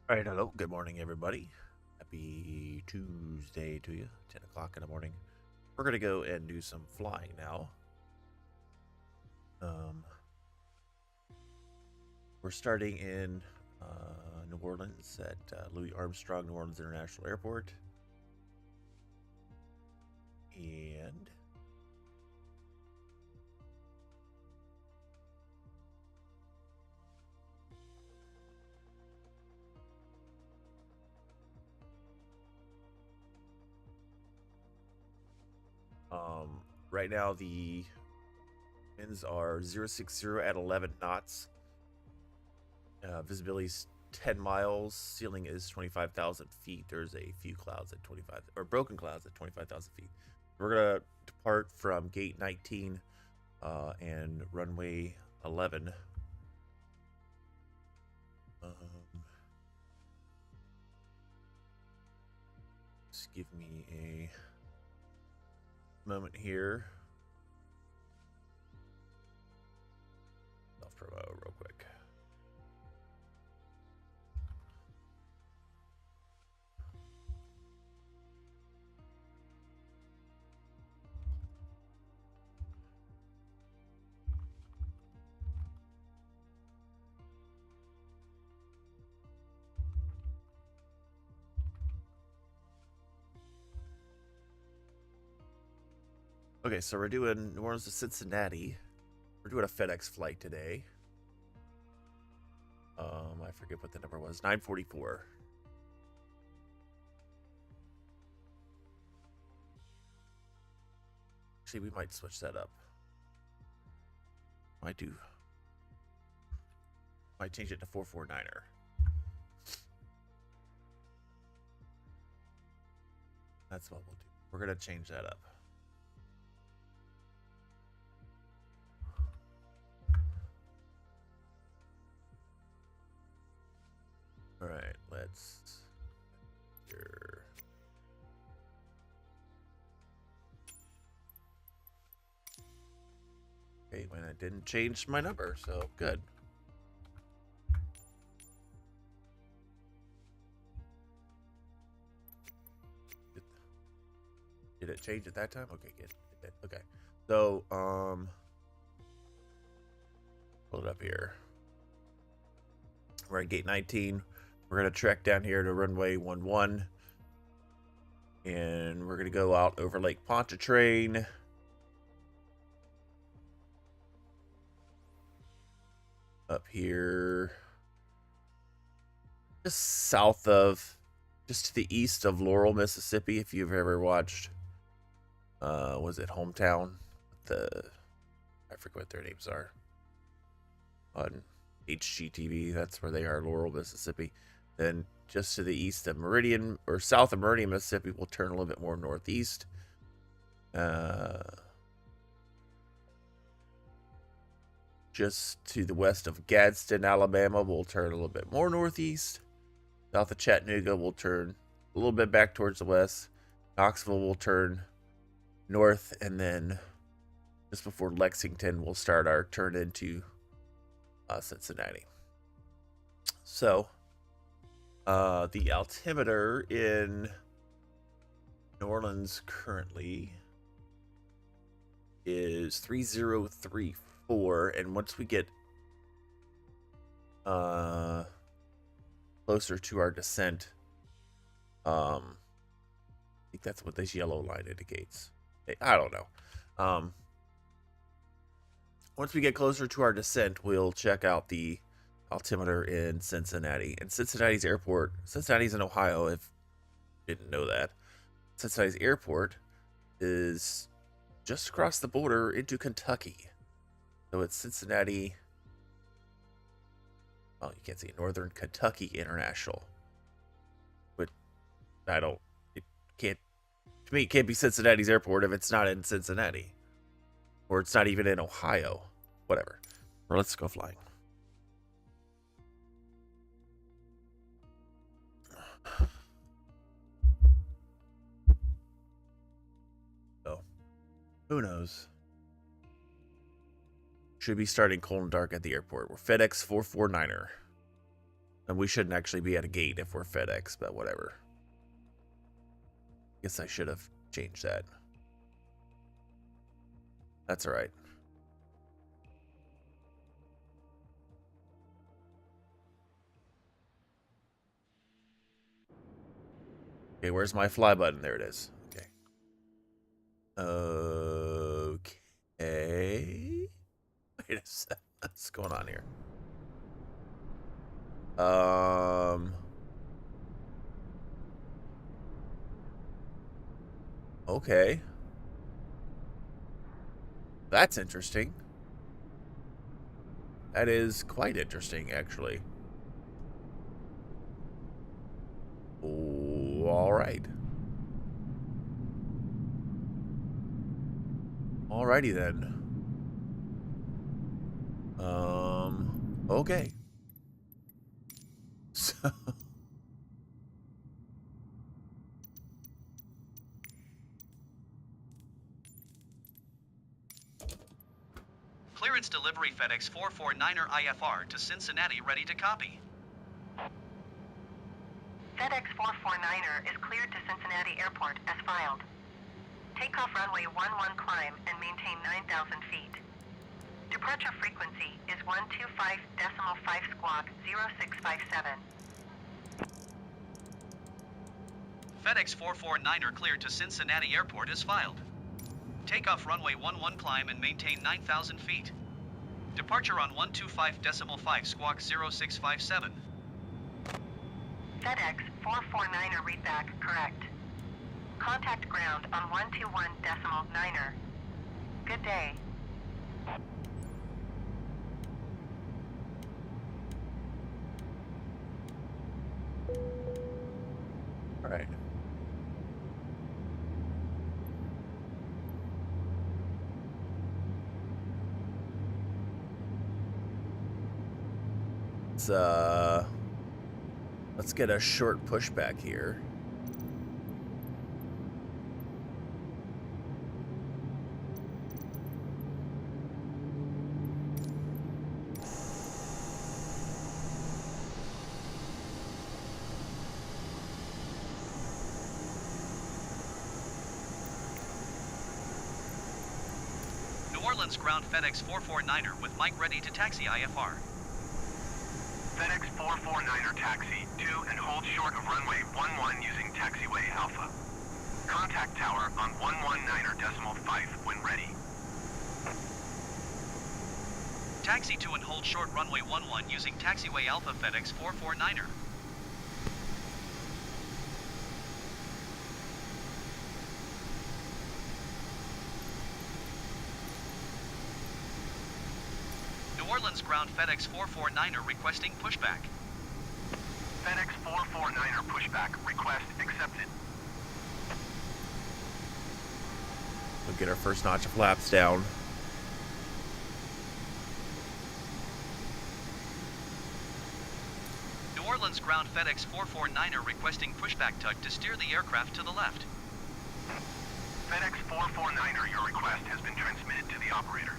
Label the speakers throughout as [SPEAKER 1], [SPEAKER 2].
[SPEAKER 1] All right, hello. Good morning, everybody. Happy Tuesday to you. 10 o'clock in the morning. We're going to go and do some flying now. We're starting in New Orleans at Louis Armstrong New Orleans International Airport. And right now the winds are 060 at 11 knots. Visibility's 10 miles. Ceiling is 25,000 feet. There's a few clouds at 25 or broken clouds at 25,000 feet. We're going to depart from gate 19 and runway 11. Just give me a moment here. Self promo real quick. Okay, so we're doing New Orleans to Cincinnati. We're doing a FedEx flight today. I forget what the number was. 944. Actually, we might switch that up. Might change it to 449er. That's what we'll do. We're gonna change that up. All right, let's here. Okay, when I didn't change my number, so good. Did it change at that time? Okay, good. Okay, so pull it up here. We're at gate 19. We're gonna trek down here to runway 11, and we're gonna go out over Lake Pontchartrain. Up here, just south of, just to the east of Laurel, Mississippi. If you've ever watched, was it Hometown? I forget what their names are on HGTV. That's where they are, Laurel, Mississippi. Then just to the east of Meridian, or south of Meridian, Mississippi, we'll turn a little bit more northeast. Just to the west of Gadsden, Alabama, we'll turn a little bit more northeast. South of Chattanooga, we'll turn a little bit back towards the west. Knoxville will turn north, and then just before Lexington, we'll start our turn into Cincinnati. So, the altimeter in New Orleans currently is 3034, and once we get closer to our descent, I think that's what this yellow line indicates. I don't know. Once we get closer to our descent, we'll check out the altimeter in Cincinnati. And Cincinnati's airport, Cincinnati's in Ohio, if you didn't know that. Cincinnati's airport is just across the border into Kentucky. So it's Cincinnati, well, you can't see Northern Kentucky International. But to me, it can't be Cincinnati's airport if it's not in Cincinnati. Or it's not even in Ohio. Whatever. Or let's go flying. So, who knows? Should be starting cold and dark at the airport. We're FedEx 449er. And we shouldn't actually be at a gate if we're FedEx, but whatever. Guess I should have changed that. That's all right. Okay, where's my fly button? There it is. Okay. Okay. Wait a second. What's going on here? Okay. That's interesting. That is quite interesting, actually. Oh, all right. Alrighty then. Okay. So
[SPEAKER 2] Clearance delivery FedEx 449er IFR to Cincinnati, ready to copy.
[SPEAKER 3] FedEx 449er is cleared to Cincinnati Airport as filed. Takeoff runway 11 climb and maintain 9,000 feet. Departure frequency is 125.5 squawk 0657.
[SPEAKER 2] FedEx 449er cleared to Cincinnati Airport is filed. Takeoff runway 11 climb and maintain 9,000 feet. Departure on 125.5 squawk 0657.
[SPEAKER 3] FedEx 449er readback correct. Contact ground on 121.9er. Good day.
[SPEAKER 1] all right. Let's get a short pushback here.
[SPEAKER 2] New Orleans ground FedEx 449er with mic ready to taxi IFR.
[SPEAKER 4] FedEx 449er taxi to and hold short of runway 11 using taxiway Alpha. Contact tower on 119.5 when ready.
[SPEAKER 2] Taxi to and hold short runway 11 using taxiway Alpha FedEx 449er. New Orleans ground FedEx 449er requesting pushback.
[SPEAKER 4] FedEx 449er pushback request accepted.
[SPEAKER 1] We'll get our first notch of flaps down.
[SPEAKER 2] New Orleans ground FedEx 449er requesting pushback tug to steer the aircraft to the left.
[SPEAKER 4] FedEx 449er, your request has been transmitted to the operator.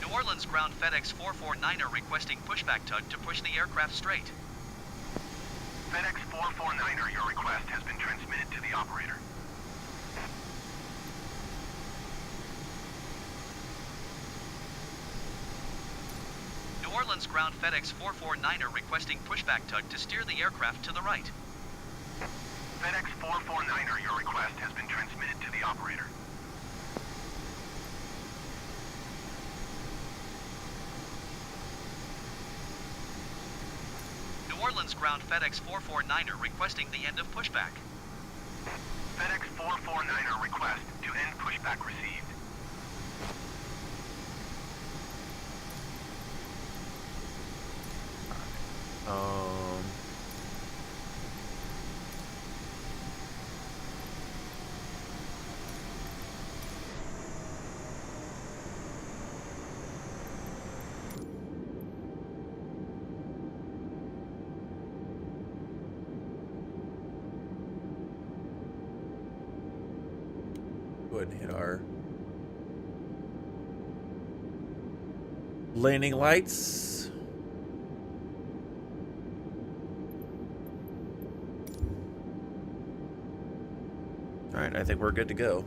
[SPEAKER 2] New Orleans ground FedEx 449er requesting pushback tug to push the aircraft straight.
[SPEAKER 4] FedEx 449er, your request has been transmitted to the operator.
[SPEAKER 2] New Orleans ground FedEx 449er requesting pushback tug to steer the aircraft to the right.
[SPEAKER 4] FedEx 449er, your request has been transmitted to the operator.
[SPEAKER 2] New Orleans ground FedEx 449er requesting the end of pushback.
[SPEAKER 4] FedEx 449er request to end pushback received.
[SPEAKER 1] Go ahead and hit our landing lights. All right, I think we're good to go.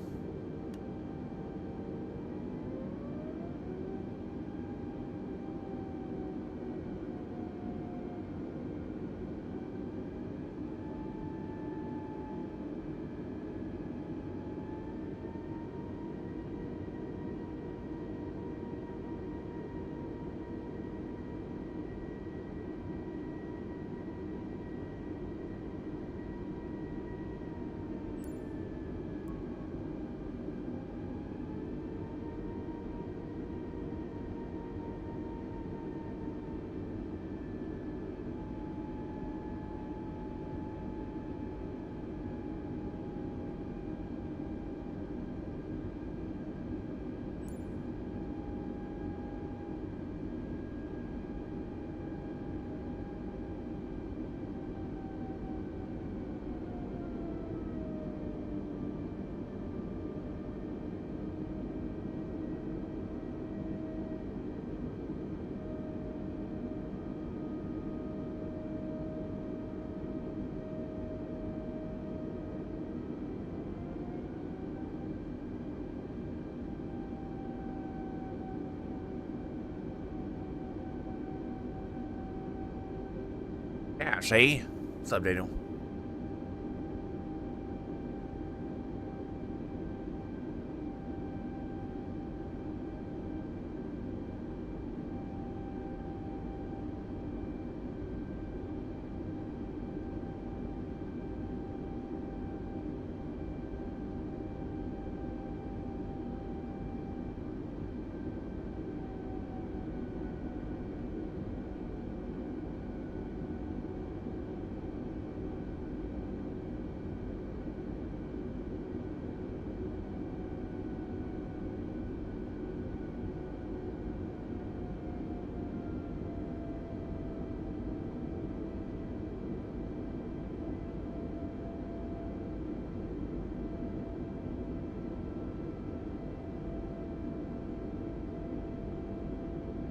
[SPEAKER 1] Yeah, see? What's up, Daniel?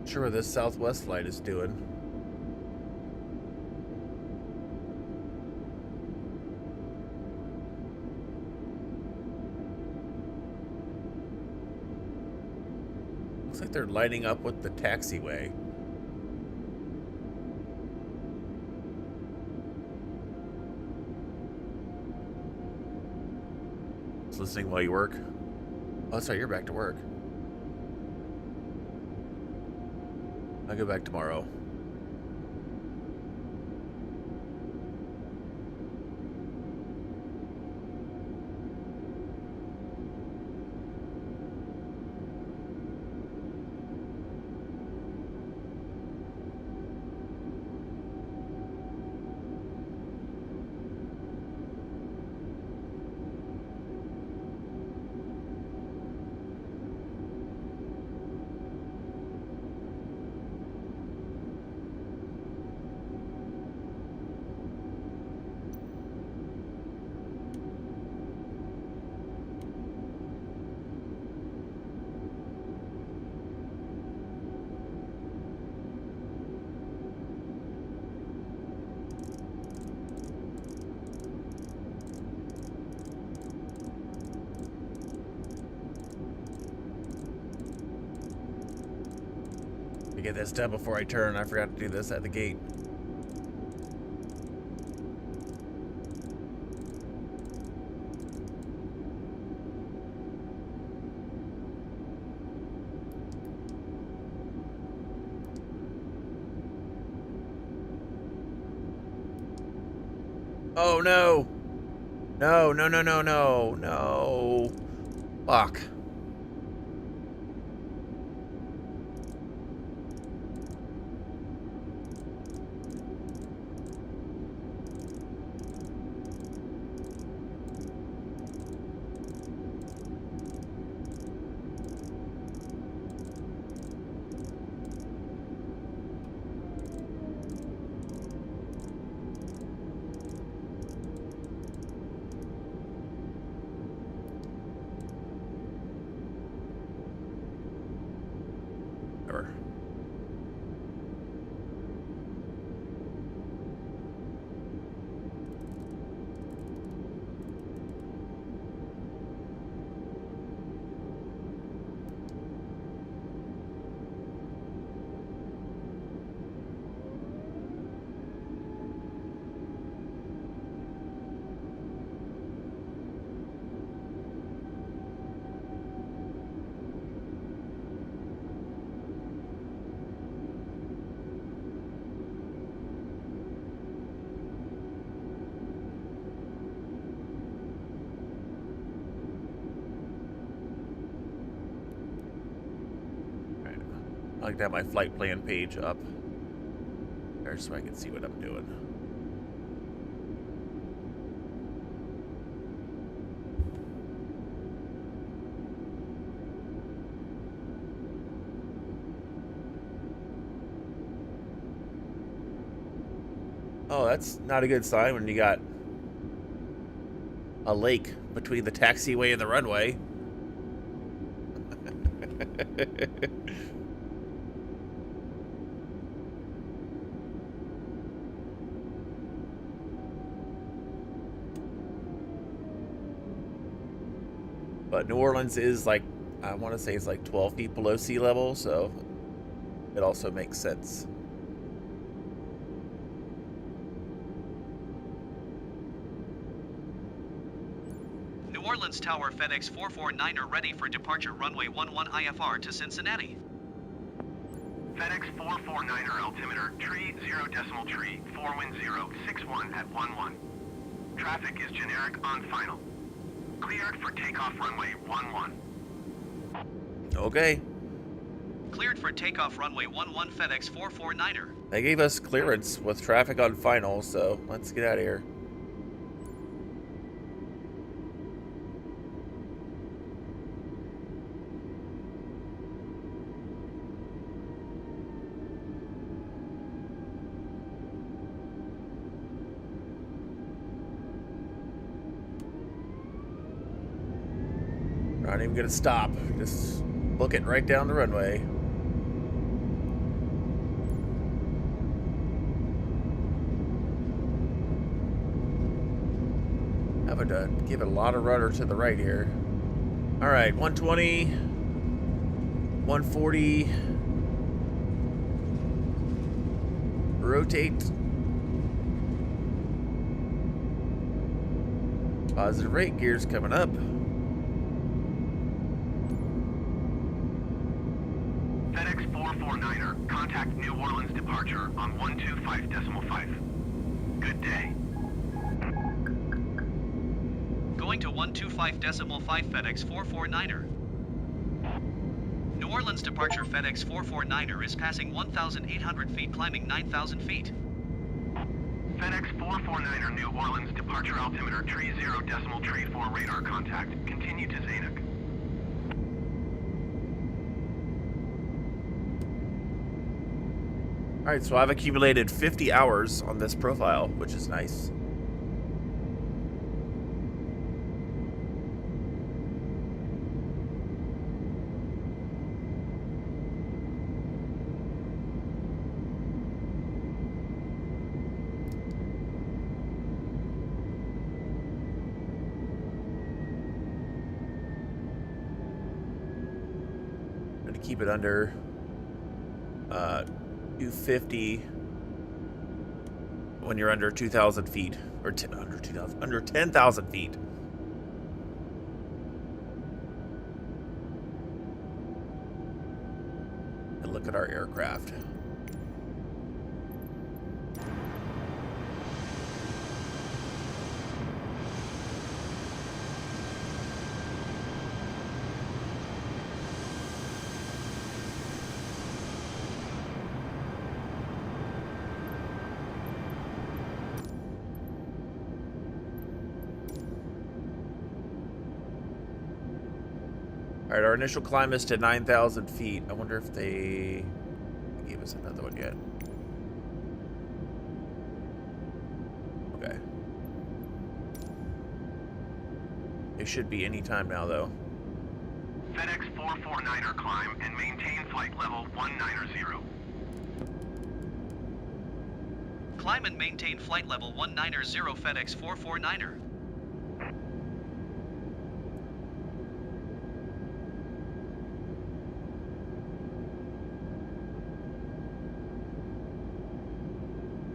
[SPEAKER 1] Sure what this southwest light is doing. Looks like they're lighting up with the taxiway. Just listening while you work. Oh, that's right, you're back to work. I'll go back tomorrow. Get this done before I turn. I forgot to do this at the gate. Oh no! No, no, no, no, no, no. Fuck. I like to have my flight plan page up there so I can see what I'm doing. Oh, that's not a good sign when you got a lake between the taxiway and the runway. But New Orleans is like, I want to say it's like 12 feet below sea level, so it also makes sense.
[SPEAKER 2] New Orleans Tower FedEx 449er ready for departure runway 11 IFR to Cincinnati.
[SPEAKER 4] FedEx 449er altimeter, tree 0 tree, 4 wind 0, 61 at 11. Traffic is generic on final. Cleared for takeoff runway 11.
[SPEAKER 1] Okay.
[SPEAKER 2] Cleared for takeoff runway 11 FedEx 449er.
[SPEAKER 1] They gave us clearance with traffic on final, so let's get out of here. Not even gonna stop. Just book it right down the runway. Having to give it a lot of rudder to the right here. All right, 120, 140. Rotate. Positive rate gears coming up.
[SPEAKER 4] FedEx 449er, contact New Orleans departure on 125.5. Good day.
[SPEAKER 2] Going to 125.5 FedEx 449er. New Orleans departure FedEx 449er is passing 1,800 feet, climbing 9,000 feet.
[SPEAKER 4] FedEx 449er New Orleans departure altimeter, tree 0 tree 4 radar contact. Continue to Zanuck.
[SPEAKER 1] All right, so I've accumulated 50 hours on this profile, which is nice. Going to keep it under 250 when you're under 2,000 feet, or under 10,000 feet. And look at our aircraft. All right, our initial climb is to 9,000 feet. I wonder if they gave us another one yet. Okay. It should be any time now, though.
[SPEAKER 4] FedEx 449er climb and maintain flight level 190.
[SPEAKER 2] Climb and maintain flight level 190 FedEx 449er.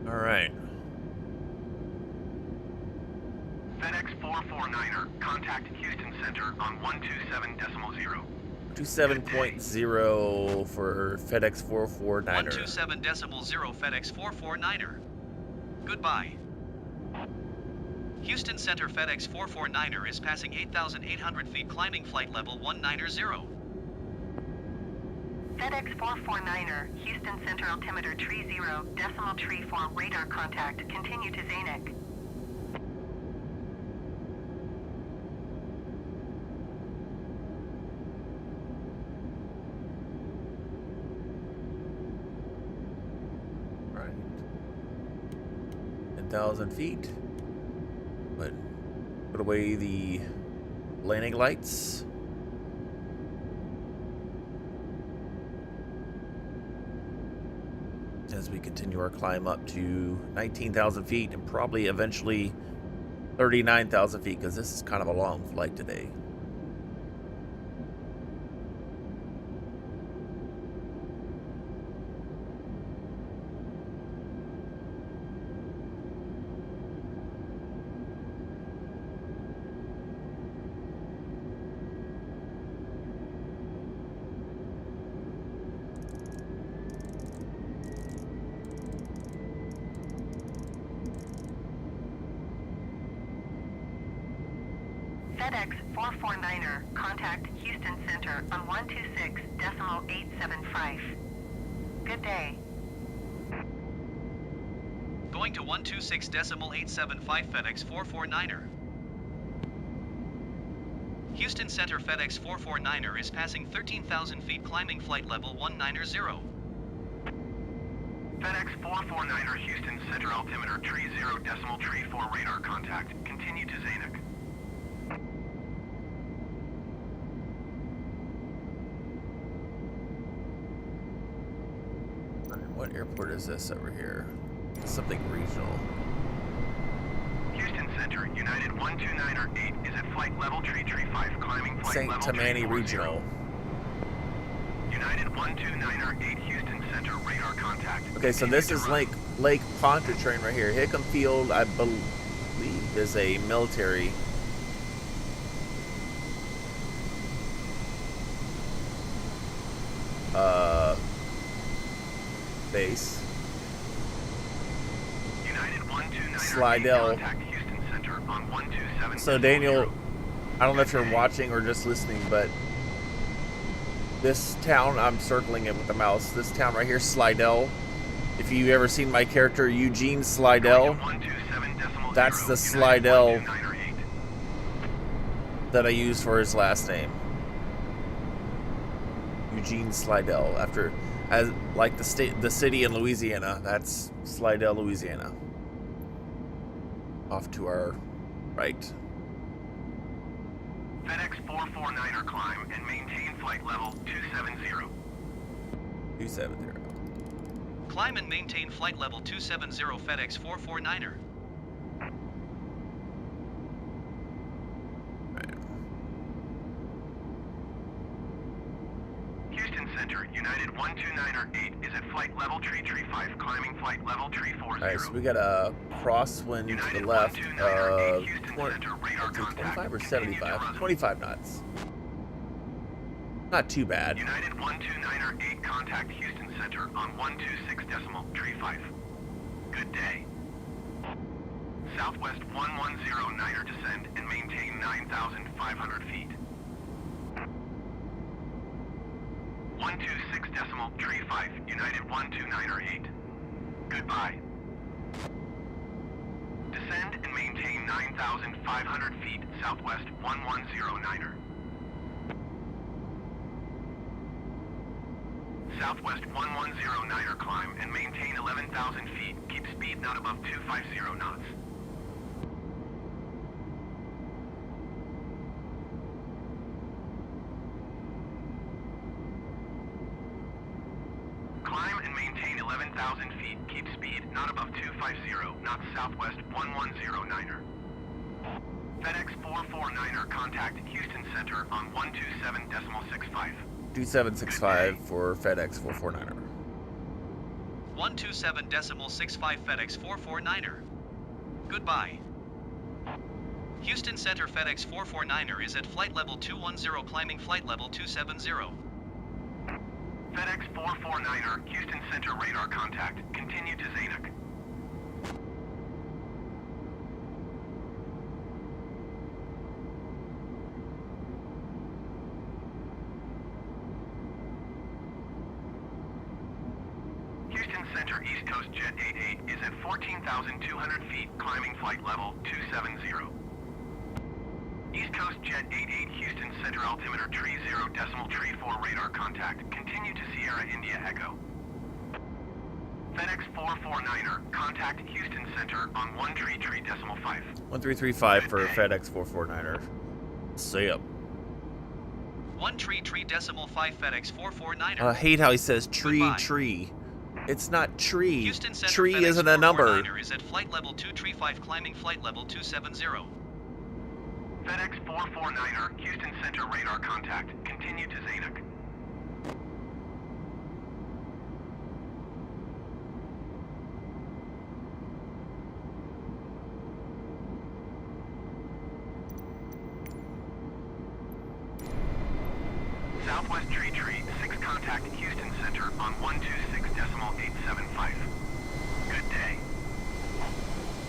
[SPEAKER 1] All right.
[SPEAKER 4] FedEx 449er, contact Houston Center on 127.0.
[SPEAKER 1] 27.0 for FedEx 449er.
[SPEAKER 2] 127.0 FedEx 449er. Goodbye. Houston Center FedEx 449er is passing 8,800 feet, climbing flight level 190.
[SPEAKER 3] FedEx 449er, Houston Center altimeter tree 0, decimal tree 4 radar contact. Continue to Zanuck.
[SPEAKER 1] Right. 10,000 feet. Put away the landing lights. As we continue our climb up to 19,000 feet and probably eventually 39,000 feet, because this is kind of a long flight today.
[SPEAKER 3] FedEx 449er, contact Houston Center on 126.875. Good day.
[SPEAKER 2] Going to 126.875 FedEx 449er. Houston Center FedEx 449er is passing 13,000 feet climbing flight level 190.
[SPEAKER 4] FedEx 449er, Houston Center altimeter tree 0, decimal tree 4 radar contact. Continue to Zanuck.
[SPEAKER 1] What airport is this over here? Something regional.
[SPEAKER 4] Houston Center, United 129er 8 is at flight level tree 5, climbing flight
[SPEAKER 1] St.
[SPEAKER 4] level
[SPEAKER 1] Tammany
[SPEAKER 4] 340.
[SPEAKER 1] Regional.
[SPEAKER 4] United 129er 8 Houston Center, radar contact.
[SPEAKER 1] Okay, so this is Lake Pontchartrain right here. Hickam Field, I believe, is a military base.
[SPEAKER 4] United 129er
[SPEAKER 1] Slidell.
[SPEAKER 4] contact Houston Center on 127.
[SPEAKER 1] So Daniel, I don't know if you're watching or just listening, but this town, I'm circling it with the mouse. This town right here, Slidell. If you've ever seen my character Eugene Slidell, that's the Slidell that I used for his last name. Eugene Slidell, after as like the city in Louisiana. That's Slidell, Louisiana. Off to our right.
[SPEAKER 4] FedEx 449er climb and maintain flight level 270.
[SPEAKER 1] 270.
[SPEAKER 2] Climb and maintain flight level 270 FedEx 449er.
[SPEAKER 4] Houston Center, United 129er 8 is at flight level tree 5, climbing flight level tree 40.
[SPEAKER 1] Alright, so we got a crosswind to the left of 25 or 75? 25 knots. Not too bad.
[SPEAKER 4] United 129er 8 contact Houston Center on 126.3 Good day. Southwest 110 descend and maintain 9,500 feet. 126.3 United 129er 8. Goodbye. Descend and maintain 9,500 feet Southwest 110er. Southwest 110er climb and maintain 11,000 feet. Keep speed not above 250 knots. Climb and maintain 11,000 feet. Keep speed not above 250 knots Southwest 110er. FedEx 449er contact Houston Center on 127.65.
[SPEAKER 1] 2765 for FedEx 449er.
[SPEAKER 2] 127.65 FedEx 449er. Goodbye. Houston Center FedEx 449er is at flight level 210 climbing flight level 270.
[SPEAKER 4] FedEx 449er, Houston Center radar contact. Continue to Zanuck. Center East Coast Jet 88 is at 14,200 feet, climbing flight level 270. East Coast Jet 88 Houston Center altimeter tree 0 decimal tree 4 radar contact. Continue to Sierra India Echo. FedEx 449er, contact Houston Center on 133 decimal 5.
[SPEAKER 1] 1335 for FedEx 449er. See ya.
[SPEAKER 2] 133 decimal 5 FedEx 449er.
[SPEAKER 1] I hate how he says tree,
[SPEAKER 2] Goodbye.
[SPEAKER 1] tree. It's not tree.
[SPEAKER 2] Houston Center
[SPEAKER 1] Tree
[SPEAKER 2] FedEx
[SPEAKER 1] isn't a number.
[SPEAKER 2] 449er is at flight level 235, climbing flight level 270.
[SPEAKER 4] FedEx 449er, Houston Center radar contact. Continue to Zanuck. Southwest Tree 6 contact Houston Center on 126.875. Good day.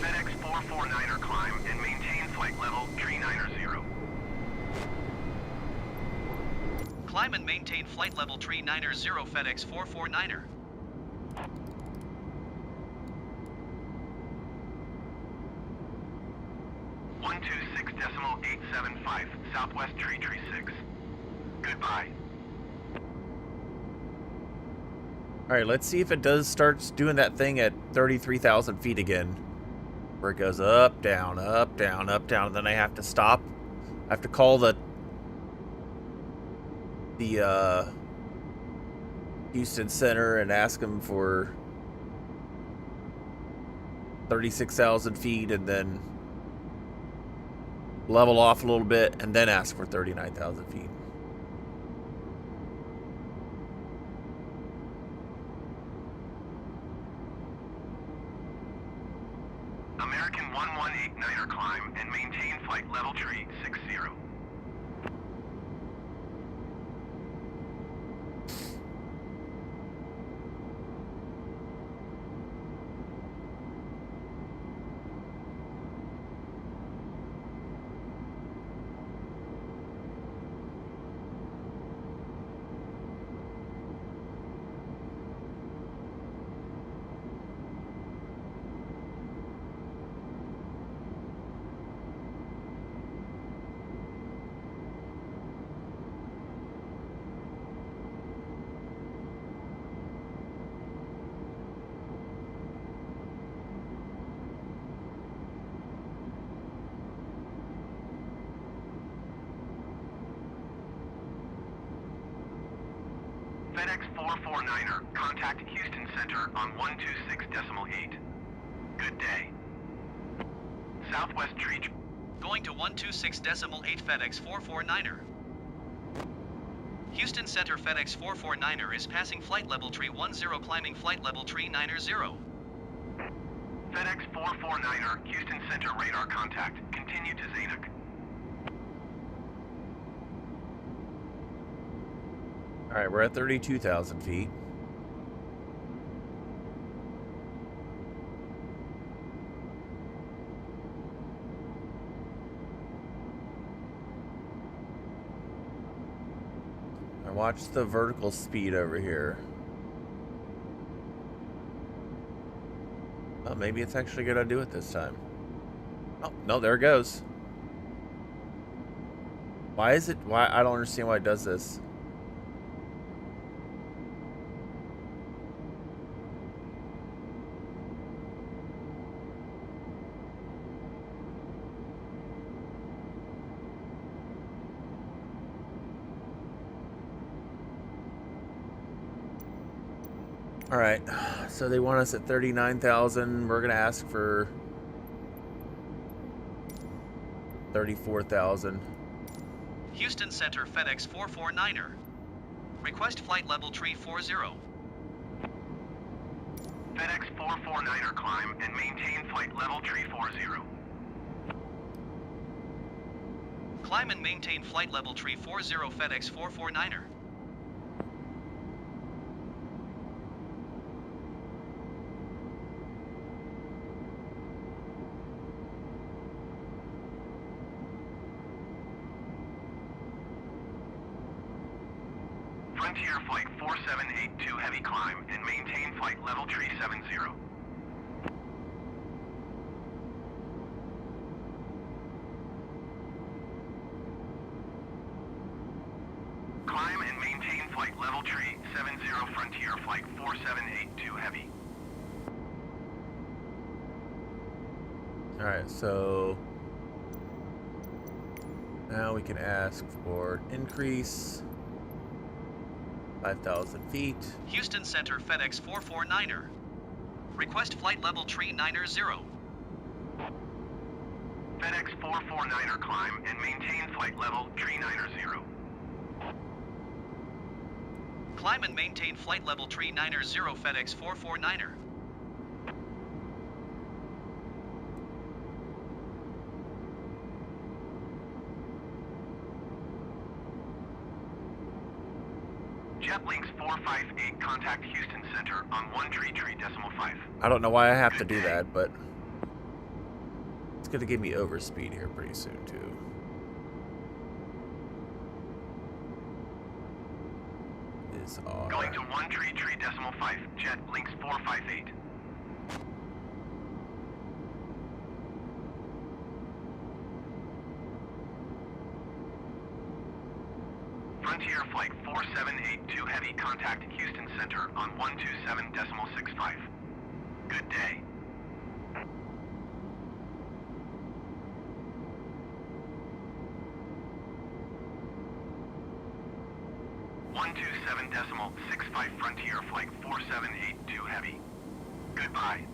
[SPEAKER 4] FedEx 449er climb and maintain flight level tree 90.
[SPEAKER 2] Climb and maintain flight level tree 90 FedEx 449er. .875 Southwest Tree 6. Goodbye.
[SPEAKER 1] All right, let's see if it does starts doing that thing at 33,000 feet again, where it goes up, down, up, down, up, down. And then I have to stop. I have to call the Houston Center and ask them for 36,000 feet, and then level off a little bit, and then ask for 39,000 feet.
[SPEAKER 4] American 1189er climb and maintain flight level tree 60. FedEx 449er, contact Houston Center on 126.8. Good day. Southwest Tree.
[SPEAKER 2] Going to 126.8 FedEx 449er. Houston Center FedEx 449er is passing flight level tree 10, climbing flight level tree 90.
[SPEAKER 4] FedEx 449er, Houston Center radar contact. Continue to Zanuck.
[SPEAKER 1] All right, we're at 32,000 feet. I watched the vertical speed over here. Oh, maybe it's actually gonna do it this time. Oh, no, there it goes. Why is it, I don't understand why it does this. All right, so they want us at 39,000. We're gonna ask for 34,000.
[SPEAKER 2] Houston Center FedEx 449er. Request flight level tree 40.
[SPEAKER 4] FedEx 449er climb and maintain flight level tree 40.
[SPEAKER 2] Climb and maintain flight level tree 40 FedEx 449er.
[SPEAKER 4] Frontier Flight 4782 heavy climb and maintain flight level tree 70. Climb and maintain flight level tree 70 Frontier Flight 4782 heavy.
[SPEAKER 1] Alright, so now we can ask for an increase 5,000 feet.
[SPEAKER 2] Houston Center FedEx 449er. Request flight level tree 90.
[SPEAKER 4] FedEx 449er climb and maintain flight level tree 90.
[SPEAKER 2] Climb and maintain flight level tree 90 FedEx 449er.
[SPEAKER 4] JetLinks 458 contact Houston Center on 133.5.
[SPEAKER 1] I don't know why I have to do that, but it's going to give me overspeed here pretty soon, too. Is our...
[SPEAKER 4] Going to 133.5, JetLinks 458. Frontier Flight 4782 heavy contact Houston Center on 127.65. Good day. .65 Frontier Flight 4782 heavy. Goodbye.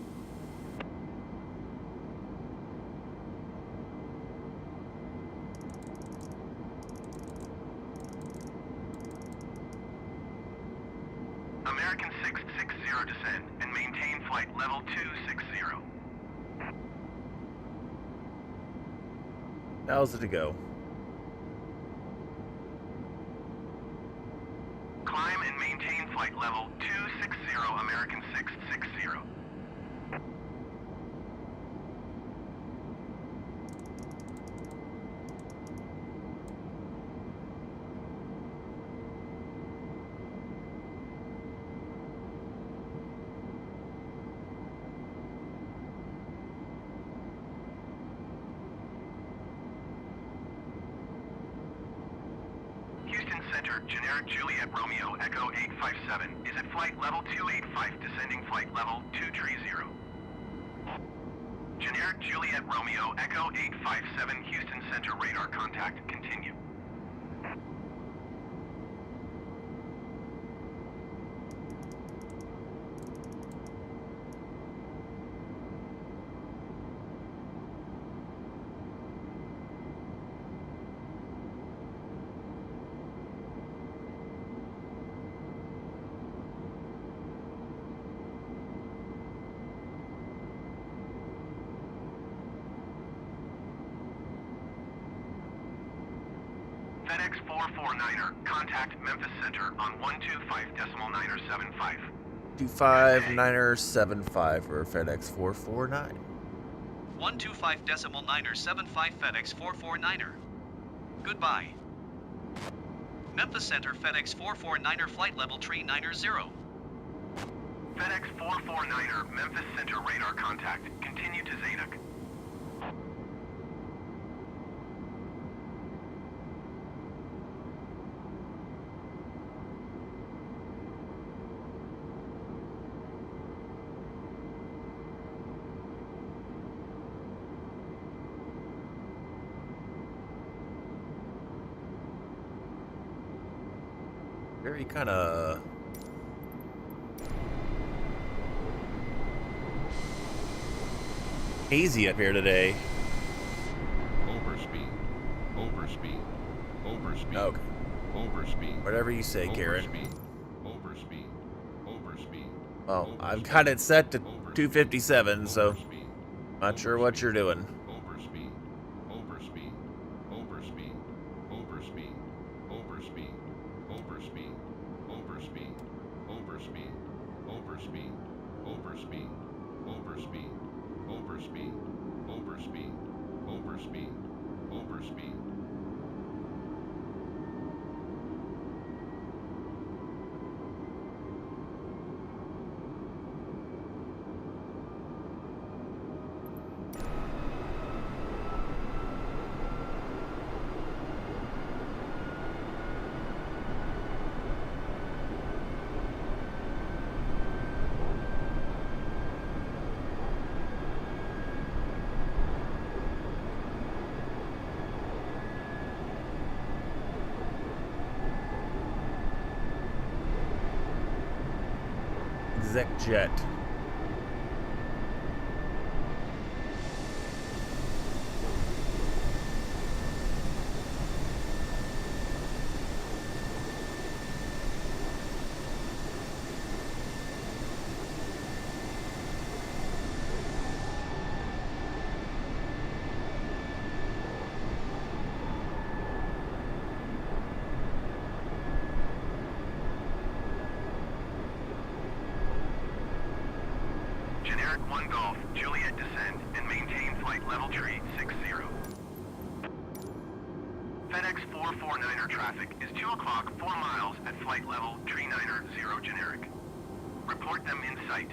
[SPEAKER 4] American 660 descend and maintain flight level 260.
[SPEAKER 1] 1,000 to go.
[SPEAKER 4] Climb and maintain flight level 260, American 660. Houston Center, generic Juliet Romeo Echo 857 is at flight level 285, descending flight level 230. Generic Juliet Romeo Echo 857 Houston Center radar contact, continue. FedEx 449er, contact Memphis Center on 125.975.
[SPEAKER 1] 25975 for FedEx 449.
[SPEAKER 2] 125.975 FedEx 449er. Goodbye. Memphis Center FedEx 449er flight level tree 90.
[SPEAKER 4] FedEx 449er, Memphis Center radar contact, continue to Zadok.
[SPEAKER 1] Very kind of hazy up here today.
[SPEAKER 5] Overspeed. Overspeed. Overspeed.
[SPEAKER 1] Okay.
[SPEAKER 5] Overspeed.
[SPEAKER 1] Whatever you say, Karen.
[SPEAKER 5] Overspeed. Overspeed. Overspeed.
[SPEAKER 1] Well, I've got it set to 257, so not sure what you're doing.
[SPEAKER 5] Overspeed. Overspeed. Overspeed. Overspeed. Overspeed. Overspeed. Overspeed. Overspeed. Overspeed. Overspeed. Overspeed. Overspeed. Overspeed. Overspeed. Overspeed.
[SPEAKER 1] exec jet.
[SPEAKER 4] Generic 1 Golf, Juliet descend and maintain flight level tree 60. FedEx 449er traffic is 2 o'clock 4 miles at flight level tree 90 generic. Report them in sight.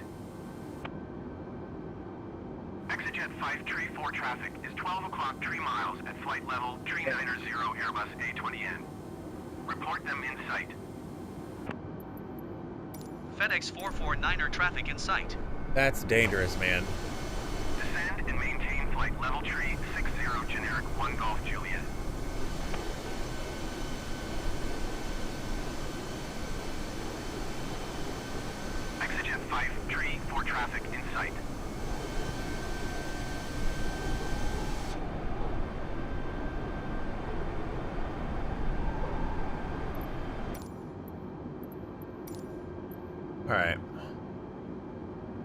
[SPEAKER 4] Exejet 5 tree 4 traffic is 12 o'clock 3 miles at flight level tree 90 Airbus A20N. Report them in sight.
[SPEAKER 2] FedEx 449er traffic in sight.
[SPEAKER 1] That's dangerous, man.
[SPEAKER 4] Descend and maintain flight level tree 60 generic 1 Golf Juliet. Exejet 5 tree 4 traffic in sight.
[SPEAKER 1] Alright.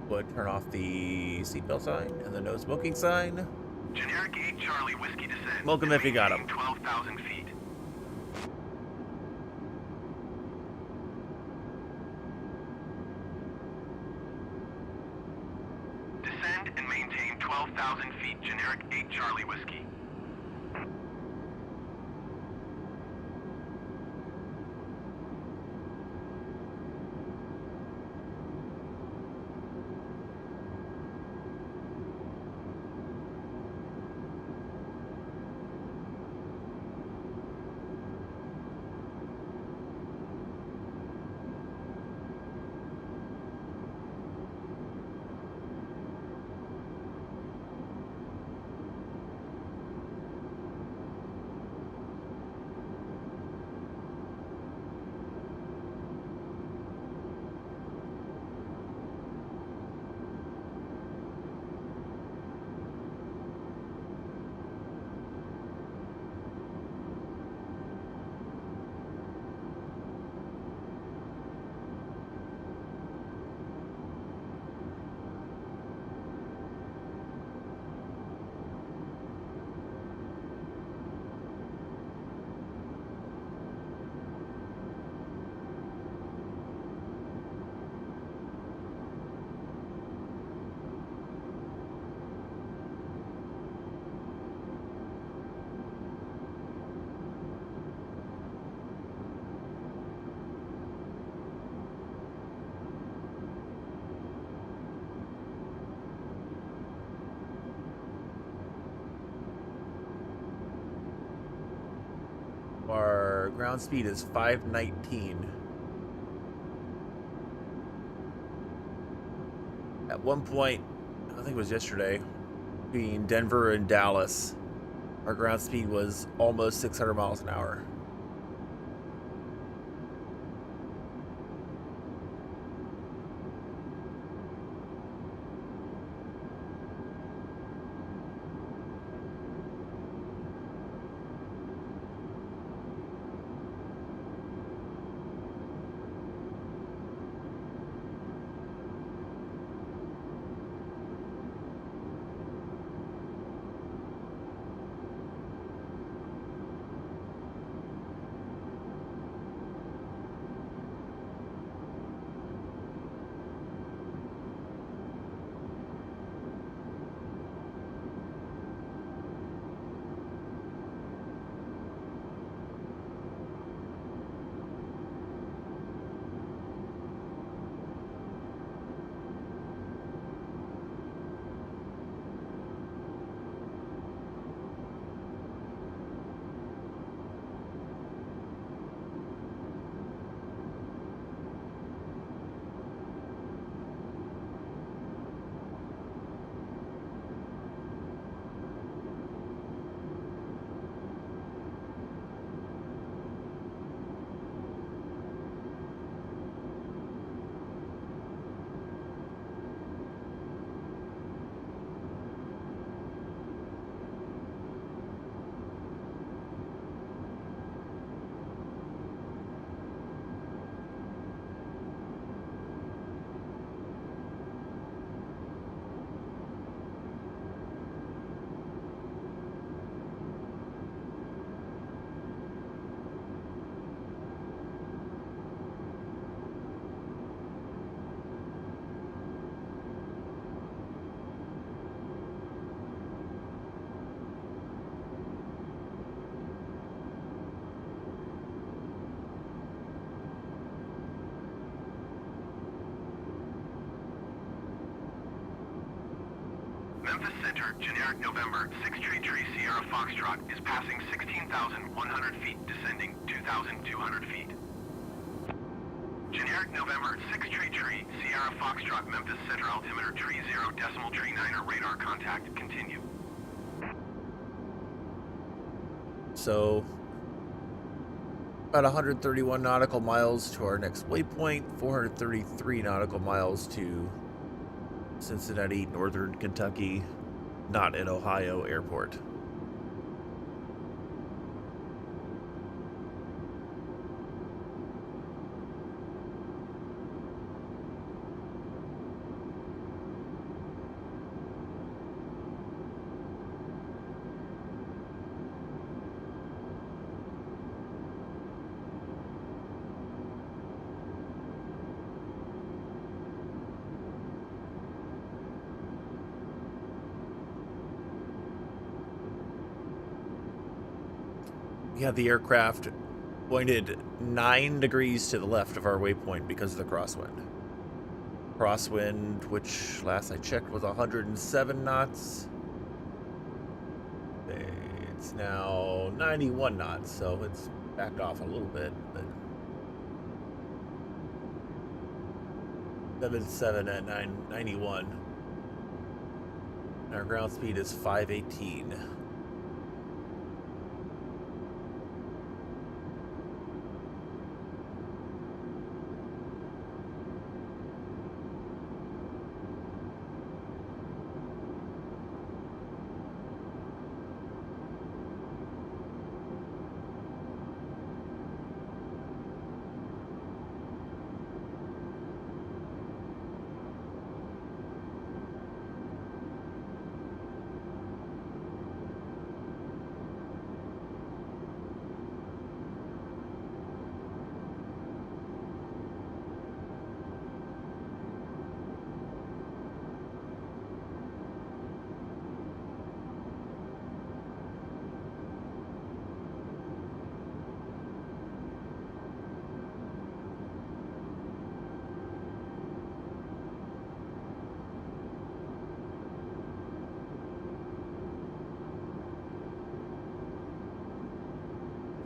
[SPEAKER 1] Would turn off the seatbelt sign and the no smoking sign.
[SPEAKER 4] Generic 8 Charlie Whiskey descend.
[SPEAKER 1] Smoke him if you got him.
[SPEAKER 4] 12,000 feet. Descend and maintain 12,000 feet. Generic 8 Charlie Whiskey.
[SPEAKER 1] Our ground speed is 519. At one point, I think it was yesterday, between Denver and Dallas, our ground speed was almost 600 miles an hour.
[SPEAKER 4] Center, generic November, 633 Sierra Foxtrot is passing 16,100 feet, descending 2,200 feet. Generic November, 633 Sierra Foxtrot, Memphis Center, altimeter tree 0 decimal tree 9er, radar contact, continue.
[SPEAKER 1] So, about 131 nautical miles to our next waypoint, 433 nautical miles to Cincinnati, Northern Kentucky, not in Ohio Airport. We have the aircraft pointed 9 degrees to the left of our waypoint because of the crosswind. Crosswind, which last I checked was 107 knots. It's now 91 knots, so it's backed off a little bit, but 77 at 91. Our ground speed is 518.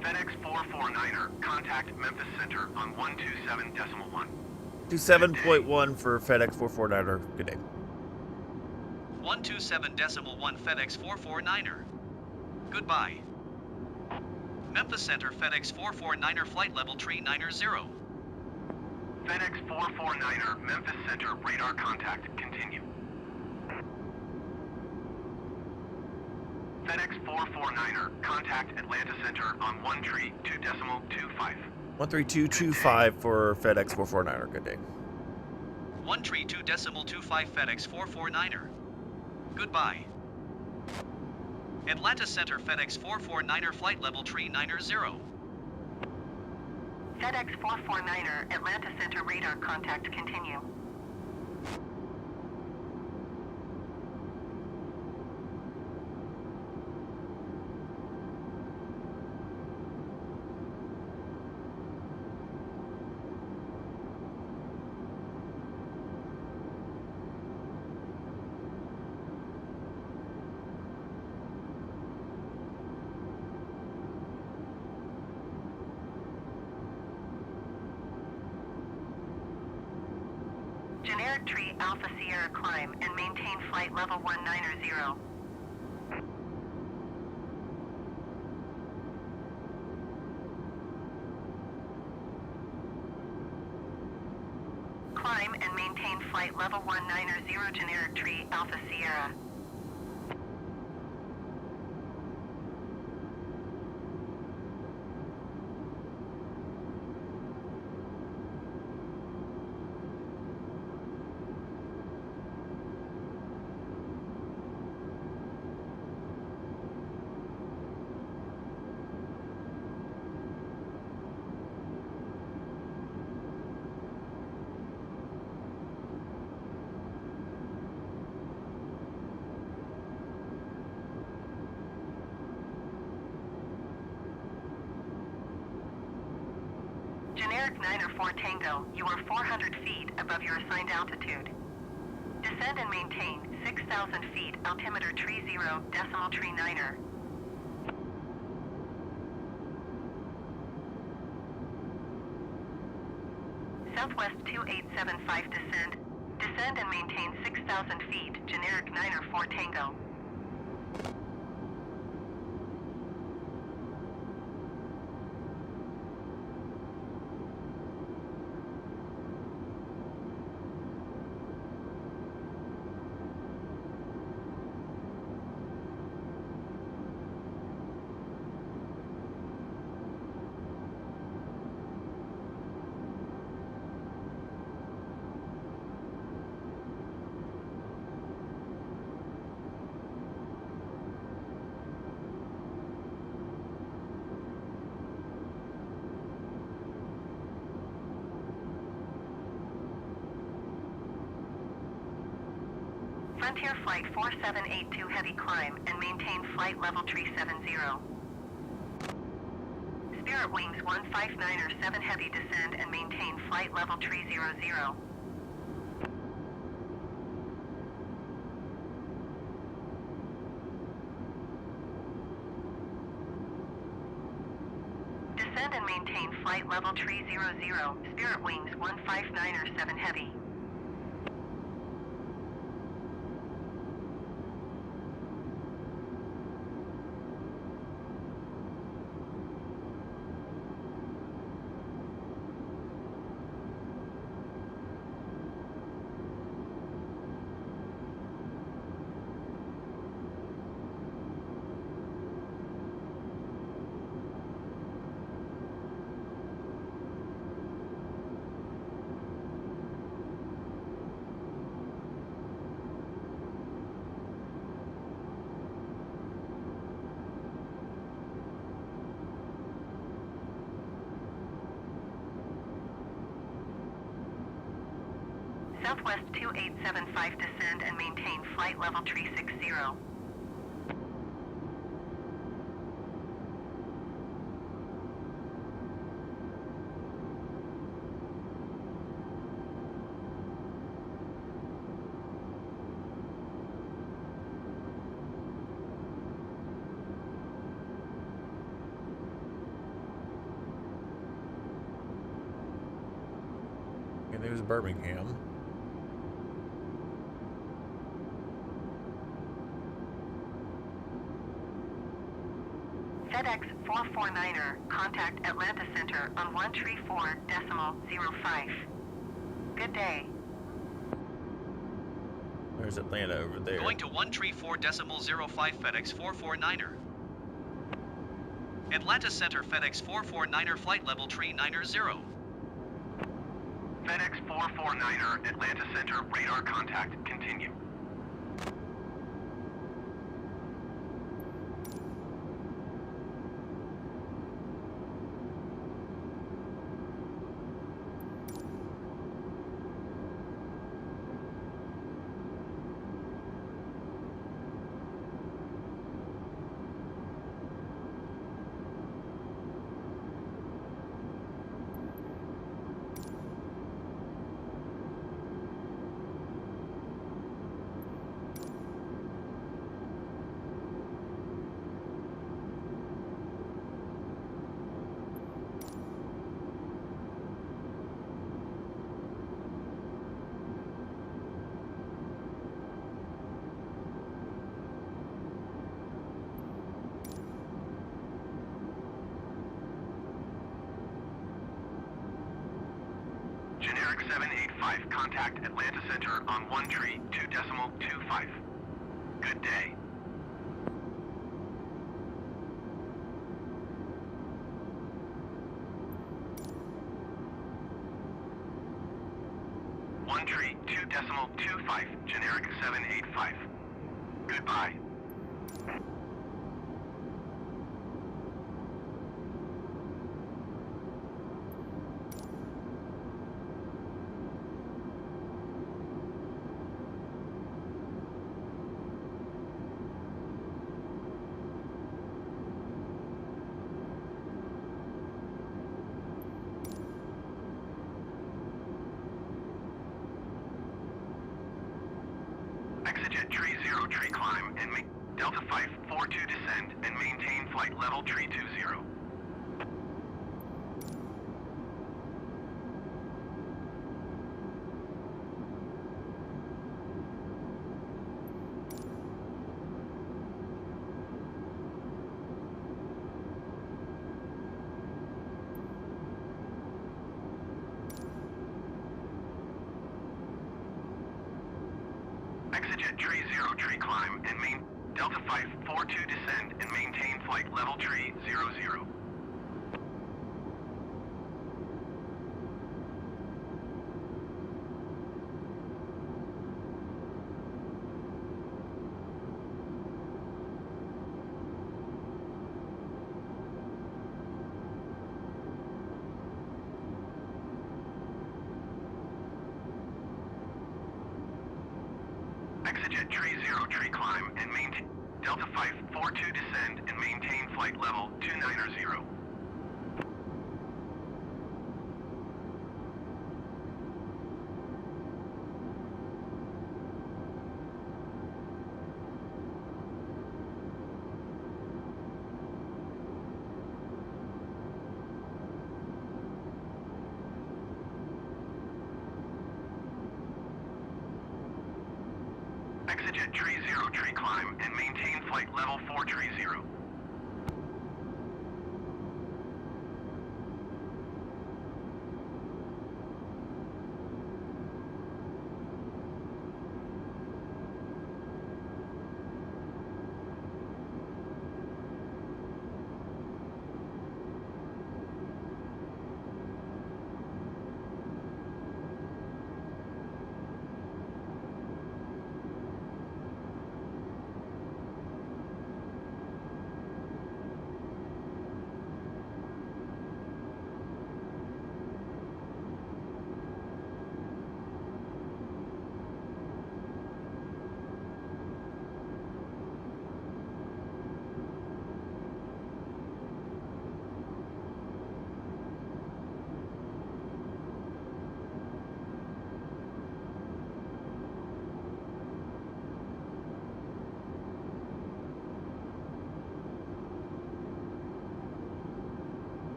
[SPEAKER 4] FedEx 449er, contact Memphis Center on 127.1.
[SPEAKER 1] 27.1 for FedEx 449er. Good day.
[SPEAKER 2] 127.1 FedEx 449er. Goodbye. Memphis Center, FedEx 449er, flight level tree 90.
[SPEAKER 4] FedEx 449er, Memphis Center, radar contact, continue. FedEx 449er, contact Atlanta Center on 132.25.
[SPEAKER 1] 13225 for FedEx 449er. Good day.
[SPEAKER 2] 132.25 FedEx 449er. Goodbye. Atlanta Center, FedEx 449er, flight level tree 90.
[SPEAKER 3] FedEx 449er, Atlanta Center, radar contact, continue. Generic tree Alpha Sierra, climb and maintain flight level 190. Climb and maintain flight level 190, generic tree Alpha Sierra. Generic 904 Tango, you are 400 feet above your assigned altitude. Descend and maintain 6,000 feet, altimeter tree 0, decimal tree 9er. Southwest 2875 descend. Descend and maintain 6,000 feet, generic 9er 4 Tango. Frontier Flight 4782 heavy climb and maintain flight level tree 70. Spirit Wings 159er 7 heavy descend and maintain flight level tree 00. Descend and maintain flight level tree 00. Spirit Wings 159er 7 heavy. Southwest 2875 descend and maintain flight level tree 60.
[SPEAKER 1] And there's Birmingham.
[SPEAKER 3] FedEx 449er, contact Atlanta Center on 134.05. Good day.
[SPEAKER 1] Where's Atlanta over there?
[SPEAKER 2] Going to 134.05 FedEx 449er. Atlanta Center FedEx 449er flight level tree 90.
[SPEAKER 4] FedEx 449er, Atlanta Center, radar contact, continue. Generic 785, contact Atlanta Center on 132.25. Good day. One tree 2.25, generic 785. Goodbye. Exit tree climb and Delta 542 descend and maintain flight level tree 20. Exit tree 0 tree climb and Delta 542 descend and maintain flight level tree 00. Exit tree 0 tree climb and maintain Delta 542 descend and maintain flight level 290. Exit tree 0 tree climb and maintain flight level 4 tree 0.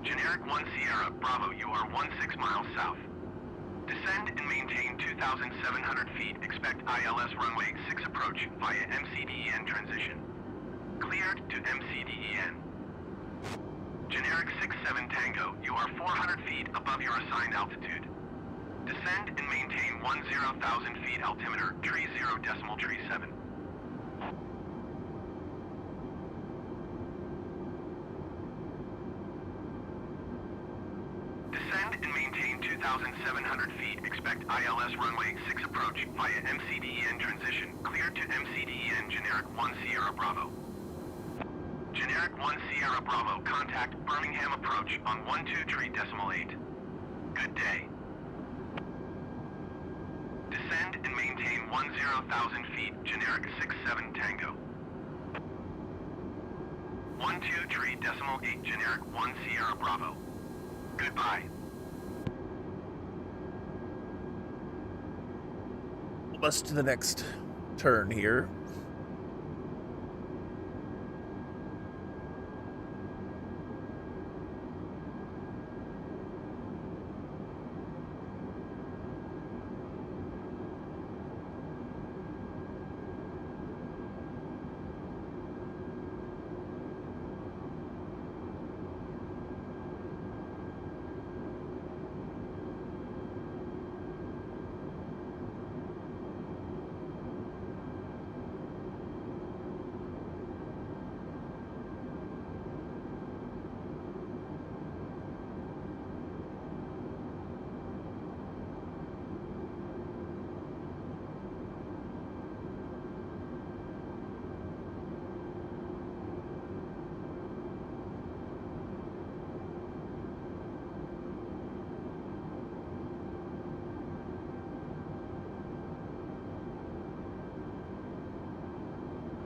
[SPEAKER 4] Generic 1 Sierra Bravo, you are 16 miles south. Descend and maintain 2,700 feet. Expect ILS runway 6 approach via MCDEN transition. Cleared to MCDEN. Generic 67 Tango, you are 400 feet above your assigned altitude. Descend and maintain 10,000 feet altimeter, tree 0 decimal tree 7. Descend and maintain 2,700 feet. Expect ILS runway 6 approach via MCDEN transition. Cleared to MCDEN Generic 1 Sierra Bravo. Generic 1 Sierra Bravo, contact Birmingham approach on 12.3.8. Good day. Descend and maintain 10,000 feet. Generic 67 Tango. 123.8 Generic 1 Sierra Bravo. Goodbye.
[SPEAKER 1] Almost to the next turn here.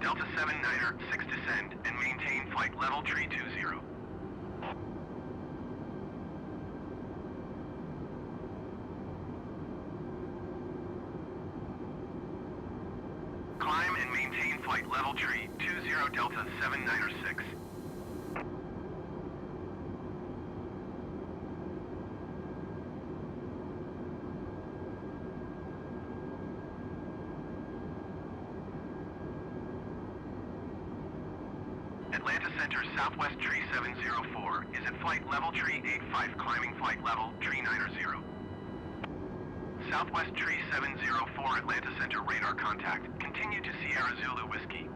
[SPEAKER 4] Delta 7 Niner 6 descend and maintain flight level tree 20. Climb and flight level tree 20 Delta 796. Atlanta Center Southwest Tree 704 is at flight level tree 85 climbing flight level tree 90. Southwest Tree 704 Atlanta Center radar contact. Continue to Sierra Zulu Whiskey.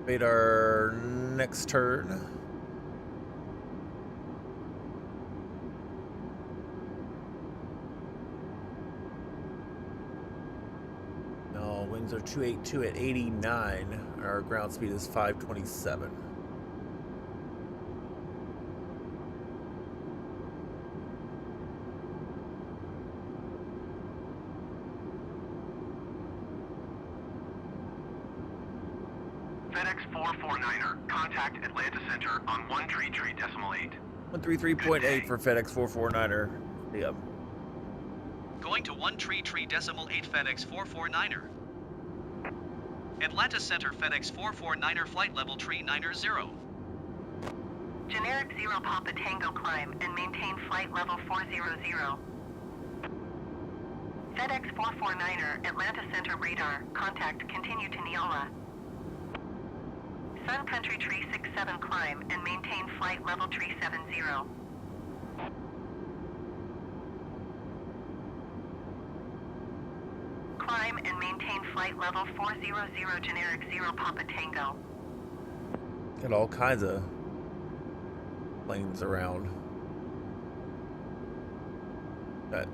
[SPEAKER 1] Radar next turn. No, winds are 282 at 89. Our ground speed is 527.
[SPEAKER 4] FedEx 449er, contact Atlanta Center on 133.8.
[SPEAKER 1] 133.8 for FedEx 449er. Yep.
[SPEAKER 2] Going to 133.8 FedEx 449er. Atlanta Center FedEx 449er flight level tree 90.
[SPEAKER 3] Generic 0 Papa Tango climb and maintain flight level 400. FedEx 449er Atlanta Center radar, contact continue to Neola. Sun Country Tree 67 climb and maintain flight level tree 70. Climb and maintain flight level 400 generic 0 Papa Tango.
[SPEAKER 1] Got all kinds of planes around. Got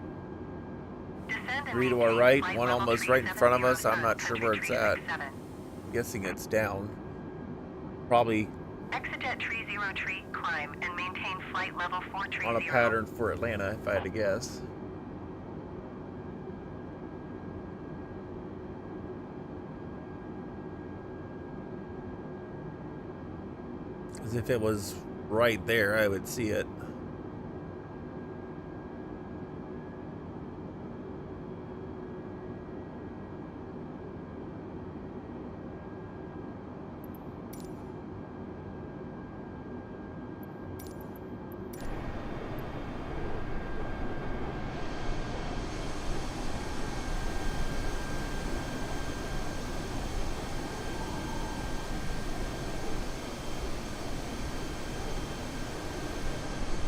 [SPEAKER 3] Descend and
[SPEAKER 1] 3 to our
[SPEAKER 3] maintain
[SPEAKER 1] right,
[SPEAKER 3] flight
[SPEAKER 1] 1
[SPEAKER 3] level
[SPEAKER 1] almost
[SPEAKER 3] tree
[SPEAKER 1] right in front of
[SPEAKER 3] 70
[SPEAKER 1] us. I'm
[SPEAKER 3] Sun
[SPEAKER 1] not sure
[SPEAKER 3] Country
[SPEAKER 1] where it's
[SPEAKER 3] Tree
[SPEAKER 1] at.
[SPEAKER 3] 67.
[SPEAKER 1] Guessing it's down. Probably
[SPEAKER 3] Exejet tree 0 tree, climb and maintain flight level 430.
[SPEAKER 1] on a pattern for Atlanta, if I had to guess. Because if it was right there, I would see it.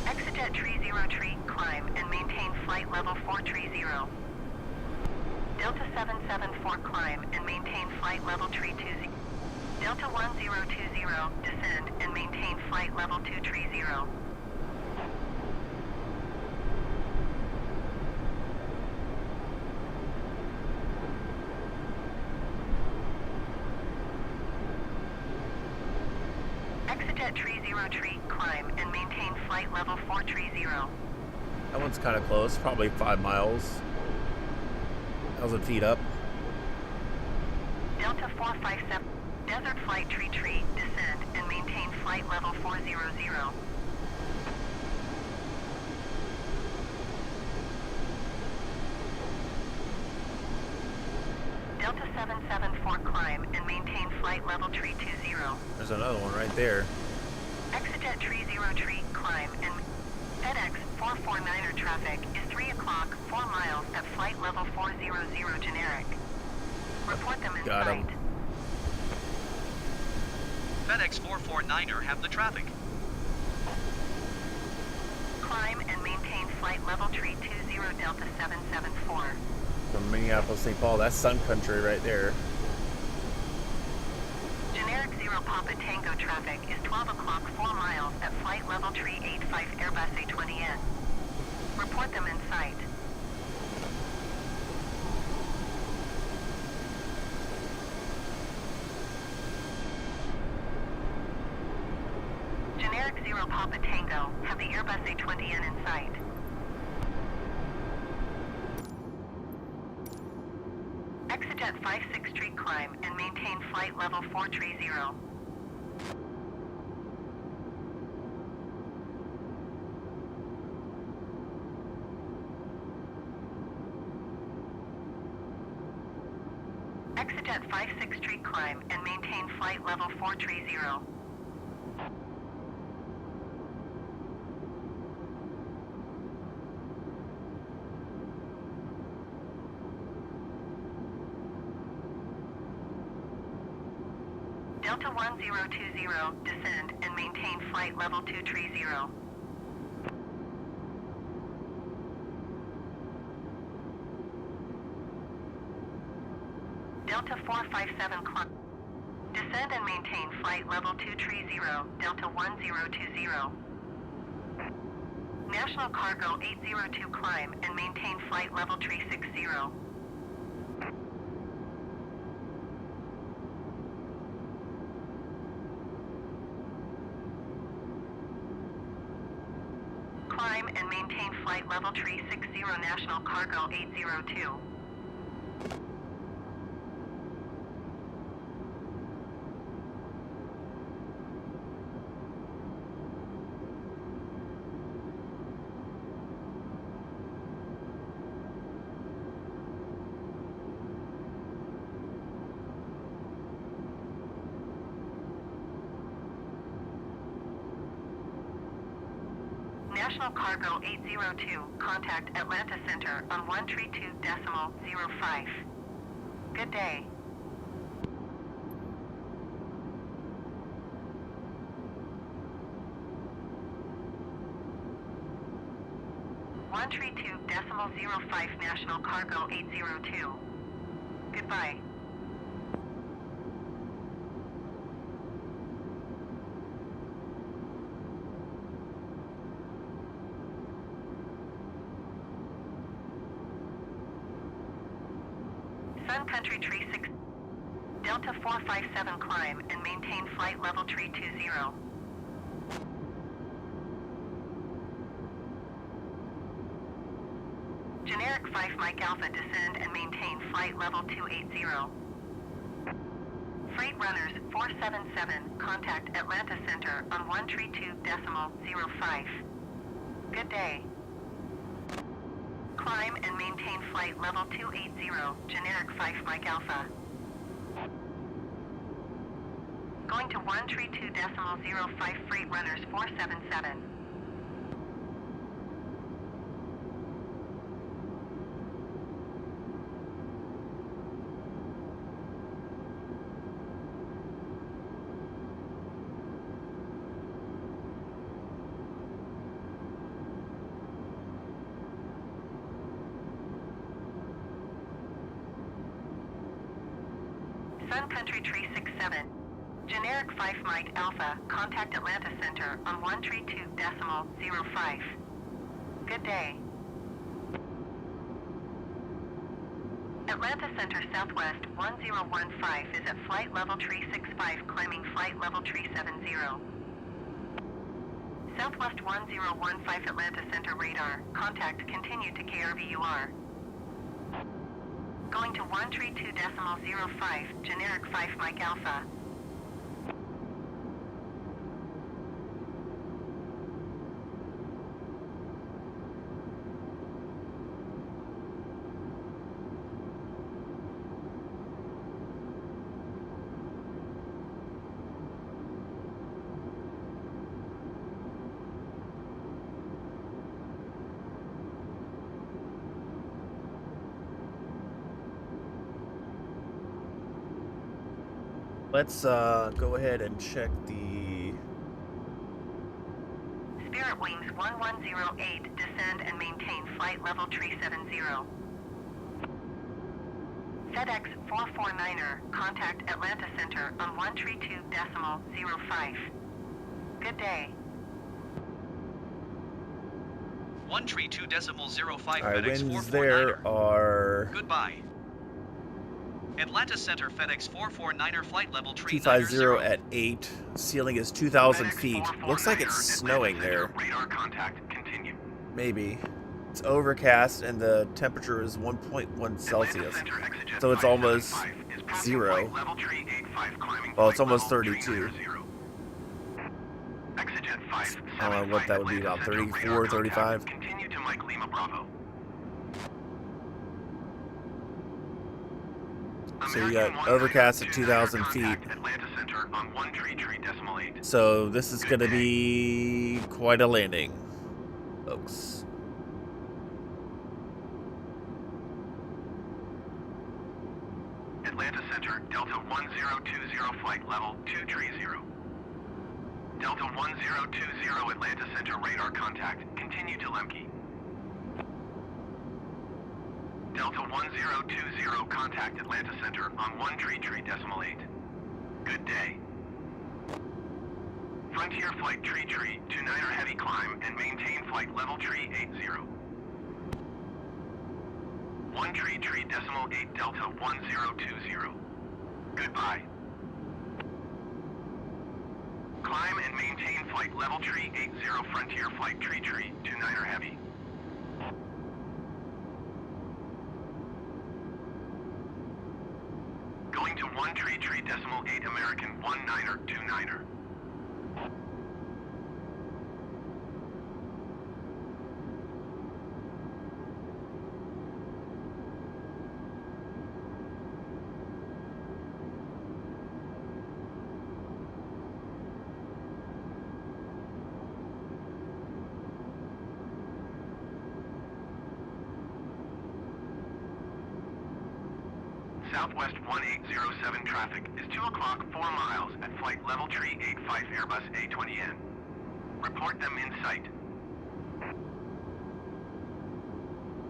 [SPEAKER 3] Exejet tree 0 tree, climb and maintain flight level 430. Delta 774 climb and maintain flight level tree 20. Delta 1020 descend and maintain flight level 230. Exejet tree 0 tree, climb and maintain flight level 430.
[SPEAKER 1] That one's kind of close, probably 5 miles. 1,000 feet up.
[SPEAKER 3] Delta 457, desert flight tree tree, descend and maintain flight level 400. Delta 774 climb and maintain flight level tree 20.
[SPEAKER 1] There's another one right there.
[SPEAKER 3] Exejet tree 0 tree, climb and FedEx 449er traffic is 3 o'clock, 4 miles at flight level 400 generic. Report them in
[SPEAKER 1] Got 'em.
[SPEAKER 3] sight.
[SPEAKER 2] FedEx 449er have the traffic.
[SPEAKER 3] Climb and maintain flight level tree 20 Delta 774.
[SPEAKER 1] From Minneapolis, St. Paul. That's Sun Country right there.
[SPEAKER 3] Generic 0 Papa Tango traffic is 12 o'clock, 4 miles at flight level tree 85 Airbus A20N. Report them in sight. Generic 0 Papa Tango, have the Airbus A20N in sight. Exejet 56 street climb and maintain flight level 430. Exit at 56 Street climb and maintain flight level 430. Delta 1020, descend and maintain flight level 230. Delta 457 climb. Descend and maintain flight level 230, Delta 1020. National Cargo 802 climb and maintain flight level 360. Climb and maintain flight level 360, National Cargo 802. National Cargo 802, contact Atlanta Center on 132.05. Good day. One 132.05 National Cargo 802. Goodbye. Sun Country Tree 6, Delta 457 climb and maintain flight level 320. Generic 5 Mike Alpha descend and maintain flight level 280. Freight Runners 477, contact Atlanta Center on 132.05. Good day. Climb and maintain flight level 280, generic 5 Mike Alpha. Going to 132.05 Freight Runners 477. Sun Country Tree 67. Generic 5 Mike Alpha, contact Atlanta Center on 132.05. Good day. Atlanta Center Southwest 1015 is at flight level 365, climbing flight level 370. Southwest 1015 Atlanta Center radar, contact continue to KRVUR. Going to 132.05, generic 5 Mike Alpha.
[SPEAKER 1] Let's go ahead and check the
[SPEAKER 3] Spirit Wings 1108, descend and maintain flight level 370. FedEx 449er, contact Atlanta Center on 132.05. Good day.
[SPEAKER 2] 132.05
[SPEAKER 1] our
[SPEAKER 2] FedEx
[SPEAKER 1] winds
[SPEAKER 2] 449er.
[SPEAKER 1] there are
[SPEAKER 2] Goodbye. Atlanta Center FedEx 449er flight level
[SPEAKER 1] 250 at 8. Ceiling is 2,000
[SPEAKER 4] FedEx
[SPEAKER 1] feet.
[SPEAKER 4] 449er,
[SPEAKER 1] Looks like it's
[SPEAKER 4] Atlanta
[SPEAKER 1] snowing
[SPEAKER 4] Center,
[SPEAKER 1] there.
[SPEAKER 4] Radar contact, continue.
[SPEAKER 1] Maybe. It's overcast and the temperature is 1.1 Celsius.
[SPEAKER 4] Atlanta Center, exit
[SPEAKER 1] So it's almost
[SPEAKER 4] 575 is passing
[SPEAKER 1] 0.
[SPEAKER 4] flight level 385, climbing
[SPEAKER 1] Well, it's
[SPEAKER 4] flight
[SPEAKER 1] almost
[SPEAKER 4] level
[SPEAKER 1] 32.
[SPEAKER 4] 300. Exit 575,
[SPEAKER 1] I don't know what that would be,
[SPEAKER 4] Atlanta
[SPEAKER 1] about
[SPEAKER 4] Center,
[SPEAKER 1] 34,
[SPEAKER 4] radar
[SPEAKER 1] 35.
[SPEAKER 4] contact, continue to Mike Lima Bravo.
[SPEAKER 1] So you got overcast at 2,000 feet.
[SPEAKER 4] Atlanta Center on 133.8.
[SPEAKER 1] So this is going to be quite a landing, folks.
[SPEAKER 4] Atlanta Center, Delta 1020 flight level 230. Delta 1020 Atlanta Center radar contact. Continue to Lemke. Delta 1020 contact Atlanta Center on 133.8. Good day. Frontier flight tree 29er heavy climb and maintain flight level tree 80. 133.8 Delta 1020. Goodbye. Climb and maintain flight level tree 80 Frontier flight tree 29er heavy. Going to 133.8 American 19er 29er. Southwest 1807 traffic is 2 o'clock 4 miles at flight level tree 85 Airbus A20N. Report them in sight.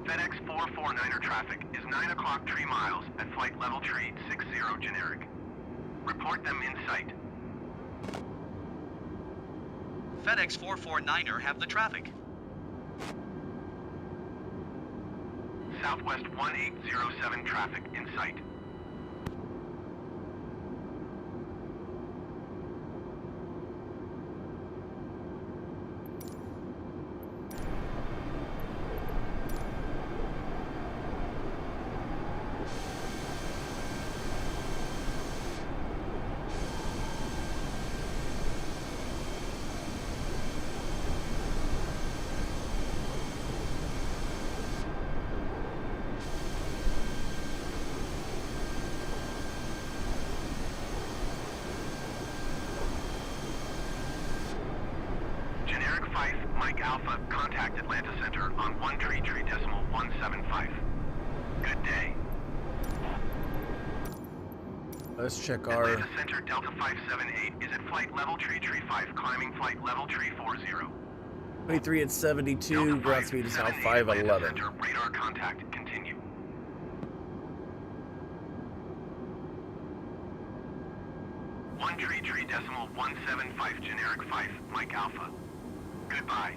[SPEAKER 4] FedEx 449er traffic is 9 o'clock 3 miles at flight level tree 60 generic. Report them in sight.
[SPEAKER 2] FedEx 449er have the traffic.
[SPEAKER 4] Southwest 1807 traffic in sight. Mike Alpha, contact Atlanta Center on 133.175. Good day.
[SPEAKER 1] Let's check our...
[SPEAKER 4] Atlanta Center Delta 578 is at flight level tree 5, climbing flight level tree 40.
[SPEAKER 1] 23 at 72, ground speed is now 511.
[SPEAKER 4] Center, radar contact, continue. One tree 175 generic 5, Mike Alpha. Goodbye.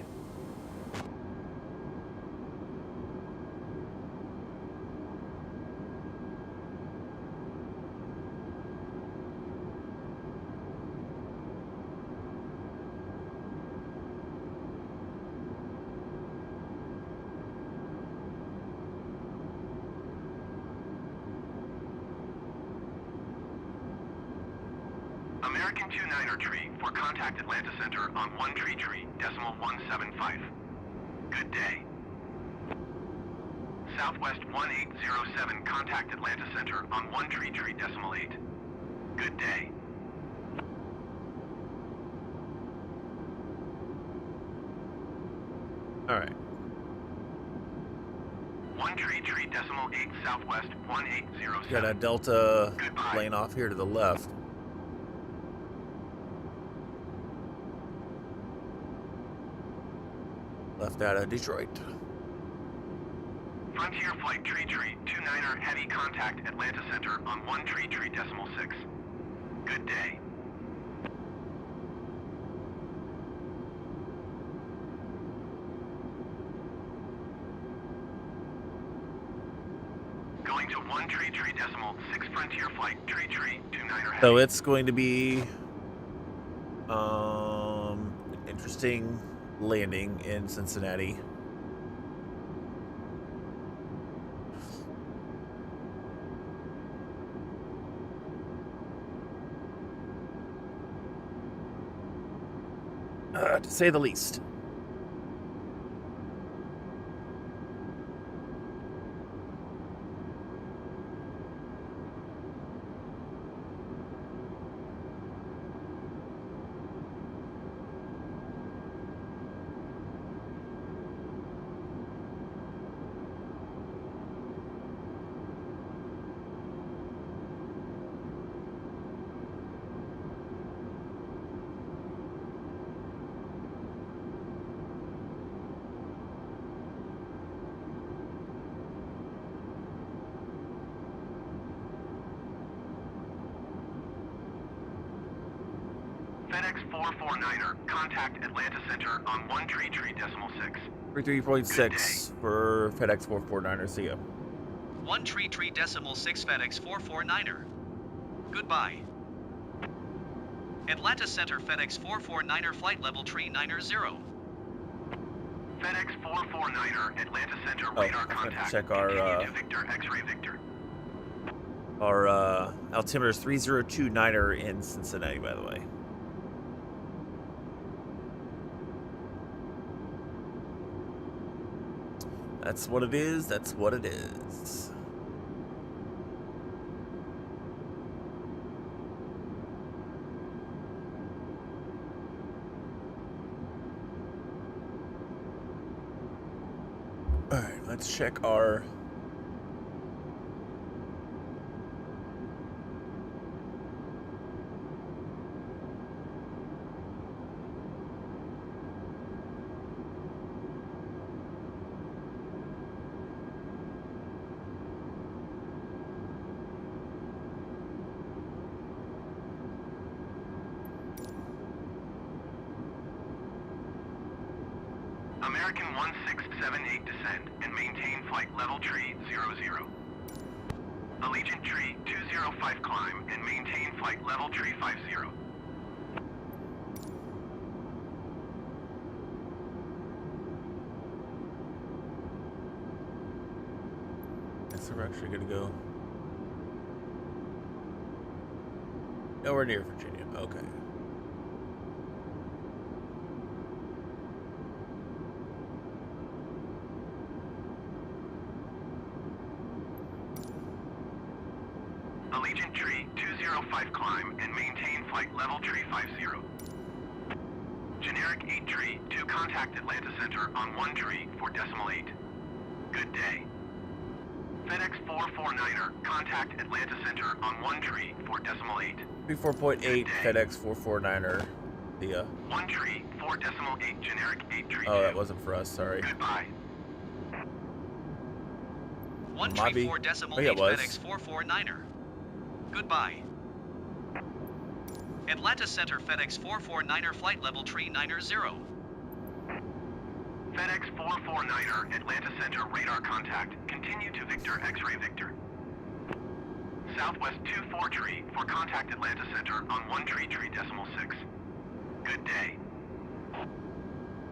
[SPEAKER 4] American 29er tree for contact Atlanta Center on 133.175. Good day. Southwest 1807 contact Atlanta Center on 133.8. Good day.
[SPEAKER 1] All right.
[SPEAKER 4] 133.8 Southwest 1807.
[SPEAKER 1] Got a Delta
[SPEAKER 4] Goodbye.
[SPEAKER 1] plane off here to the left. Left out of Detroit.
[SPEAKER 4] Frontier Flight Tree 29er heavy contact Atlanta Center on 133.6. Good day. Going to 133.6 Frontier Flight Tree 29er heavy.
[SPEAKER 1] So it's going to be an interesting landing in Cincinnati. To say the least.
[SPEAKER 4] 449er, contact Atlanta Center on 133.6.
[SPEAKER 1] 33.6 for FedEx 449er. See ya.
[SPEAKER 2] 133.6 FedEx 449er. Goodbye. Atlanta Center FedEx 449er flight level tree 90.
[SPEAKER 4] FedEx 449er, Atlanta Center
[SPEAKER 1] Oh,
[SPEAKER 4] radar
[SPEAKER 1] I forgot to
[SPEAKER 4] contact.
[SPEAKER 1] check our,
[SPEAKER 4] Continue to Victor, X-ray Victor.
[SPEAKER 1] Our altimeter is 3029er in Cincinnati, by the way. That's what it is. That's what it is. All right, let's check our
[SPEAKER 4] American 1678 descend and maintain flight level tree 00. Allegiant tree 205 climb and maintain flight level tree 50.
[SPEAKER 1] So we're actually gonna go nowhere near Virginia. Okay.
[SPEAKER 4] Allegiant tree 205 climb and maintain flight level tree 50. Generic 8 tree to contact Atlanta Center on 1 tree for decimal 8. Good day. FedEx 449er, contact Atlanta Center on 1 tree for decimal 8.
[SPEAKER 1] 34.8 FedEx 449er. The
[SPEAKER 4] 1 tree, 4 decimal 8, generic 8 tree.
[SPEAKER 1] oh, that wasn't for us. Sorry.
[SPEAKER 4] Goodbye.
[SPEAKER 2] 1
[SPEAKER 1] Might
[SPEAKER 2] tree
[SPEAKER 1] be.
[SPEAKER 2] 4 decimal
[SPEAKER 1] Oh, yeah,
[SPEAKER 2] 8
[SPEAKER 1] it was.
[SPEAKER 2] FedEx 449er. Goodbye. Atlanta Center FedEx 449er flight level tree 90.
[SPEAKER 4] FedEx 449er, Atlanta Center radar contact. Continue to Victor, X-ray Victor. Southwest 24 tree for contact Atlanta Center on 1 tree decimal 6. Good day.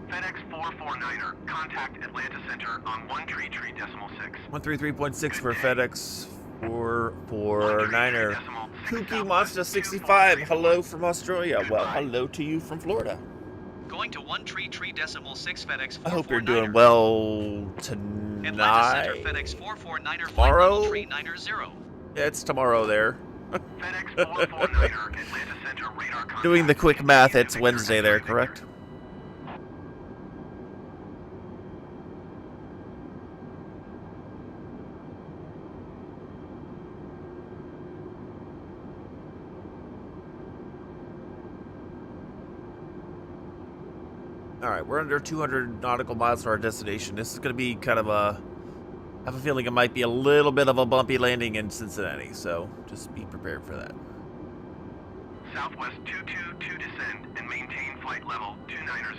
[SPEAKER 4] FedEx 449er, contact Atlanta Center on 1 tree decimal 6.
[SPEAKER 1] 133.6 for
[SPEAKER 4] Good day.
[SPEAKER 1] FedEx 449er.
[SPEAKER 4] Decimal 6
[SPEAKER 1] Kooky
[SPEAKER 4] Southwest
[SPEAKER 1] Monster 65.
[SPEAKER 4] 24.
[SPEAKER 1] Hello from Australia. Well,
[SPEAKER 4] Goodbye.
[SPEAKER 1] hello to you from Florida.
[SPEAKER 2] Going to 1 tree decimal 6 FedEx 449er.
[SPEAKER 1] I hope you're doing well
[SPEAKER 2] Atlanta Center
[SPEAKER 1] tonight.
[SPEAKER 2] FedEx 449er flight
[SPEAKER 1] Tomorrow?
[SPEAKER 2] level tree 90.
[SPEAKER 1] Yeah, it's tomorrow there.
[SPEAKER 4] FedEx 449er, Atlanta Center radar contact.
[SPEAKER 1] Doing the quick math,
[SPEAKER 4] Continue to
[SPEAKER 1] it's
[SPEAKER 4] Victor,
[SPEAKER 1] Wednesday there,
[SPEAKER 4] X-ray
[SPEAKER 1] correct?
[SPEAKER 4] Victor.
[SPEAKER 1] All right, we're under 200 nautical miles from our destination. This is going to be kind of a... I have a feeling it might be a little bit of a bumpy landing in Cincinnati, so just be prepared for that.
[SPEAKER 4] Southwest 222 descend and maintain flight level 290.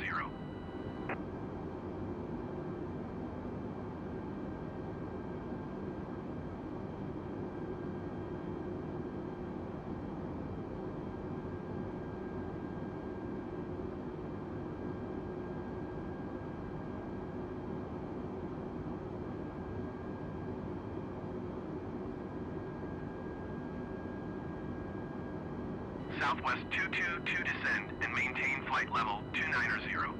[SPEAKER 4] Southwest 222 descend and maintain flight level 290.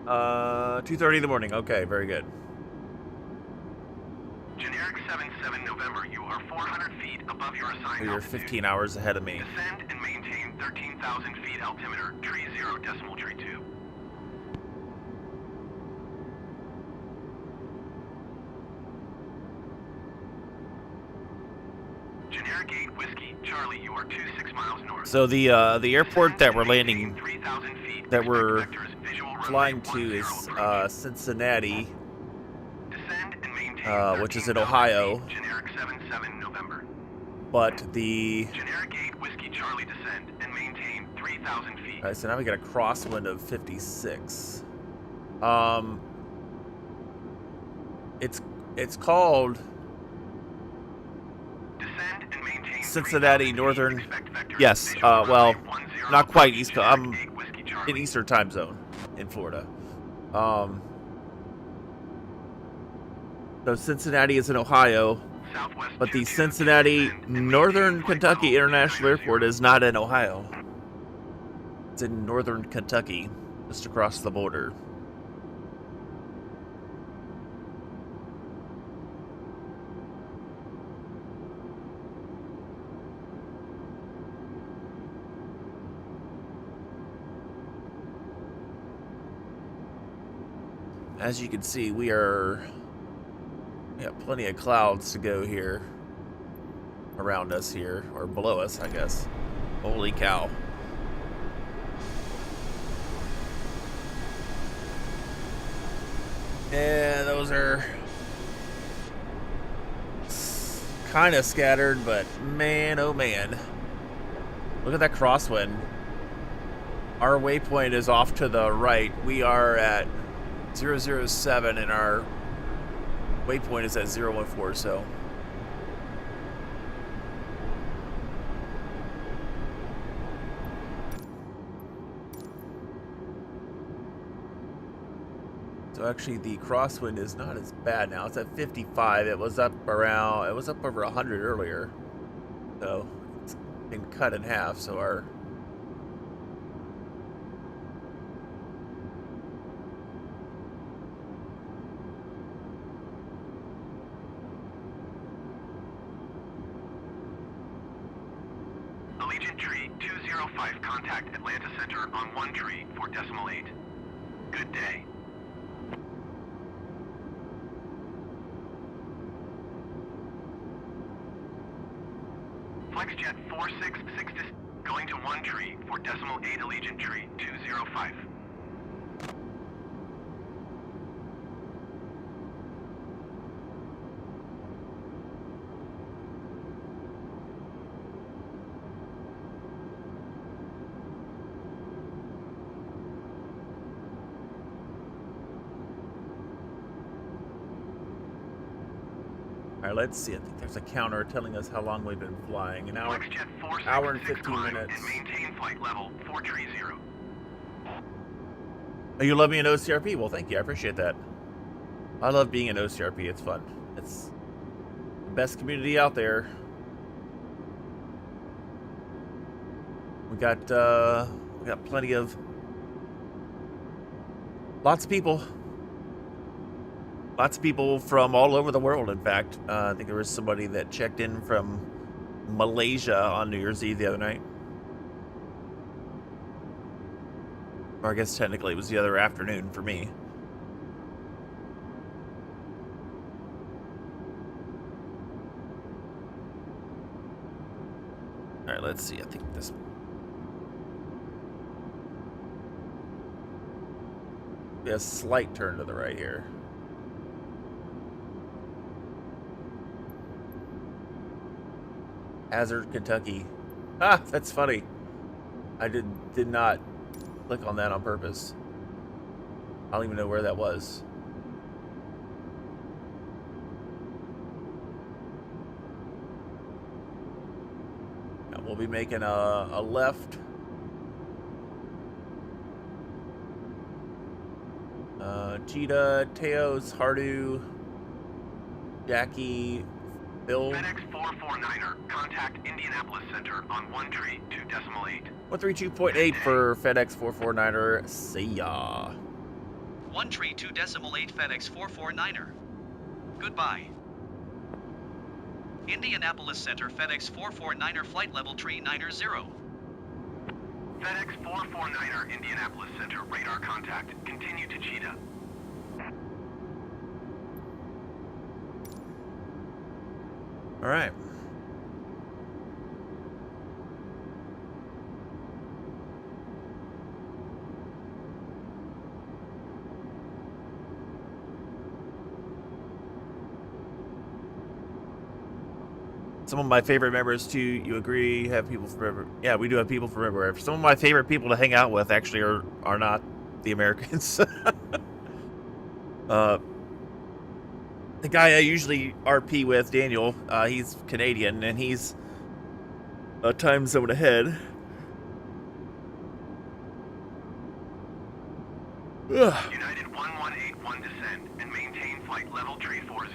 [SPEAKER 1] Uh, 2:30 in the morning. Okay, very good.
[SPEAKER 4] Generic 77 November, you are 400 feet above your assigned
[SPEAKER 1] You're
[SPEAKER 4] altitude.
[SPEAKER 1] 15 hours ahead of me.
[SPEAKER 4] Descend and maintain 13,000 feet altimeter, tree 0 decimal tree 2. Generic Generic 8 Whiskey, Charlie, you are 26 miles north.
[SPEAKER 1] So the airport that we're landing,
[SPEAKER 4] 3,000 feet.
[SPEAKER 1] that we're
[SPEAKER 4] Expect vectors, visual runway
[SPEAKER 1] flying to
[SPEAKER 4] 10
[SPEAKER 1] is
[SPEAKER 4] approach.
[SPEAKER 1] Cincinnati,
[SPEAKER 4] Descend and maintain
[SPEAKER 1] which is in
[SPEAKER 4] 13,000
[SPEAKER 1] Ohio.
[SPEAKER 4] feet. Generic 77 November.
[SPEAKER 1] But the
[SPEAKER 4] Generic 8 Whiskey, Charlie, descend and maintain 3,000 feet.
[SPEAKER 1] all right, so now we got a crosswind of 56. It's called
[SPEAKER 4] Descend and maintain
[SPEAKER 1] Cincinnati
[SPEAKER 4] 3,000 feet.
[SPEAKER 1] Northern.
[SPEAKER 4] Expect vectors,
[SPEAKER 1] Yes,
[SPEAKER 4] visual runway
[SPEAKER 1] well,
[SPEAKER 4] 10
[SPEAKER 1] not quite
[SPEAKER 4] approach.
[SPEAKER 1] East Coast. I'm
[SPEAKER 4] Generic 8 Whiskey,
[SPEAKER 1] in
[SPEAKER 4] Charlie.
[SPEAKER 1] Eastern time zone in Florida. So Cincinnati is in Ohio,
[SPEAKER 4] Southwest
[SPEAKER 1] but the
[SPEAKER 4] 22,
[SPEAKER 1] Cincinnati
[SPEAKER 4] descend and maintain
[SPEAKER 1] Northern
[SPEAKER 4] flight
[SPEAKER 1] Kentucky
[SPEAKER 4] level
[SPEAKER 1] International
[SPEAKER 4] 290.
[SPEAKER 1] Airport is not in Ohio. It's in northern Kentucky, just across the border. As you can see, we got plenty of clouds to go here around us here, or below us, I guess. Holy cow. Yeah, those are kind of scattered, but man, oh man. Look at that crosswind. Our waypoint is off to the right. We are at 007 and our waypoint is at 014, so. So actually the crosswind is not as bad now. It's at 55. It was up over 100 earlier. So it's been cut in half, so our
[SPEAKER 4] Allegiant Tree 205, contact Atlanta Center on 1 tree for decimal 8. Good day. FlexJet 466 going to 1 tree for decimal 8 Allegiant Tree 205.
[SPEAKER 1] all right, let's see. I think there's a counter telling us how long we've been flying. An hour,
[SPEAKER 4] FlexJet 466
[SPEAKER 1] hour and 15
[SPEAKER 4] climb
[SPEAKER 1] minutes.
[SPEAKER 4] and maintain flight level 430.
[SPEAKER 1] Oh, you love me in OCRP? Well, thank you. I appreciate that. I love being in OCRP. It's fun. It's the best community out there. We got plenty of lots of people. Lots of people from all over the world, in fact. I think there was somebody that checked in from Malaysia on New Year's Eve the other night. Or I guess technically it was the other afternoon for me. Alright, let's see. I think this... be a slight turn to the right here. Hazard, Kentucky. Ah, that's funny. I did not click on that on purpose. I don't even know where that was. Now we'll be making a left. Cheetah, Teos, Hardu, Jackie, Bill.
[SPEAKER 4] FedEx 449er, contact Indianapolis Center on 1 tree 2 decimal 8.
[SPEAKER 1] 132.8 for FedEx 449er. See ya.
[SPEAKER 2] 1 tree 2 decimal 8 FedEx 449er. Goodbye. Indianapolis Center FedEx 449er flight level tree 90.
[SPEAKER 4] FedEx 449er, Indianapolis Center, radar contact. Continue to Cheetah.
[SPEAKER 1] All right. Some of my favorite members too. You agree? Have people from everywhere? Yeah, we do have people from everywhere. Some of my favorite people to hang out with actually are not the Americans. The guy I usually RP with, Daniel, he's Canadian and he's a time zone ahead. Ugh.
[SPEAKER 4] United 1181 descend and maintain flight level tree 40.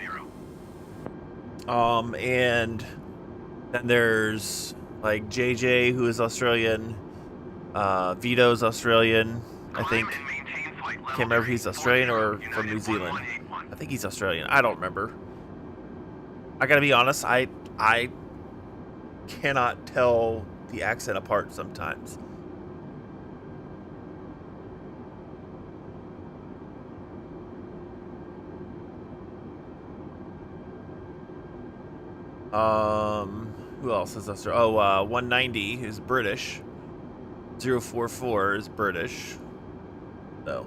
[SPEAKER 1] And then there's like JJ, who is Australian. Vito's Australian, I think. Can't remember if he's Australian or from New Zealand. I think he's Australian. I don't remember. I gotta be honest, I cannot tell the accent apart sometimes. Who else is Australian? Oh, 190 is British. 044 is British. So.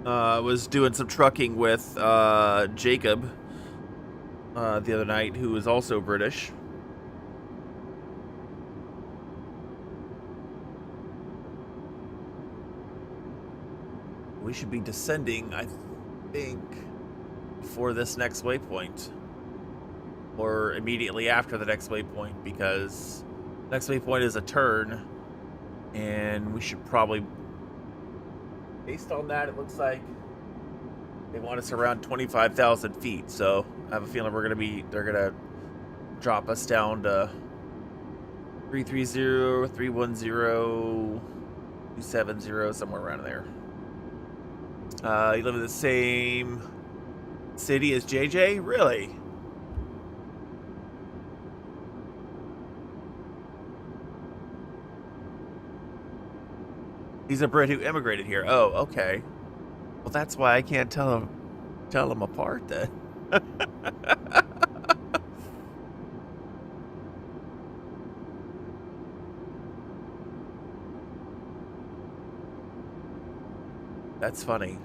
[SPEAKER 1] Was doing some trucking with Jacob the other night, who is also British. We should be descending, I think, before this next waypoint. Or immediately after the next waypoint, because next waypoint is a turn, and we should probably, based on that, it looks like they want us around 25,000 feet. So I have a feeling they're gonna drop us down to 330, 310, 270, somewhere around there. You live in the same city as JJ? Really? He's a Brit who immigrated here. Oh, okay. Well, that's why I can't tell them apart then. That's funny.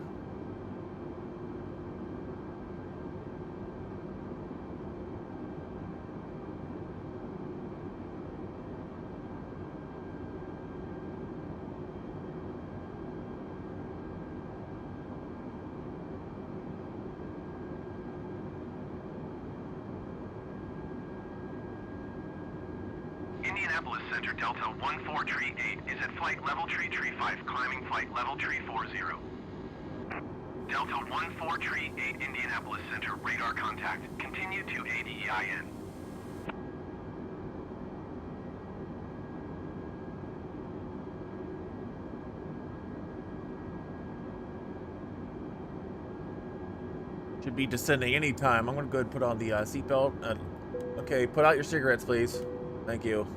[SPEAKER 4] Indianapolis Center Delta 14 tree 8 is at flight level tree 5, climbing flight level tree 40. Delta 14 tree 8 Indianapolis Center radar contact. Continue to ADEIN.
[SPEAKER 1] Should be descending anytime. I'm going to go ahead and put on the seatbelt. Okay, put out your cigarettes, please. Thank you.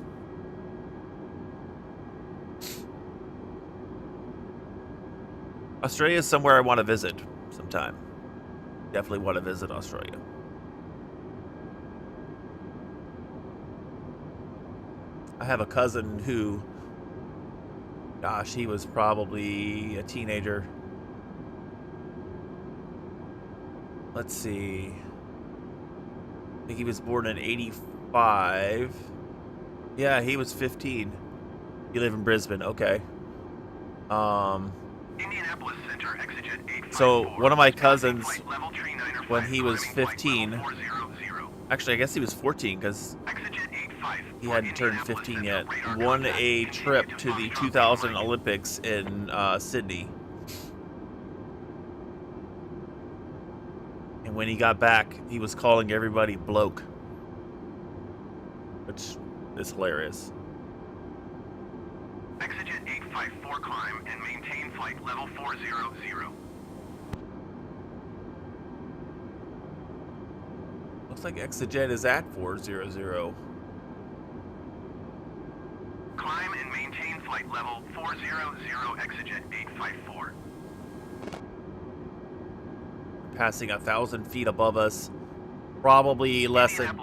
[SPEAKER 1] Australia is somewhere I want to visit sometime. Definitely want to visit Australia. I have a cousin who, gosh, he was probably a teenager. Let's see. I think he was born in 85. Yeah, he was 15. You live in Brisbane, okay.
[SPEAKER 4] Indianapolis Center, exigent 854.
[SPEAKER 1] So one of my cousins, when he was 15, actually I guess he was 14 because he hadn't turned 15 yet, won a trip to the 2000 Olympics in Sydney. And when he got back, he was calling everybody bloke, which is hilarious.
[SPEAKER 4] Exigent 854, climb and maintain flight level 400.
[SPEAKER 1] Looks like Exigent is at 400.
[SPEAKER 4] Climb and maintain flight level 400, Exigent 854.
[SPEAKER 1] Passing 1,000 feet above us, probably less than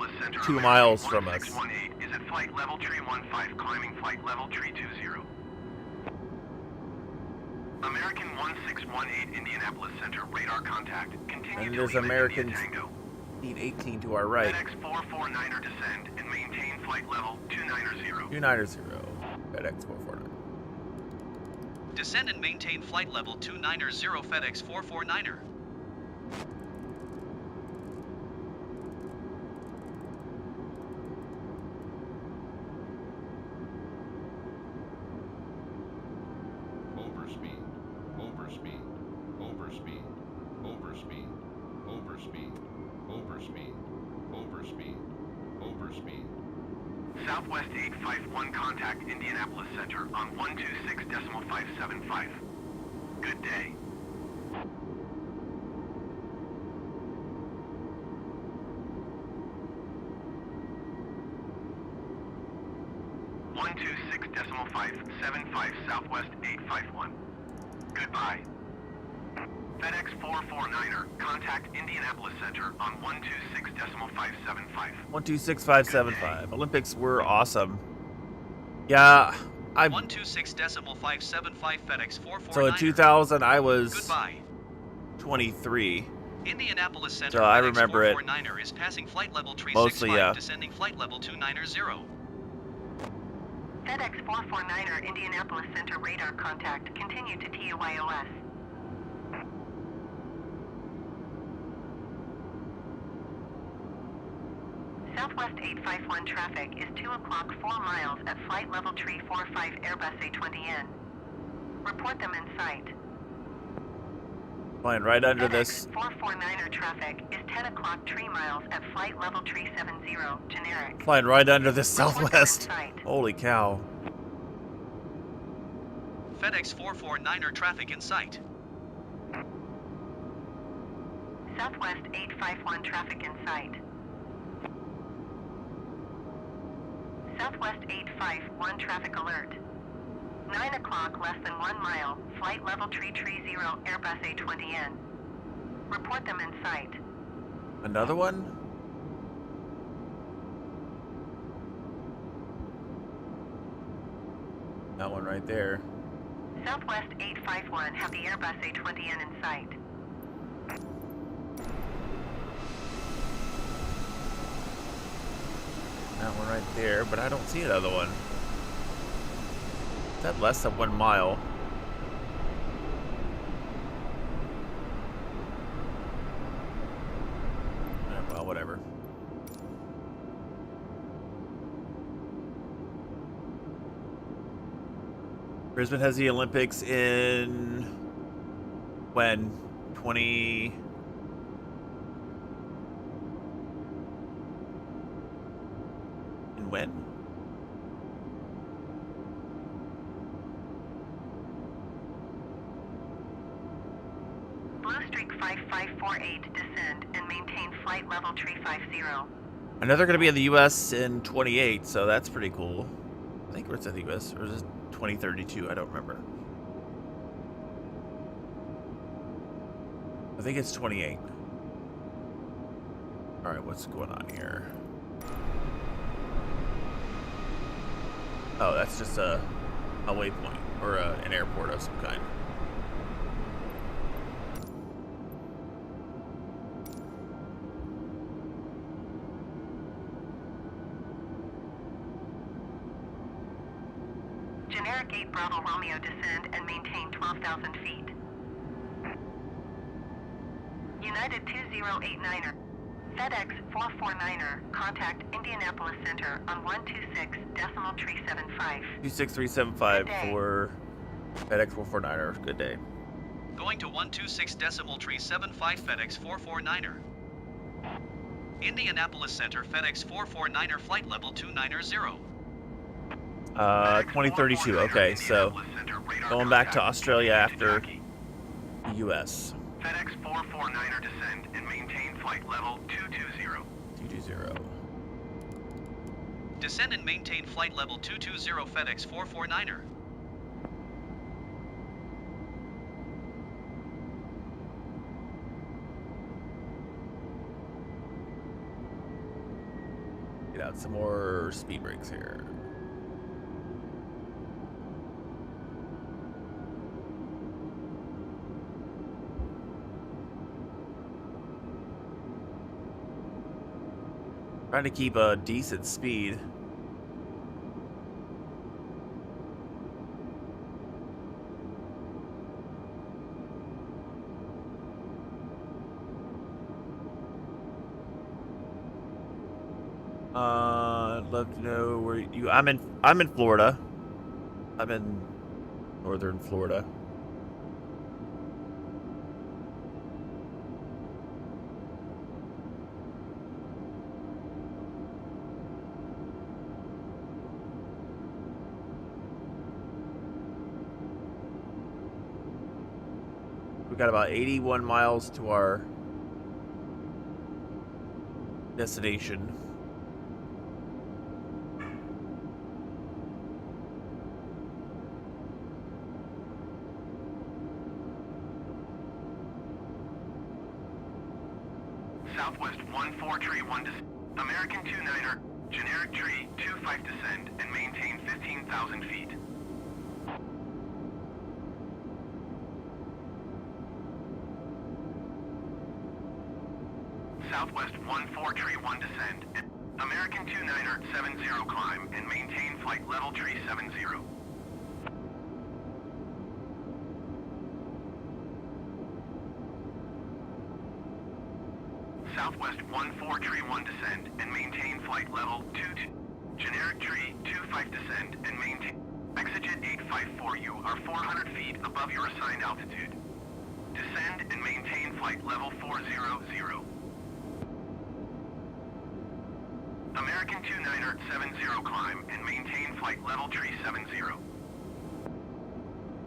[SPEAKER 1] 2 miles from us.
[SPEAKER 4] 1618 is at flight level tree 15, climbing flight level tree 20. American 1618 Indianapolis Center, radar contact. Continue
[SPEAKER 1] And
[SPEAKER 4] to
[SPEAKER 1] there's
[SPEAKER 4] leave
[SPEAKER 1] American
[SPEAKER 4] India Tango.
[SPEAKER 1] 18 to our right.
[SPEAKER 4] FedEx 449er descend and maintain flight level 290.
[SPEAKER 1] 290. FedEx 449.
[SPEAKER 2] Descend and maintain flight level 290 FedEx 449er.
[SPEAKER 5] Overspeed. Overspeed. Overspeed. Overspeed. Overspeed. Overspeed. Overspeed. Overspeed.
[SPEAKER 4] Southwest 851 contact Indianapolis Center on 126.575. Good day. Southwest 851. Goodbye. FedEx 449er, contact Indianapolis Center on 126.575.
[SPEAKER 1] 126.575. Olympics were awesome. Yeah, I.
[SPEAKER 2] 126.575 FedEx 449er.
[SPEAKER 1] So in 2000, I was
[SPEAKER 2] Goodbye.
[SPEAKER 1] 23.
[SPEAKER 2] Indianapolis Center
[SPEAKER 1] So I
[SPEAKER 2] FedEx
[SPEAKER 1] remember it
[SPEAKER 2] 449er is passing flight level 365,
[SPEAKER 1] mostly, yeah.
[SPEAKER 2] descending flight level 290.
[SPEAKER 3] FedEx 449er Indianapolis Center radar contact. Continue to TUIOS. Southwest 851 traffic is 2 o'clock 4 miles at flight level 345 Airbus A20N. Report them in sight.
[SPEAKER 1] Flying right under
[SPEAKER 3] FedEx
[SPEAKER 1] this.
[SPEAKER 3] 449er traffic is 10 o'clock 3 miles at flight level 370 generic.
[SPEAKER 1] Flying right under this
[SPEAKER 3] Report them in
[SPEAKER 1] Southwest.
[SPEAKER 3] sight.
[SPEAKER 1] Holy cow.
[SPEAKER 2] FedEx 449er traffic in sight.
[SPEAKER 3] Southwest 851 traffic in sight. Southwest 851 traffic alert. 9 o'clock less than 1 mile, flight level 330 Airbus A20N. Report them in sight.
[SPEAKER 1] Another one? That one right there.
[SPEAKER 3] Southwest 851 have the Airbus A20N in sight.
[SPEAKER 1] That one right there, but I don't see another one. Is that less than 1 mile? Well, whatever. Brisbane has the Olympics in when? 20... When?
[SPEAKER 3] Blue Streak 5548 descend and maintain flight level 350.
[SPEAKER 1] I know they're going to be in the U.S. in 28, so that's pretty cool. I think it's in the U.S. or is it 2032? I don't remember. I think it's 28. All right, what's going on here? Oh, that's just a waypoint or an airport of some kind.
[SPEAKER 3] Generic 8 Bravo Romeo descend and maintain 12,000 feet. United 2089er. FedEx 449er, contact Indianapolis Center on 126.375.
[SPEAKER 1] 26375 for FedEx 449er. Good day.
[SPEAKER 2] Going to 126.375 FedEx 449er. Indianapolis Center FedEx 449er flight level 290.
[SPEAKER 1] 2032. Okay, so going back to Australia after the U.S.
[SPEAKER 4] FedEx 449er descend and maintain flight level 220.
[SPEAKER 1] 220.
[SPEAKER 2] Descend and maintain flight level 220 FedEx 449er.
[SPEAKER 1] Get out some more speed brakes here. Trying to keep a decent speed. I'd love to know where you. I'm in Florida. I'm in northern Florida. We got about 81 miles to our destination.
[SPEAKER 4] Southwest 14 tree 1 American 29er, generic tree 25 descend and maintain 15,000 feet. Southwest 14 tree 1 descend. American 29er 70 climb and maintain flight level tree 70. Southwest 14 tree 1 descend and maintain flight level 22. Generic tree 25 descend and maintain. Exigent 854, you are 400 feet above your assigned altitude. Descend and maintain flight level 400. American 29er 70 climb and maintain flight level tree 70.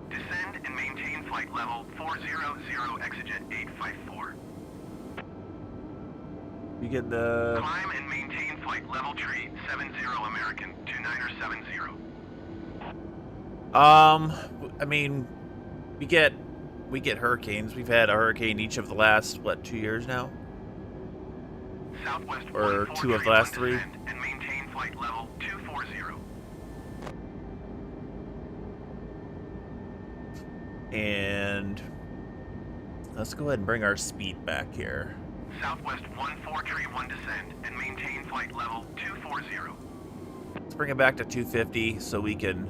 [SPEAKER 4] Descend and maintain flight level 400 exigent 854.
[SPEAKER 1] You get the
[SPEAKER 4] climb and maintain flight level tree 70 American 29er 70.
[SPEAKER 1] I mean, we get hurricanes. We've had a hurricane each of the last 2 years now,
[SPEAKER 4] Southwest
[SPEAKER 1] or 2 of the last 3.
[SPEAKER 4] And maintain flight level 240.
[SPEAKER 1] And let's go ahead and bring our speed back here.
[SPEAKER 4] Southwest 1 descend and maintain flight level 240.
[SPEAKER 1] Let's bring it back to 250 so we can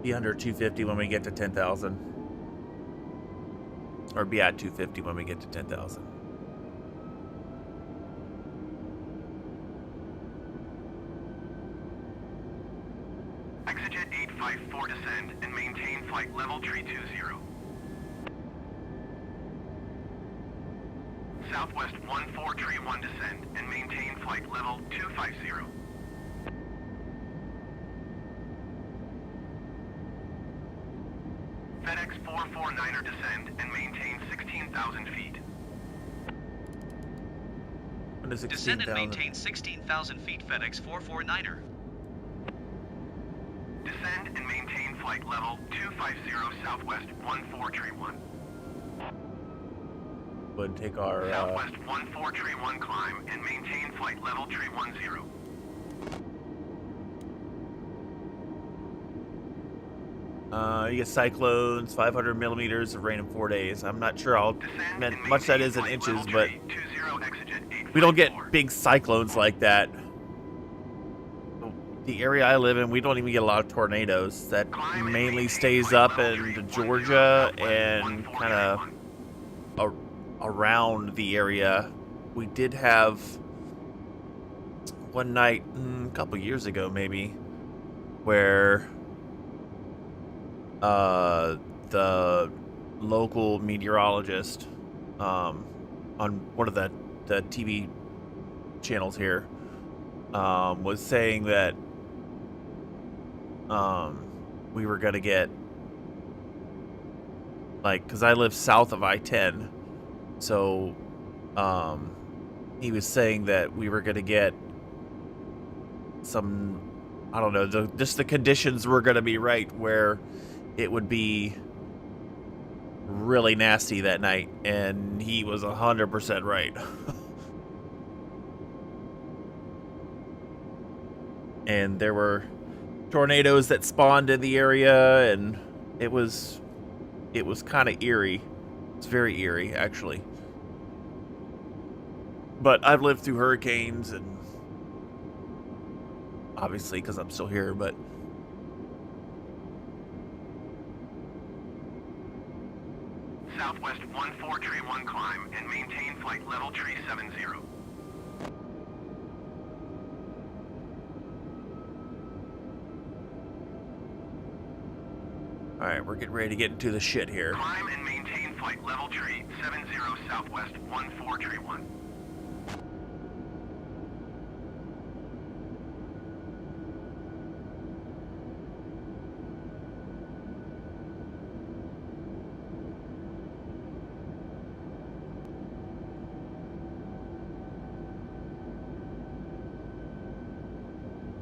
[SPEAKER 1] be under 250 when we get to 10,000. Or be at 250 when we get to 10,000.
[SPEAKER 4] Exigent 854 descend and maintain flight level tree 20. Southwest 14 descend and maintain flight level 250. FedEx 449er descend and maintain 16,000 feet.
[SPEAKER 1] What is
[SPEAKER 2] Descend and
[SPEAKER 1] 16,000?
[SPEAKER 2] maintain 16,000 feet, FedEx 449er.
[SPEAKER 4] Descend and maintain flight level 250 Southwest 1431.
[SPEAKER 1] Go ahead and take our
[SPEAKER 4] Southwest 1431 climb and maintain flight level tree 10.
[SPEAKER 1] you get cyclones, 500 millimeters of rain in 4 days. I'm not sure how
[SPEAKER 4] Descend and
[SPEAKER 1] much that
[SPEAKER 4] maintain
[SPEAKER 1] is in
[SPEAKER 4] flight
[SPEAKER 1] inches,
[SPEAKER 4] level
[SPEAKER 1] but
[SPEAKER 4] tree 20 exigent 854.
[SPEAKER 1] we don't get big cyclones like that. The area I live in, we don't even get a lot of tornadoes. That
[SPEAKER 4] Climb and
[SPEAKER 1] mainly
[SPEAKER 4] maintain
[SPEAKER 1] stays
[SPEAKER 4] flight
[SPEAKER 1] up
[SPEAKER 4] level tree
[SPEAKER 1] in
[SPEAKER 4] 10
[SPEAKER 1] Georgia
[SPEAKER 4] Southwest
[SPEAKER 1] and kind of
[SPEAKER 4] 1431.
[SPEAKER 1] around the area. We did have one night, a couple years ago maybe, where the local meteorologist on one of the TV channels here was saying that we were gonna get, like, because I live south of I-10, so he was saying that we were gonna get some, I don't know, just the conditions were gonna be right where it would be really nasty that night, and he was 100% right. And there were tornadoes that spawned in the area, and it was kind of eerie. It's very eerie, actually. But I've lived through hurricanes, and obviously because I'm still here, but
[SPEAKER 4] Southwest 14 tree 1 climb and maintain flight level tree 70.
[SPEAKER 1] all right, we're getting ready to get into the shit here.
[SPEAKER 4] Climb and maintain flight level tree 70 Southwest 14 tree 1.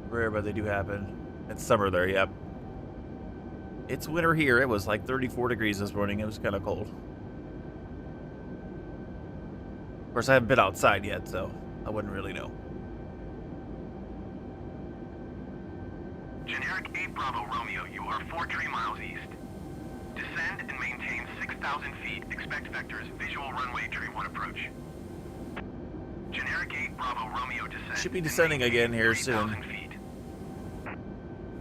[SPEAKER 1] Rare, but they do happen. It's summer there, yep. It's winter here. It was like 34 degrees this morning. It was kind of cold. Of course, I haven't been outside yet, so I wouldn't really know.
[SPEAKER 4] Generic 8 Bravo Romeo, you are 4 miles east. Descend and maintain 6,000 feet. Expect vectors. Visual runway tree 1 approach. Generic 8 Bravo Romeo descend.
[SPEAKER 1] Should be descending again here soon.
[SPEAKER 4] 3,000 feet.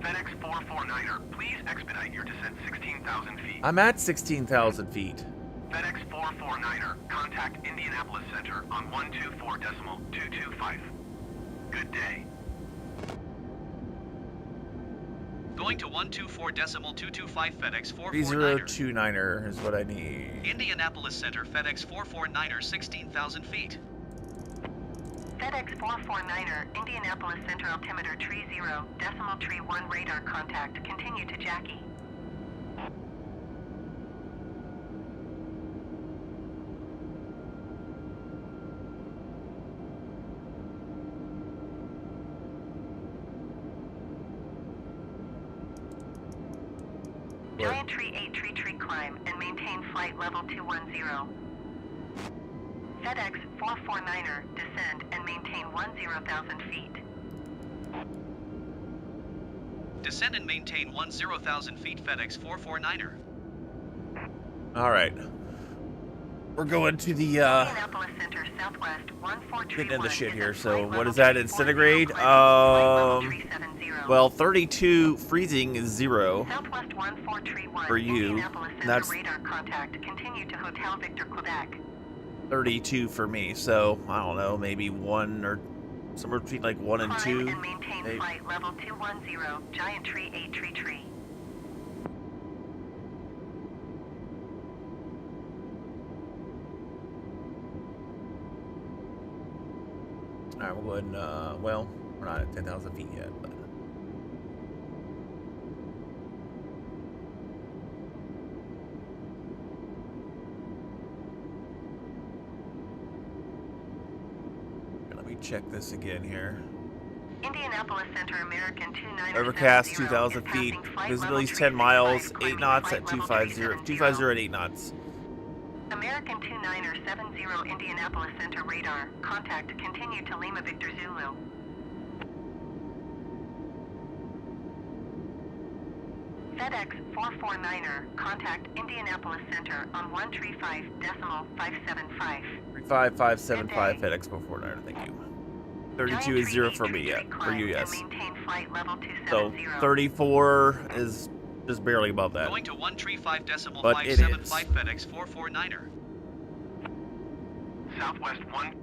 [SPEAKER 4] FedEx 449er, please expedite your descent 16,000 feet.
[SPEAKER 1] I'm at 16,000 feet.
[SPEAKER 4] FedEx 449er, contact Indianapolis Center on 124.225. Good day.
[SPEAKER 2] Going to 124.225 FedEx 449er.
[SPEAKER 1] 3029er is what I need.
[SPEAKER 2] Indianapolis Center FedEx 449er 16,000 feet.
[SPEAKER 3] FedEx 449er, Indianapolis Center altimeter tree 0, decimal tree 1 radar contact. Continue to Jackie. Giant tree 8 tree climb and maintain flight level 210. FedEx 449er, descend and maintain 10,000 feet.
[SPEAKER 2] Descend and maintain 10,000 feet FedEx 449er.
[SPEAKER 1] All right. We're going to the
[SPEAKER 3] Indianapolis Center Southwest 1431.
[SPEAKER 1] getting into shit here.
[SPEAKER 3] Is at
[SPEAKER 1] So
[SPEAKER 3] flight
[SPEAKER 1] what
[SPEAKER 3] level
[SPEAKER 1] is that in
[SPEAKER 3] 240,
[SPEAKER 1] centigrade?
[SPEAKER 3] flight level 370.
[SPEAKER 1] Well, 32 freezing is 0
[SPEAKER 3] Southwest 1431.
[SPEAKER 1] for you.
[SPEAKER 3] Indianapolis Center
[SPEAKER 1] That's
[SPEAKER 3] radar contact. Continue to Hotel Victor, Quebec.
[SPEAKER 1] 32 for me. So I don't know, maybe 1 or somewhere between like 1 and 2.
[SPEAKER 3] Climb and maintain
[SPEAKER 1] Maybe.
[SPEAKER 3] flight level 210. Giant tree 8 tree.
[SPEAKER 1] All right, we'll go ahead and well, we're not at 10,000 feet yet, but. Let me check this again here.
[SPEAKER 3] Indianapolis Center American 29.
[SPEAKER 1] Overcast 2,000 feet. Visibility is 10 miles, 8 knots at 250. 250 at 8 knots.
[SPEAKER 3] American 2970 Indianapolis Center radar. Contact. Continue to Lima Victor Zulu. FedEx 449er. Contact Indianapolis Center on 135.575.
[SPEAKER 1] 35575 FedEx 449. Thank you. 32 is 0 for me yet. For you, yes.
[SPEAKER 3] Maintain flight level
[SPEAKER 1] So 34 is just barely above that.
[SPEAKER 2] Going to 135.575
[SPEAKER 1] But it is.
[SPEAKER 2] FedEx 449er.
[SPEAKER 4] Southwest 1.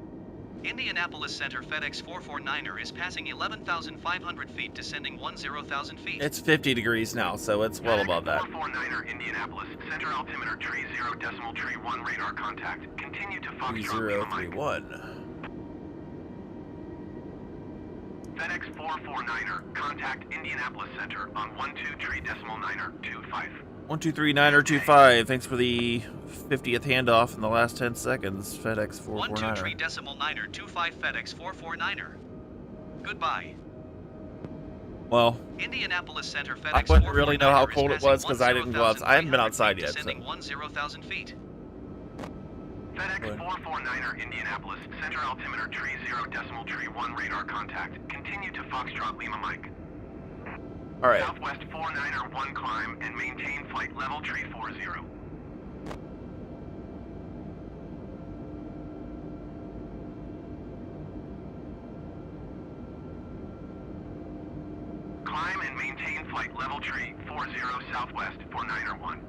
[SPEAKER 2] Indianapolis Center FedEx 449er is passing 11,500 feet, descending 10,000 feet.
[SPEAKER 1] It's 50 degrees now, so it's well above that.
[SPEAKER 4] 449er Indianapolis Center altimeter tree 0 decimal tree 1 radar contact. Continue to Foxtrot Lima Mike.
[SPEAKER 1] 3031.
[SPEAKER 4] FedEx 449er, contact Indianapolis Center on 12.3.9er25.
[SPEAKER 1] 123.9er25. Thanks for the 50th handoff in the last 10 seconds. FedEx 449er.
[SPEAKER 2] 123.9er25 FedEx 449er. Goodbye.
[SPEAKER 1] Well,
[SPEAKER 2] Indianapolis Center FedEx
[SPEAKER 1] I wouldn't really know how
[SPEAKER 2] 449er is
[SPEAKER 1] cold it
[SPEAKER 2] passing
[SPEAKER 1] was because I didn't go outside. I haven't been
[SPEAKER 2] 10,300
[SPEAKER 1] outside
[SPEAKER 2] feet,
[SPEAKER 1] yet. So.
[SPEAKER 2] descending 10,000 feet.
[SPEAKER 4] FedEx
[SPEAKER 1] Good.
[SPEAKER 4] 449er Indianapolis Center altimeter tree 0 decimal tree 1 radar contact. Continue to Foxtrot Lima Mike.
[SPEAKER 1] All right.
[SPEAKER 4] Southwest 49er 1 climb and maintain flight level tree 40. Climb and maintain flight level tree 40 southwest for 901.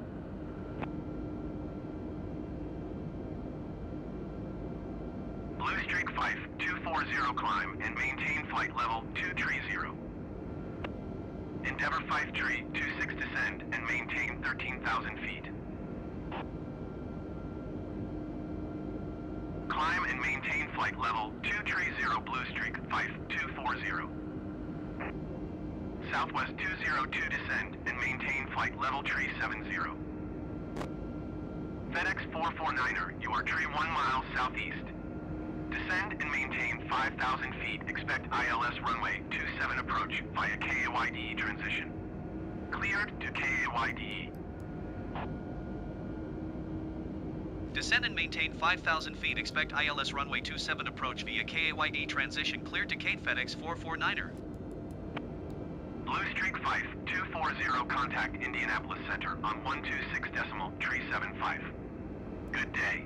[SPEAKER 4] Blue Streak 5, 240 climb and maintain flight level 230. Endeavor 5 tree 26 descend and maintain 13,000 feet. Climb and maintain flight level 230 Blue Streak 5, 240. Southwest 202 descend and maintain flight level tree 70. FedEx 449er, you are tree 1 mile southeast. Descend and maintain 5,000 feet. Expect ILS runway 27 approach via KAYDE transition. Cleared to KAYDE.
[SPEAKER 2] Descend and maintain 5,000 feet. Expect ILS runway 27 approach via KAYD transition. Cleared to Kate FedEx 449er.
[SPEAKER 4] Blue Streak 5, 240 contact Indianapolis Center on 126.375. Good day.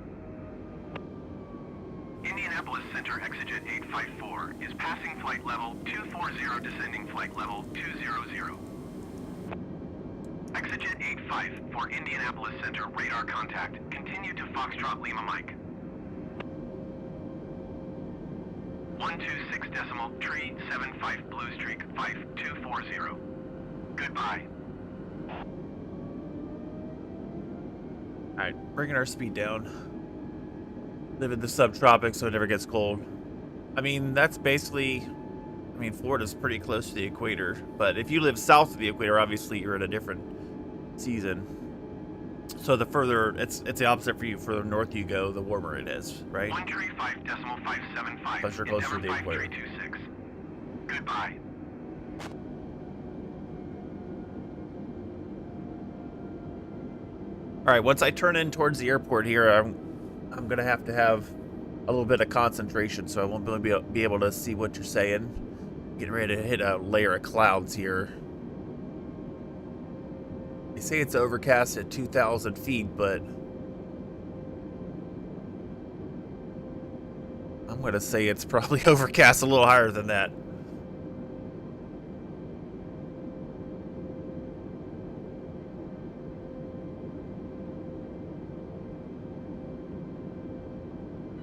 [SPEAKER 4] Indianapolis Center exigent 854 is passing flight level 240 descending flight level 200. Exigent 85 for Indianapolis Center radar contact. Continue to Foxtrot Lima Mike. 126.375 Blue Streak 5240. Goodbye.
[SPEAKER 1] Alright, bringing our speed down. Live in the subtropics so it never gets cold. I mean, that's basically... I mean, Florida's pretty close to the equator. But if you live south of the equator, obviously you're in a different season. So the further... It's the opposite for you. Further north you go, the warmer it is, right?
[SPEAKER 4] 135.575.
[SPEAKER 1] Plus you're closer to the equator.
[SPEAKER 4] 5326. Goodbye.
[SPEAKER 1] Alright, once I turn in towards the airport here, I'm gonna have a little bit of concentration, so I won't really be able to see what you're saying. Getting ready to hit a layer of clouds here. They say it's overcast at 2,000 feet, but I'm gonna say it's probably overcast a little higher than that.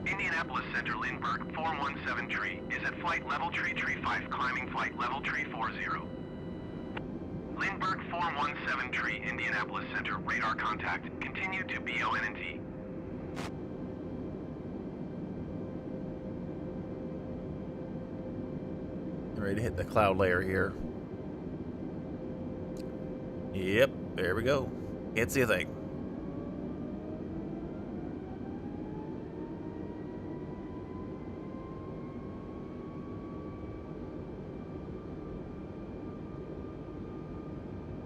[SPEAKER 4] Indianapolis Center Lindbergh 417 tree is at flight level tree 5 climbing flight level tree 40. Lindbergh 417 tree Indianapolis Center radar contact. Continue to BONNT.
[SPEAKER 1] Ready to hit the cloud layer here. Yep, there we go. Can't see a thing.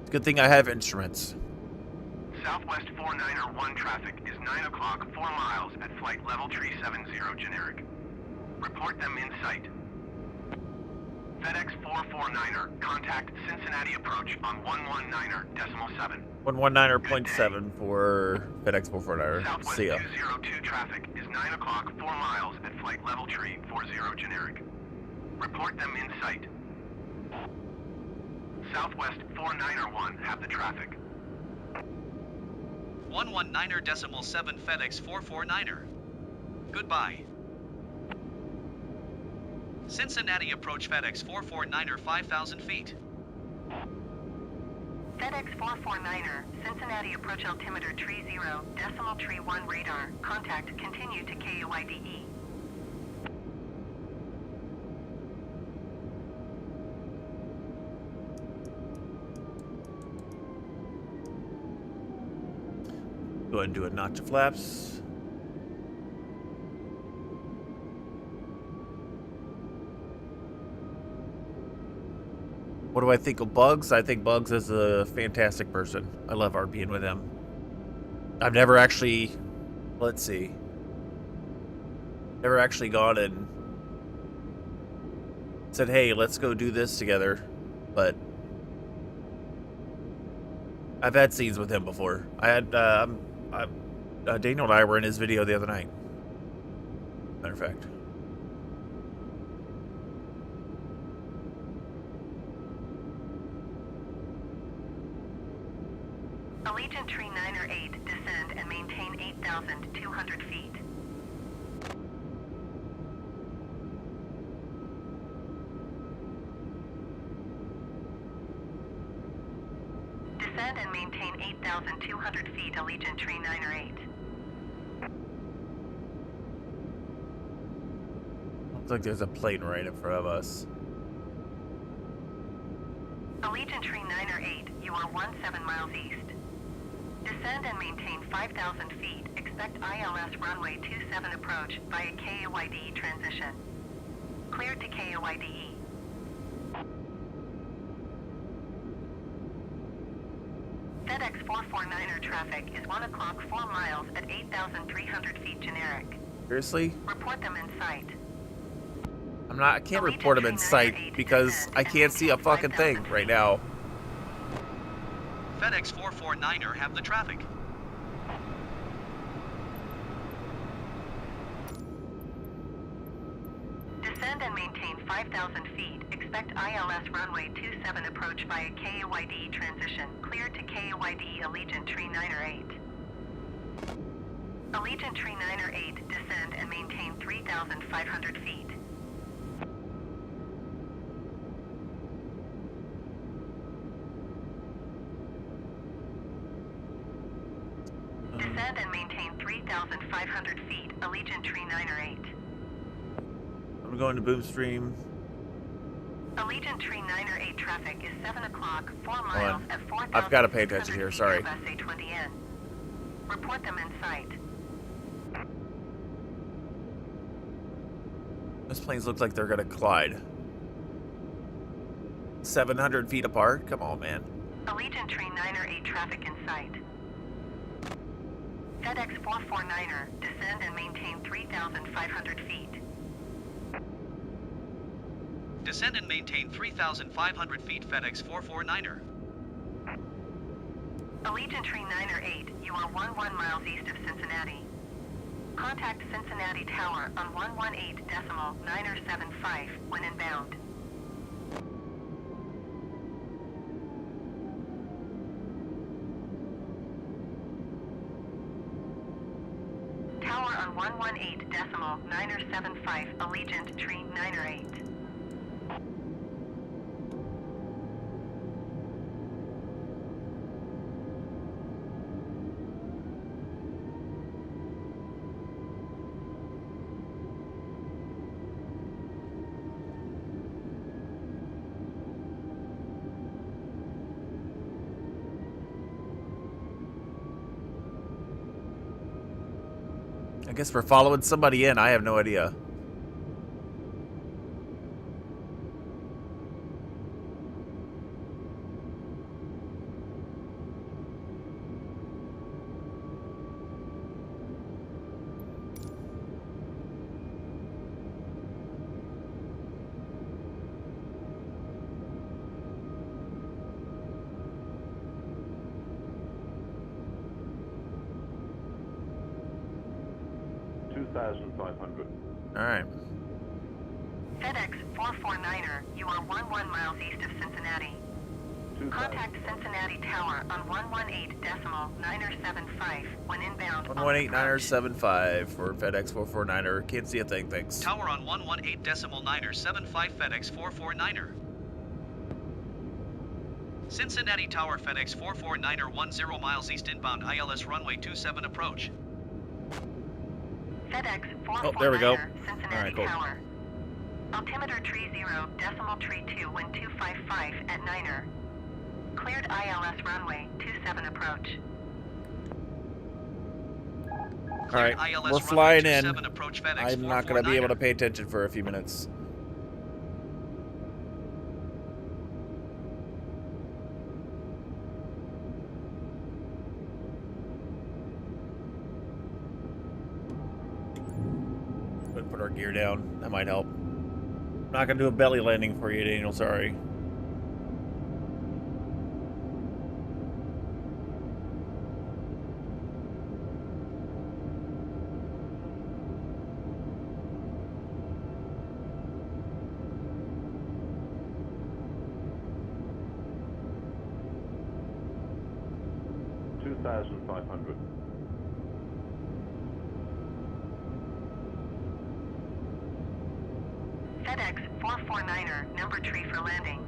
[SPEAKER 1] Good thing I have instruments.
[SPEAKER 4] Southwest 491 traffic is 9 o'clock, 4 miles at flight level tree 70 generic. Report them in sight. FedEx 449er, contact Cincinnati approach on 119.7.
[SPEAKER 1] 119.7 for FedEx 449er.
[SPEAKER 4] Southwest
[SPEAKER 1] See ya.
[SPEAKER 4] 202 traffic is 9 o'clock, 4 miles at flight level tree 40 generic. Report them in sight. Southwest 491 have the traffic.
[SPEAKER 2] 119.7 FedEx 449er. Goodbye. Cincinnati approach FedEx 449er 5,000 feet.
[SPEAKER 3] FedEx 449er, Cincinnati approach altimeter tree 0, decimal tree 1 radar. Contact continue to KUIDE.
[SPEAKER 1] Go ahead and do a notch of flaps. What do I think of Bugs? I think Bugs is a fantastic person. I love RPing with him. I've never actually, let's see, never actually gone and said, hey, let's go do this together. But I've had scenes with him before. I had, Daniel and I were in his video the other night. Matter of fact.
[SPEAKER 3] Allegiant Tree 9 or 8, descend and maintain 8,200 feet. Descend and maintain 8,200 feet, Allegiant Tree 9 or 8.
[SPEAKER 1] Looks like there's a plane right in front of us.
[SPEAKER 3] Allegiant Tree 9 or 8, you are 17 miles east. Descend and maintain 5,000 feet. Expect ILS runway 27 approach via KEWR transition. Cleared to KEWR. FedEx 449er traffic is 1 o'clock 4 miles at 8,300 feet generic.
[SPEAKER 1] Seriously?
[SPEAKER 3] Report them in sight.
[SPEAKER 1] I can't report them in sight because I can't see a fucking thing right now.
[SPEAKER 2] FedEx 449er have the traffic.
[SPEAKER 3] Descend and maintain 5,000 feet. Expect ILS runway 27 approach via KEWR transition. Clear to KEWR Allegiant Tree 9 or 8. Allegiant Tree 9 or 8, descend and maintain 3,500 feet. Descend and maintain 3,500 feet, Allegiant Tree 9 or 8.
[SPEAKER 1] I'm going to Boomstream.
[SPEAKER 3] Allegiant Tree 9 or 8 traffic is 7 o'clock, 4 miles at 4,000
[SPEAKER 1] I've got to pay attention here, sorry.
[SPEAKER 3] SA20N. Report them in sight.
[SPEAKER 1] Those planes look like they're going to collide. 700 feet apart? Come on, man.
[SPEAKER 3] Allegiant Tree 9 or 8 traffic in sight. FedEx 449er, descend and maintain 3,500 feet.
[SPEAKER 2] Descend and maintain 3,500 feet, FedEx 449er.
[SPEAKER 3] Allegiant Tree 9 or 8, you are 11 miles east of Cincinnati. Contact Cincinnati Tower on 118.975 when inbound. Tower on 118.975, Allegiant Tree 9 or 8.
[SPEAKER 1] I guess we're following somebody in. I have no idea. All right.
[SPEAKER 3] FedEx 449er, you are 11 miles east of Cincinnati. Contact Cincinnati Tower on 118.975 when inbound.
[SPEAKER 1] 118.975 for FedEx 449er. Can't see a thing, thanks.
[SPEAKER 2] Tower on 118.975, FedEx 449er. Cincinnati Tower, FedEx 449er 10 miles east inbound, ILS runway 27 approach.
[SPEAKER 3] FedEx 449er,
[SPEAKER 1] Oh, there we go.
[SPEAKER 3] Cincinnati
[SPEAKER 1] All right, cool.
[SPEAKER 3] Tower. Altimeter tree 0, decimal tree 2, wind 255 at 9er. Cleared ILS runway 27 approach.
[SPEAKER 1] All right,
[SPEAKER 2] ILS
[SPEAKER 1] we're flying in.
[SPEAKER 2] 27 approach, FedEx
[SPEAKER 1] I'm not going to be able to
[SPEAKER 2] 449er.
[SPEAKER 1] pay attention for a few minutes. But put our gear down. That might help. I'm not going to do a belly landing for you, Daniel. Sorry.
[SPEAKER 6] 1,500.
[SPEAKER 3] FedEx 449er, number tree for landing.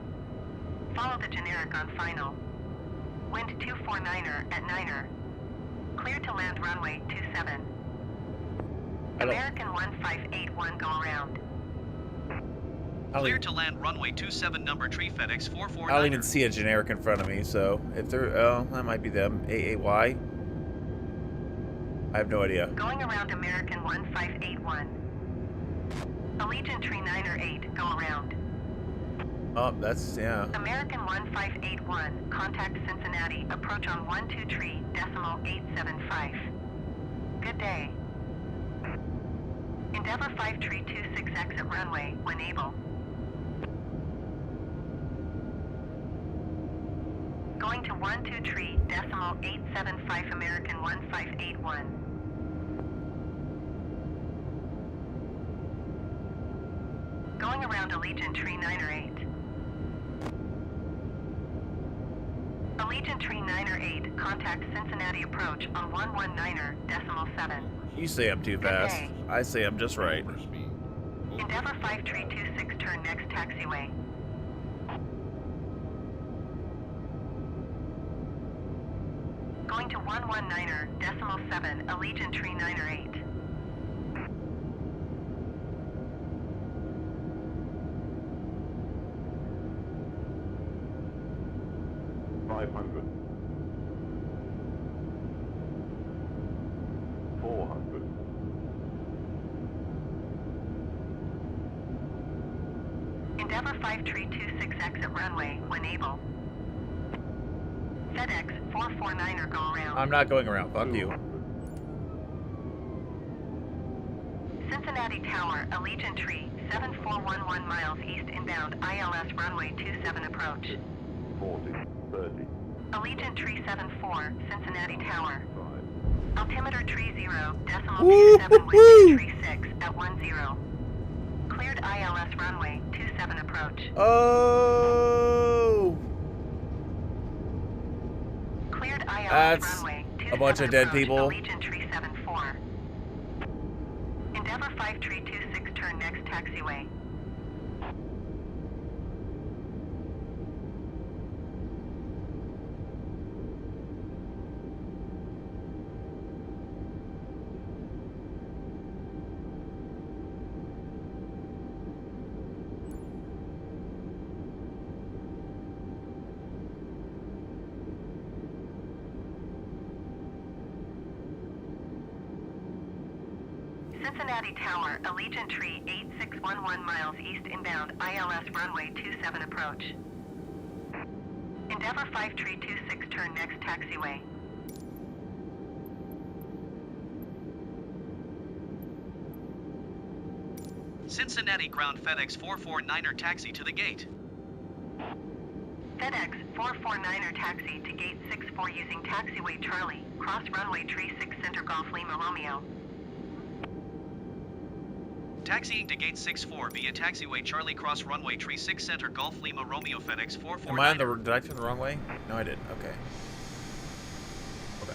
[SPEAKER 3] Follow the generic on final. Wind 249er at 9er. Clear to land runway 27. American 1581 go around.
[SPEAKER 2] Clear to land runway 27 number tree FedEx 449.
[SPEAKER 1] I don't even see a generic in front of me, so if they're, oh, that might be them. AAY? I have no idea.
[SPEAKER 3] Going around American 1581. Allegiant tree 9 or 8, go around.
[SPEAKER 1] Oh, that's, yeah.
[SPEAKER 3] American 1581, contact Cincinnati, approach on 12 tree, decimal 875. Good day. Endeavor 5 tree 26 exit runway, when able. Going to 12 tree, decimal 875 American 1581. Going around Allegiant tree 9 or 8. Allegiant tree 9 or 8, contact Cincinnati approach on 119er, decimal 7.
[SPEAKER 1] You say I'm too fast.
[SPEAKER 3] day.
[SPEAKER 1] I say I'm just right.
[SPEAKER 5] Overspeed.
[SPEAKER 3] Endeavor 5 tree 26, turn next taxiway. Going to 119er, decimal 7, Allegiant tree 9 or 8.
[SPEAKER 6] $500. 400.
[SPEAKER 3] Endeavor 5 tree 26 exit runway, when able. FedEx 449er go around.
[SPEAKER 1] I'm not going around. Fuck you.
[SPEAKER 6] 200.
[SPEAKER 3] Cincinnati Tower, Allegiant tree, 7411 miles east inbound, ILS runway 27 approach.
[SPEAKER 6] 40. 30.
[SPEAKER 3] Allegiant tree 74, Cincinnati Tower.
[SPEAKER 6] 5.
[SPEAKER 3] Altimeter tree 0, decimal
[SPEAKER 1] Woo,
[SPEAKER 3] 27
[SPEAKER 1] woo,
[SPEAKER 3] wind
[SPEAKER 1] woo.
[SPEAKER 3] tree 6 at 10. Cleared ILS runway 27 approach.
[SPEAKER 1] Oh!
[SPEAKER 3] Cleared ILS
[SPEAKER 1] That's
[SPEAKER 3] runway 27
[SPEAKER 1] a bunch of dead
[SPEAKER 3] approach,
[SPEAKER 1] people.
[SPEAKER 3] Allegiant tree 74. Endeavor 5 tree 26 turn next taxiway. Cincinnati Tower, Allegiant tree 8611 miles east inbound, ILS runway 27 approach. Endeavor 5 tree 26 turn next taxiway.
[SPEAKER 2] Cincinnati ground FedEx 449er taxi to the gate.
[SPEAKER 3] FedEx 449er taxi to gate 64 using taxiway Charlie, cross runway tree 6 center Golf Lima Romeo.
[SPEAKER 2] Taxiing to gate 64 via taxiway Charlie cross runway tree 6 center Golf Lima Romeo FedEx 449er.
[SPEAKER 1] Am I on the, did I turn the wrong way? No, I didn't. Okay. Okay.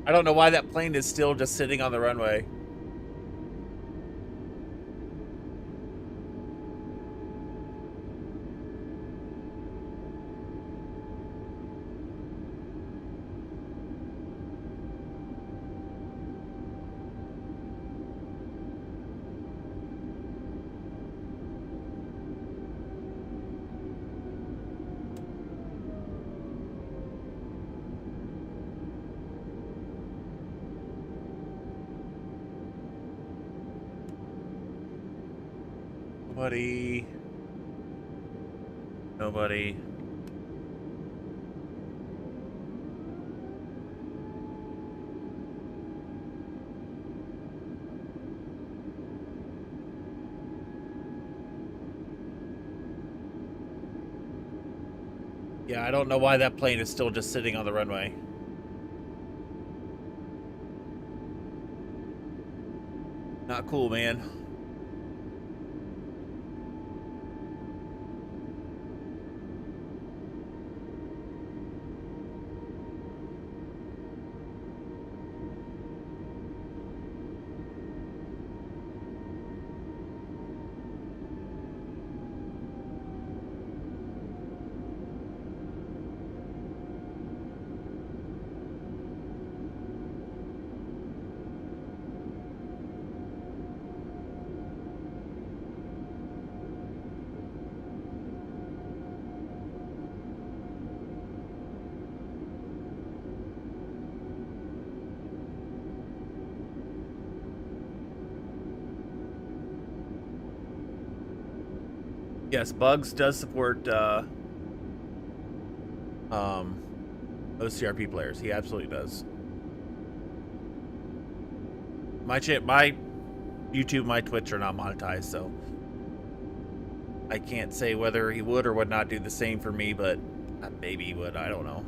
[SPEAKER 1] I don't know why that plane is still just sitting on the runway. Nobody. Nobody. Yeah, I don't know why that plane is still just sitting on the runway. Not cool, man. Yes, Bugs does support OCRP players. He absolutely does. My YouTube, my Twitch are not monetized, so I can't say whether he would or would not do the same for me, but maybe he would. I don't know.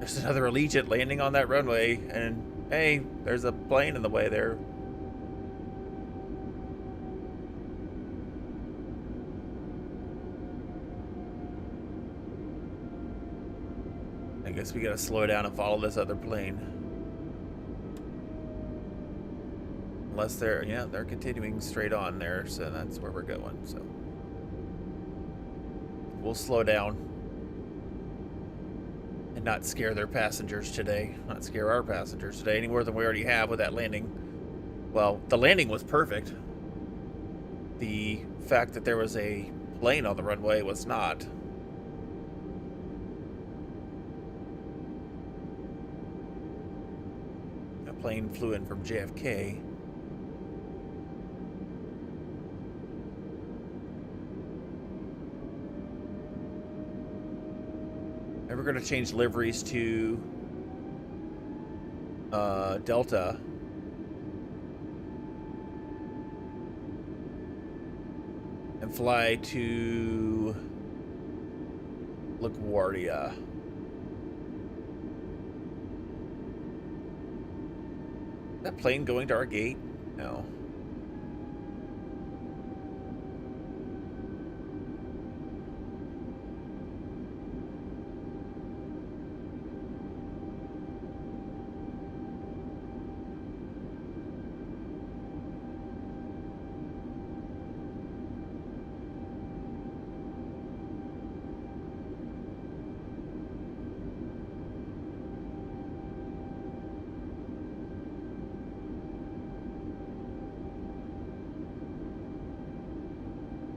[SPEAKER 1] There's another Allegiant landing on that runway, and hey, there's a plane in the way there. I guess we gotta slow down and follow this other plane. Unless they're, yeah, they're continuing straight on there, so that's where we're going, so. We'll slow down. And not scare their passengers today. Not scare our passengers today any more than we already have with that landing. Well, the landing was perfect. The fact that there was a plane on the runway was not. A plane flew in from JFK. And we're going to change liveries to Delta. And fly to LaGuardia. Is that plane going to our gate? No.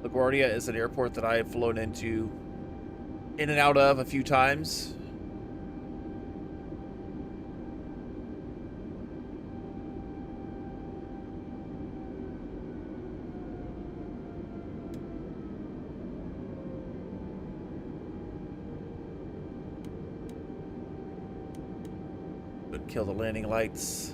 [SPEAKER 1] LaGuardia is an airport that I have flown in and out of a few times. Would kill the landing lights.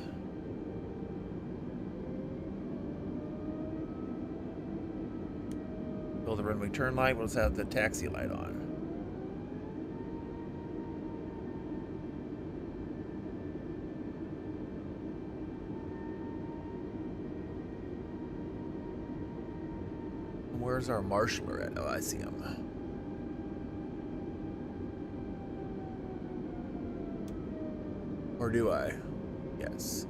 [SPEAKER 1] The runway turn light. We'll just have the taxi light on. Where's our marshaller at? Oh, I see him. Or do I? Yes.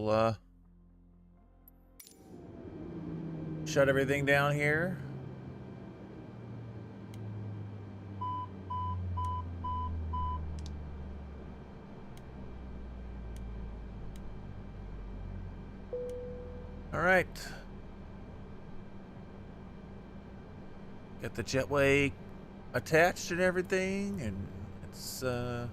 [SPEAKER 1] we'll shut everything down here. All right. Get the jetway attached and everything, and it's okay.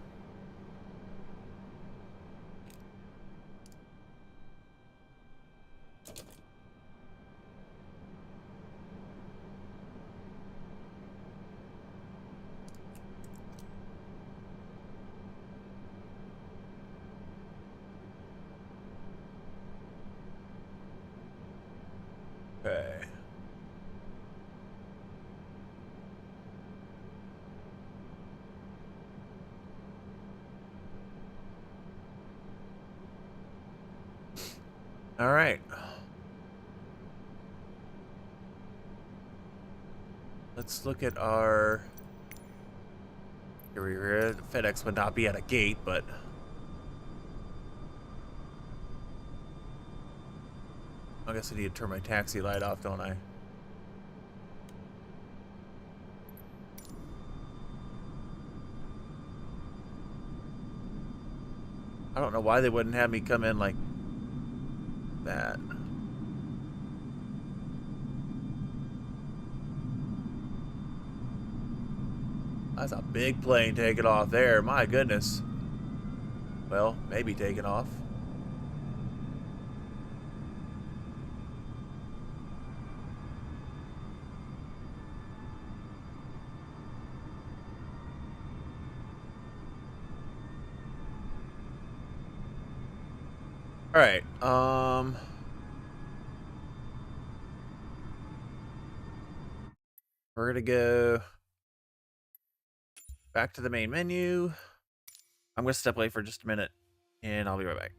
[SPEAKER 1] All right. Let's look at our. Here we are. FedEx would not be at a gate, but I guess I need to turn my taxi light off, don't I? I don't know why they wouldn't have me come in like that. That's a big plane taking off there. My goodness. Well, maybe taking off. All right. We're gonna go back to the main menu. I'm gonna step away for just a minute, and I'll be right back.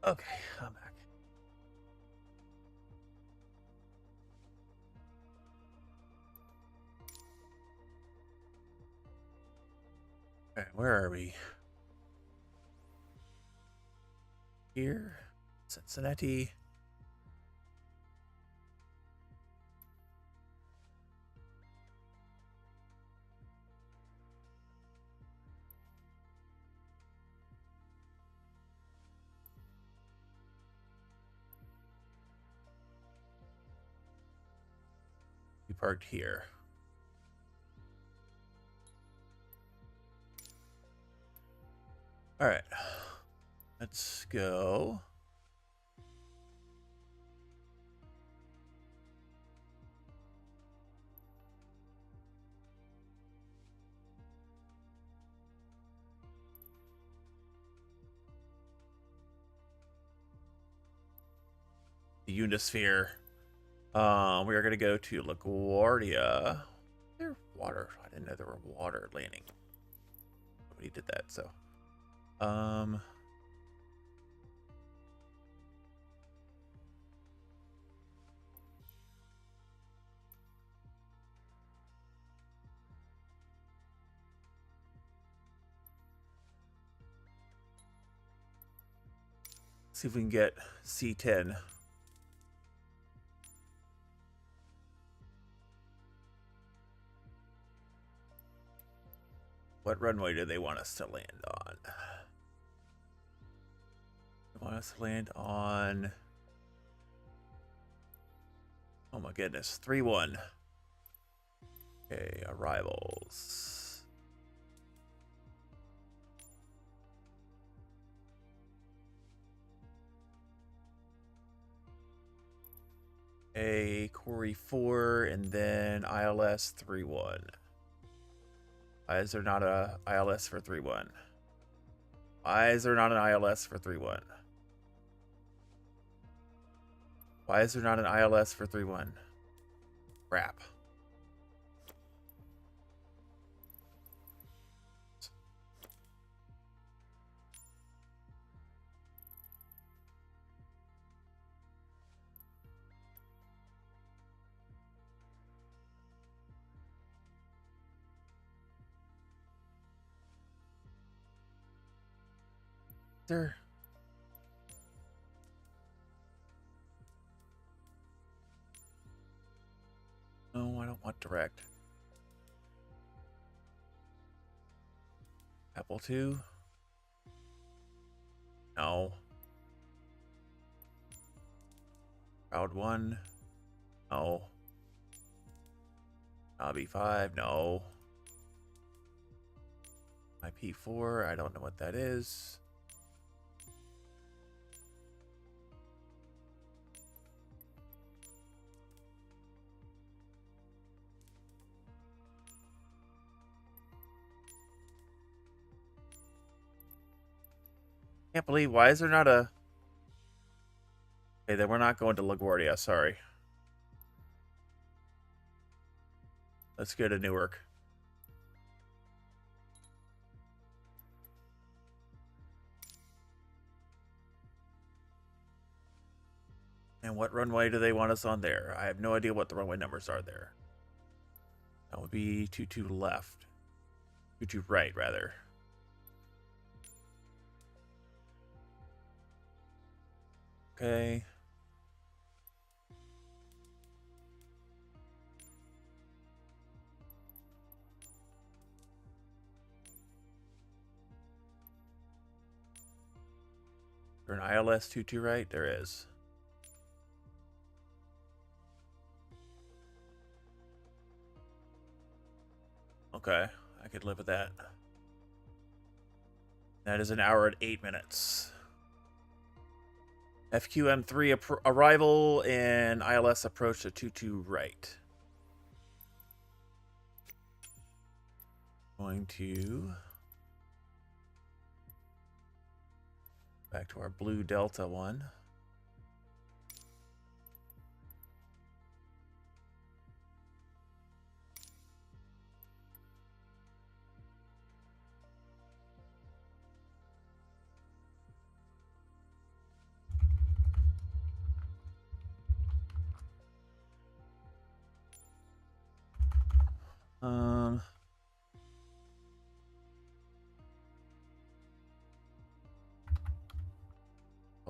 [SPEAKER 1] Okay, I'm back. Okay, where are we? Here, Cincinnati. We parked here. All right, let's go. The Unisphere. We are going to go to LaGuardia. There water. I didn't know there were water landing. Nobody did that, so. See if we can get C10. What runway do they want us to land on? They want us to land on... Oh my goodness, 3-1. Okay, arrivals. A Corey 4 and then ILS 3-1. Why is there not a ILS for 3-1? Why is there not an ILS for 3-1? Why is there not an ILS for 3-1? Crap. There. No, I don't want direct. Apple 2. No. Crowd 1. No. Hobby 5. No. IP4. I don't know what that is. Can't believe, why is there not a... Okay, then we're not going to LaGuardia, sorry. Let's go to Newark. And what runway do they want us on there? I have no idea what the runway numbers are there. That would be 22 left. 22 right, rather. Okay. Is there an ILS 22 right? There is. Okay, I could live with that. That is an hour and 8 minutes. FQM3 arrival and ILS approach to 22 right. Going to back to our blue Delta one.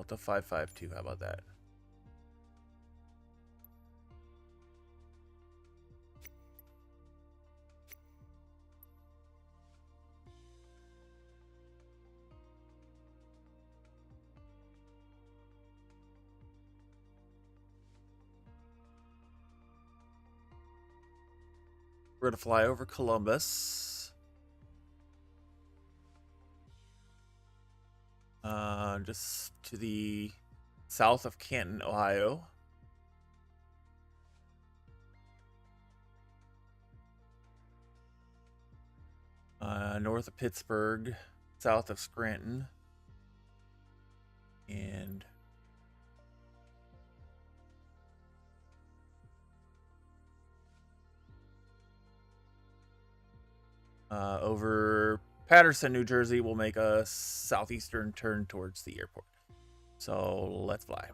[SPEAKER 1] Delta 552, how about that? We're going to fly over Columbus. just to the south of Canton, Ohio. North of Pittsburgh, south of Scranton, and over Patterson, New Jersey, will make a southeastern turn towards the airport. So let's fly.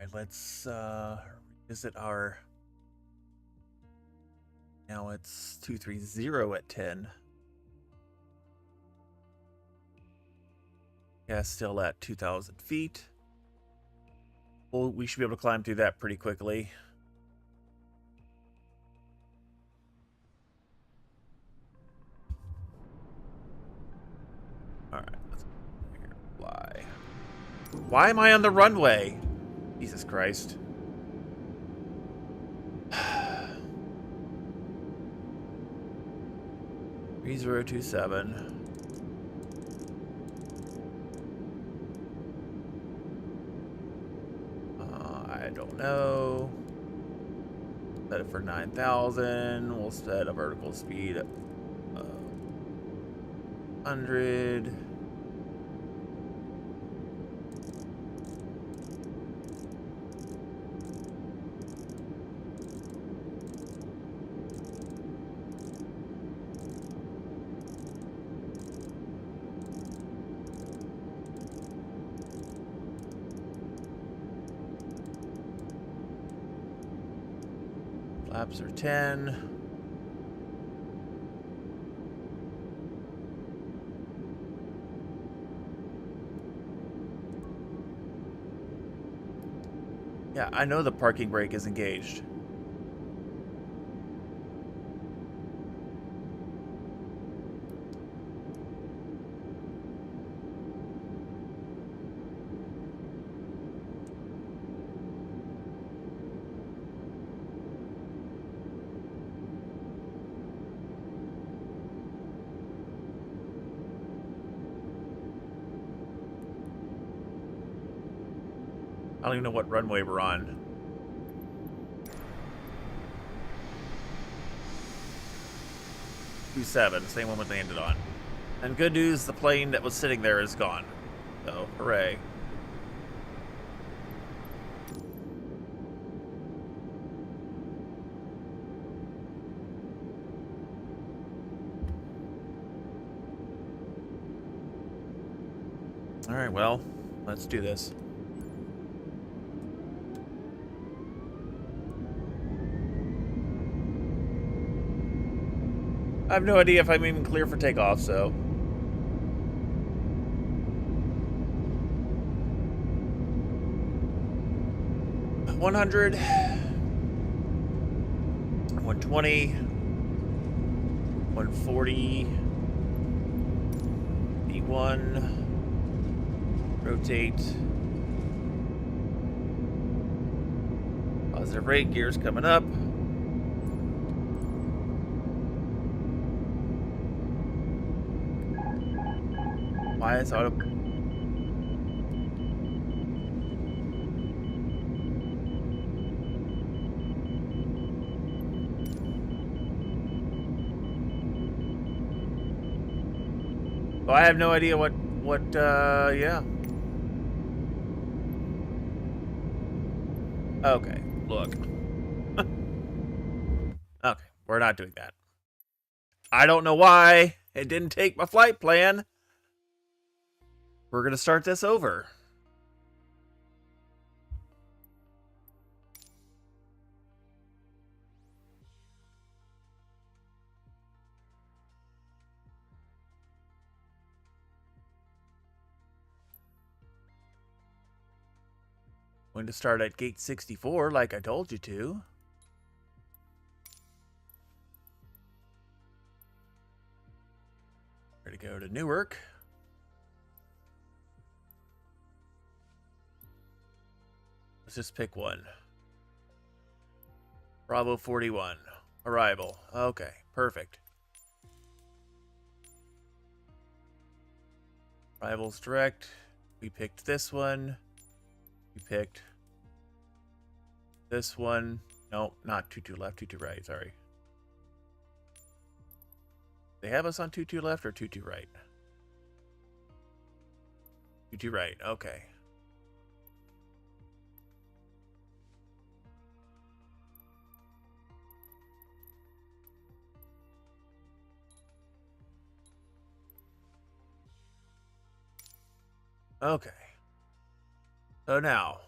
[SPEAKER 1] And let's revisit our. Now it's 230 at 10. Yeah, still at 2,000 feet. Well, we should be able to climb through that pretty quickly. All right, let's fly. Why am I on the runway? Jesus Christ. 3027. I don't know. Set it for 9,000. We'll set a vertical speed of 100. Flaps are 10. Yeah, I know the parking brake is engaged. I don't even know what runway we're on. Two-7, same one we landed on. And good news, the plane that was sitting there is gone. So, hooray. All right, well, let's do this. I have no idea if I'm even clear for takeoff, so. $100, 120, 140, B1, rotate. Positive rate, gears coming up. Why is auto? Oh, I have no idea what, yeah. Okay, look. Okay, we're not doing that. I don't know why it didn't take my flight plan. We're going to start this over. Going to start at gate 64 like I told you to. Ready to go to Newark. Let's just pick one. Bravo 41. Arrival. Okay, perfect. Arrivals direct. We picked this one. We picked this one. Nope, not 22 left, 22 right, sorry. They have us on 22 left or 22 right? 22 right, okay. Okay. So now,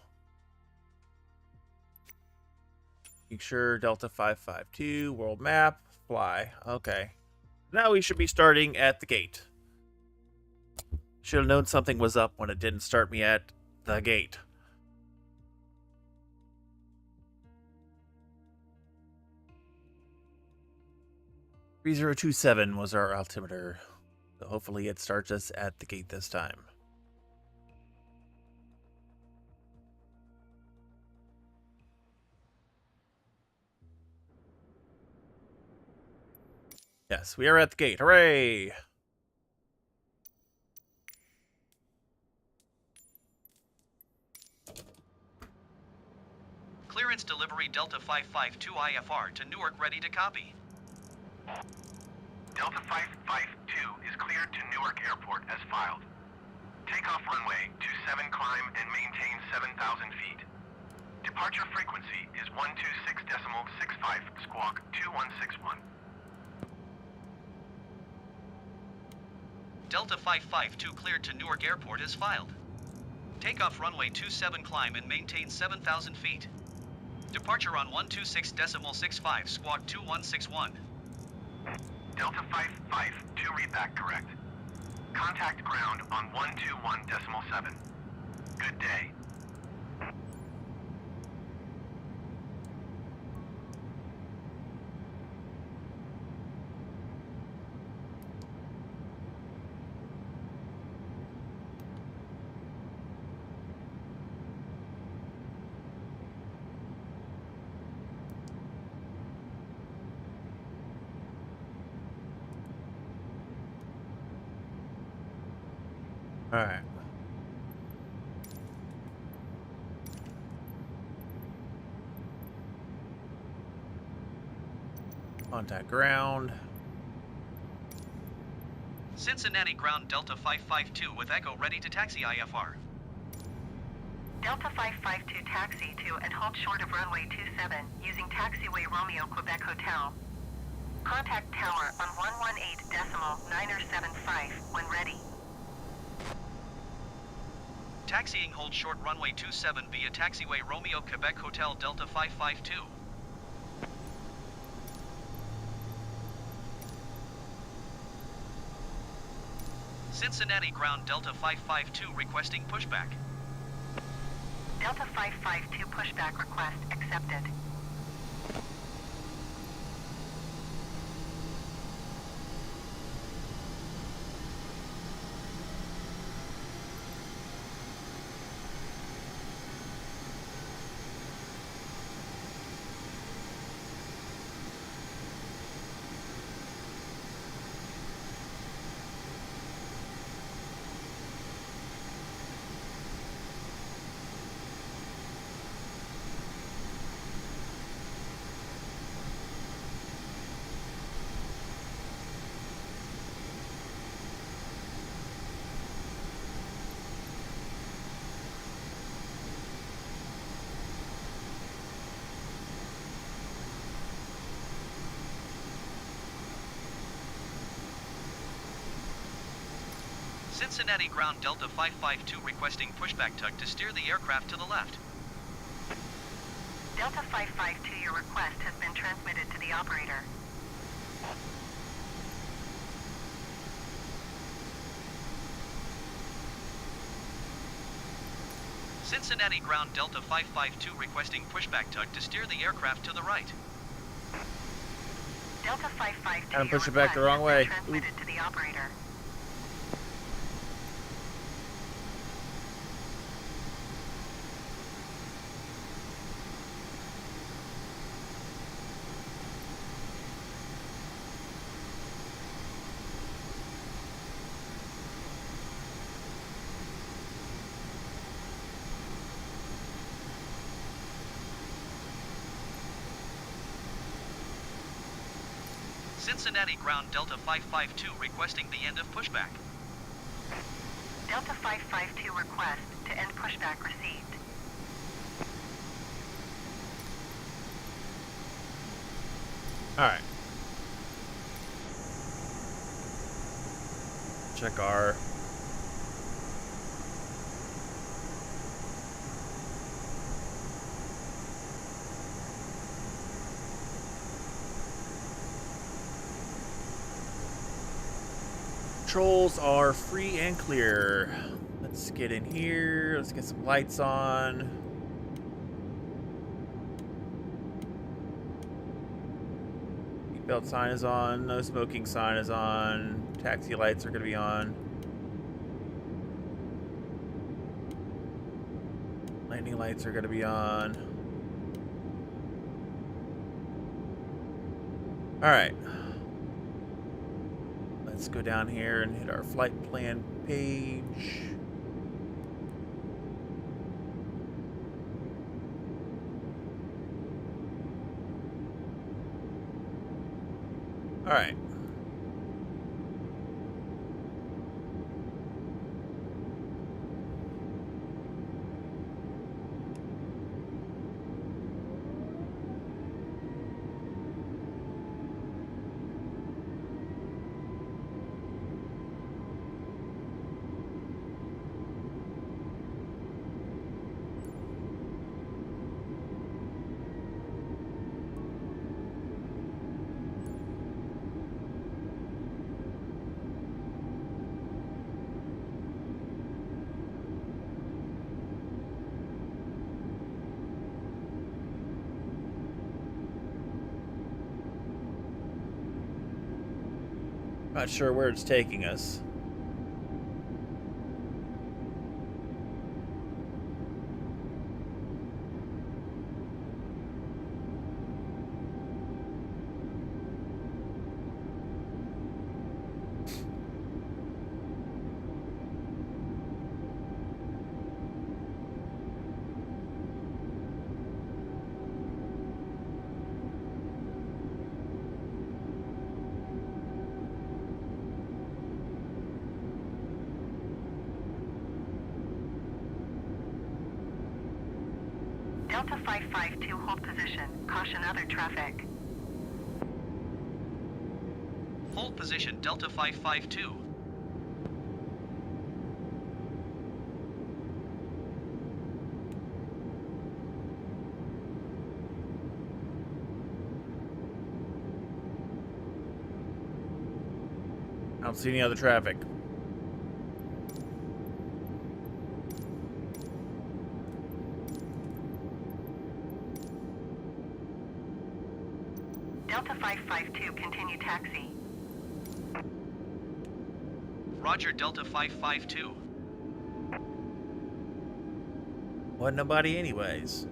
[SPEAKER 1] make sure Delta 552, world map, fly. Okay. Now we should be starting at the gate. Should have known something was up when it didn't start me at the gate. "3027" was our altimeter. So hopefully it starts us at the gate this time. Yes, we are at the gate. Hooray!
[SPEAKER 2] Clearance delivery Delta 552 IFR to Newark ready to copy.
[SPEAKER 4] Delta 552 is cleared to Newark Airport as filed. Takeoff runway 27 climb and maintain 7,000 feet. Departure frequency is 126.65 squawk 2161.
[SPEAKER 2] Delta 552 cleared to Newark Airport is filed. Takeoff runway 27 climb and maintain 7,000 feet. Departure on 126.65 squawk 2161.
[SPEAKER 4] Delta 552 read back correct. Contact ground on 121.7. Good day.
[SPEAKER 1] Alright. Contact ground.
[SPEAKER 2] Cincinnati ground Delta 552 with Echo ready to taxi IFR.
[SPEAKER 3] Delta 552 taxi to and hold short of runway 27 using taxiway Romeo Quebec Hotel. Contact tower on 118.975 when ready.
[SPEAKER 2] Taxiing hold short runway 27 via taxiway Romeo Quebec Hotel Delta 552. Cincinnati ground Delta 552 requesting pushback.
[SPEAKER 3] Delta 552 pushback request accepted.
[SPEAKER 2] Cincinnati ground Delta 552 requesting pushback tug to steer the aircraft to the left.
[SPEAKER 3] Delta 552, your request has been transmitted to the operator.
[SPEAKER 2] Cincinnati ground Delta 552 requesting pushback tug to steer the aircraft to the right.
[SPEAKER 3] Delta 552,
[SPEAKER 1] I'm
[SPEAKER 3] your
[SPEAKER 1] pushing back the
[SPEAKER 3] request
[SPEAKER 1] wrong way.
[SPEAKER 3] has been transmitted to the operator.
[SPEAKER 2] Cincinnati ground Delta 552 requesting the end of pushback.
[SPEAKER 3] Delta 552 request to end pushback received.
[SPEAKER 1] Alright. Check our controls are free and clear. Let's get in here. Let's get some lights on. Seatbelt sign is on. No smoking sign is on. Taxi lights are going to be on. Landing lights are going to be on. All right. Let's go down here and hit our flight plan page. All right. Not sure where it's taking us.
[SPEAKER 3] Delta 552 hold position. Caution other traffic.
[SPEAKER 2] Hold position Delta 552.
[SPEAKER 1] I don't see any other traffic.
[SPEAKER 3] Delta 552 continue taxi.
[SPEAKER 2] Roger Delta 552.
[SPEAKER 1] Wasn't nobody anyways.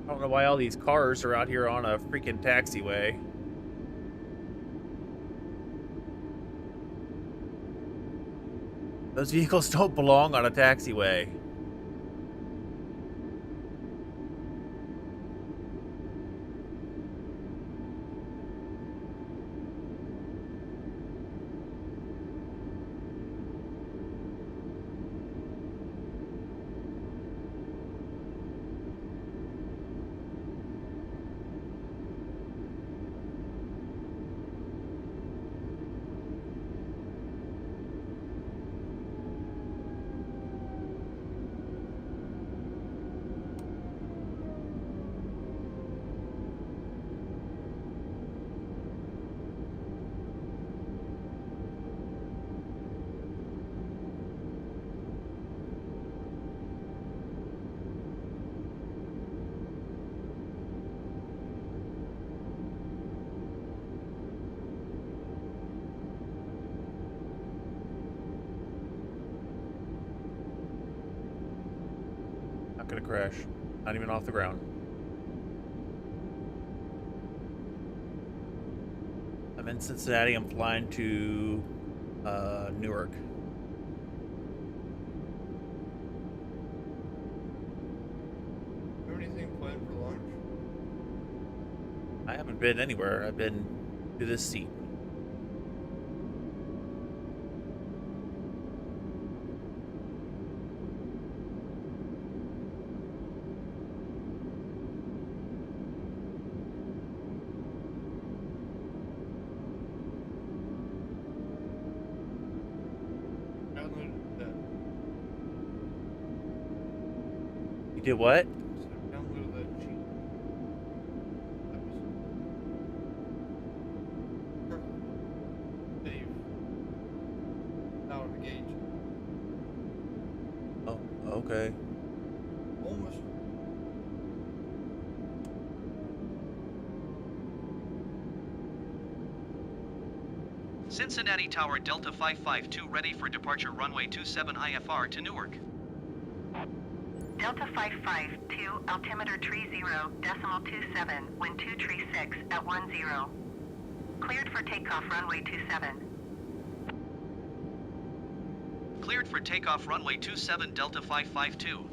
[SPEAKER 1] I don't know why all these cars are out here on a freaking taxiway. Those vehicles don't belong on a taxiway. gonna crash. Not even off the ground. I'm in Cincinnati. I'm flying to Newark.
[SPEAKER 7] Do anything planned for lunch?
[SPEAKER 1] I haven't been anywhere. I've been to this seat.
[SPEAKER 7] Downloaded that.
[SPEAKER 1] You did what?
[SPEAKER 7] So downloaded that cheat. That was Dave. Out of the gauge.
[SPEAKER 1] Oh, okay.
[SPEAKER 7] Almost.
[SPEAKER 2] Cincinnati Tower Delta 552 ready for departure runway 27 IFR to Newark.
[SPEAKER 3] Delta 552, altimeter tree 0.27, wind 236 at 10. Cleared for takeoff runway 27.
[SPEAKER 2] Cleared for takeoff runway 27 Delta 552.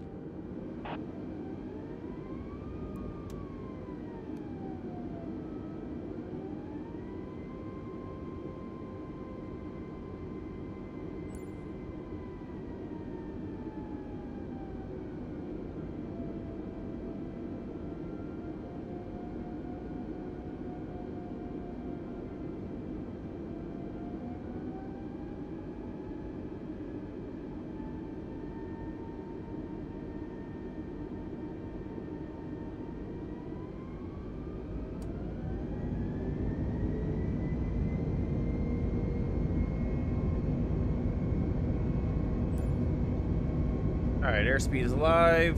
[SPEAKER 1] All right, airspeed is alive.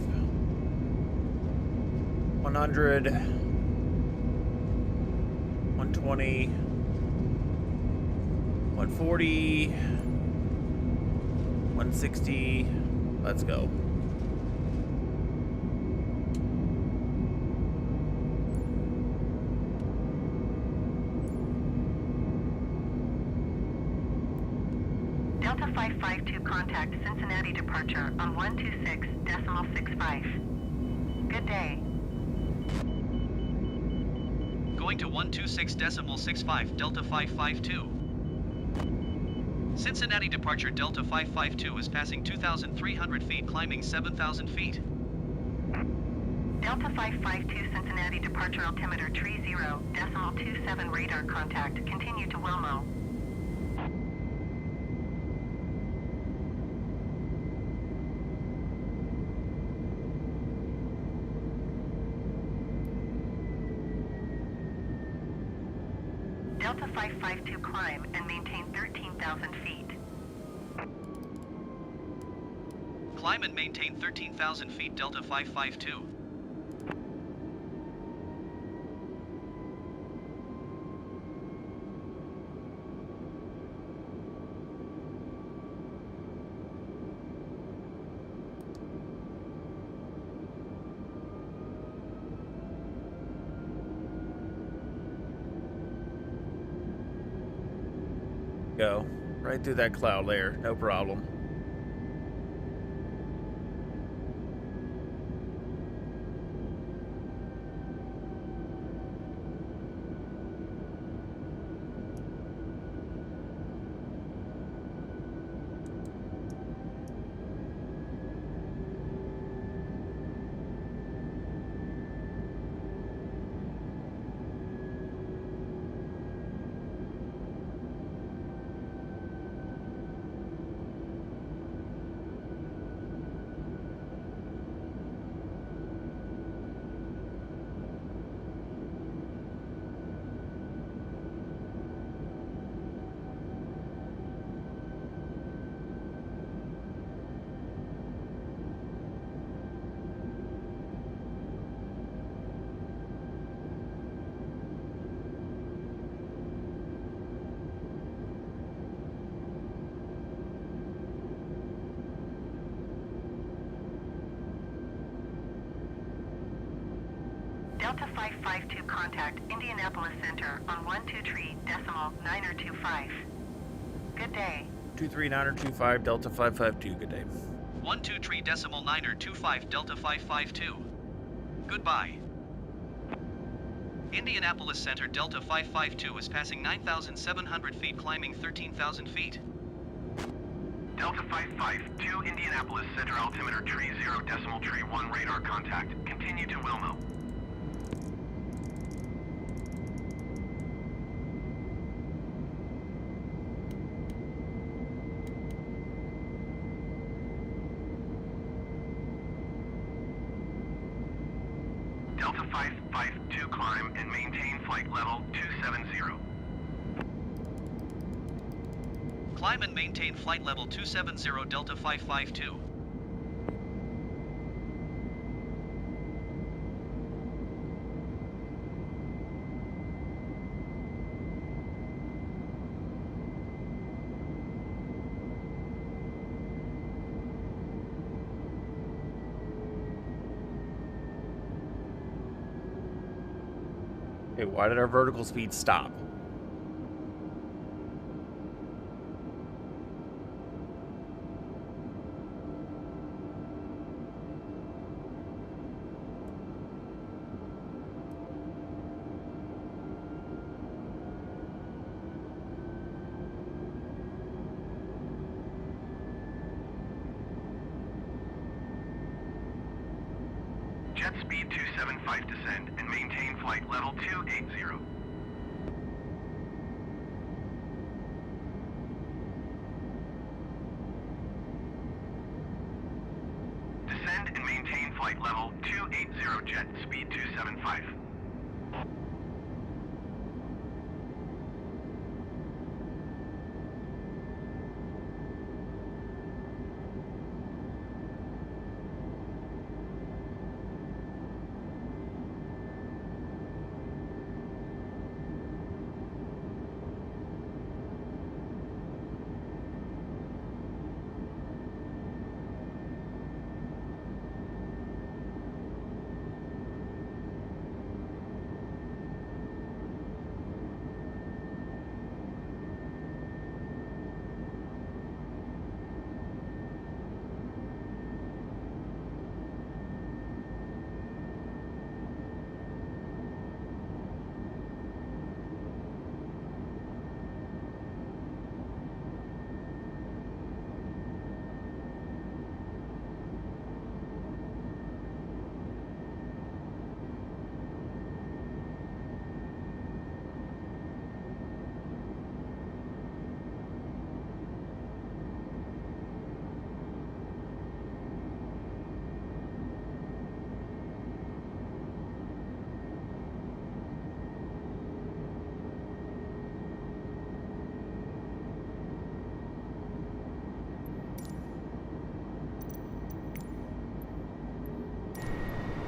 [SPEAKER 1] 100, 120, 140, 160. Let's go.
[SPEAKER 3] Delta 552 contact Cincinnati departure on 126.65. Good day.
[SPEAKER 2] Going to 126.65 Delta 552. Cincinnati departure Delta 552 is passing 2,300 feet, climbing 7,000 feet.
[SPEAKER 3] Delta 552 Cincinnati departure altimeter tree 0.27 radar contact. Continue to Wilmo. Delta 552 climb and maintain 13,000 feet.
[SPEAKER 2] Climb and maintain 13,000 feet Delta 552.
[SPEAKER 1] Go right through that cloud layer, no problem.
[SPEAKER 3] Delta 552 contact Indianapolis Center on 123.925. Good day.
[SPEAKER 1] 23925 Delta 552. Good day.
[SPEAKER 2] 123.925 Delta 552. Goodbye. Indianapolis Center Delta 552 is passing 9,700 feet, climbing 13,000 feet.
[SPEAKER 4] Delta 552, Indianapolis Center altimeter tree 0.1 radar contact. Continue to Wilmo. Delta 552 climb and maintain flight level 270.
[SPEAKER 2] Climb and maintain flight level 270 Delta 552.
[SPEAKER 1] Hey, why did our vertical speed stop?
[SPEAKER 4] Jet speed 275 descend and maintain flight level 280. Descend and maintain flight level 280 jet speed 275.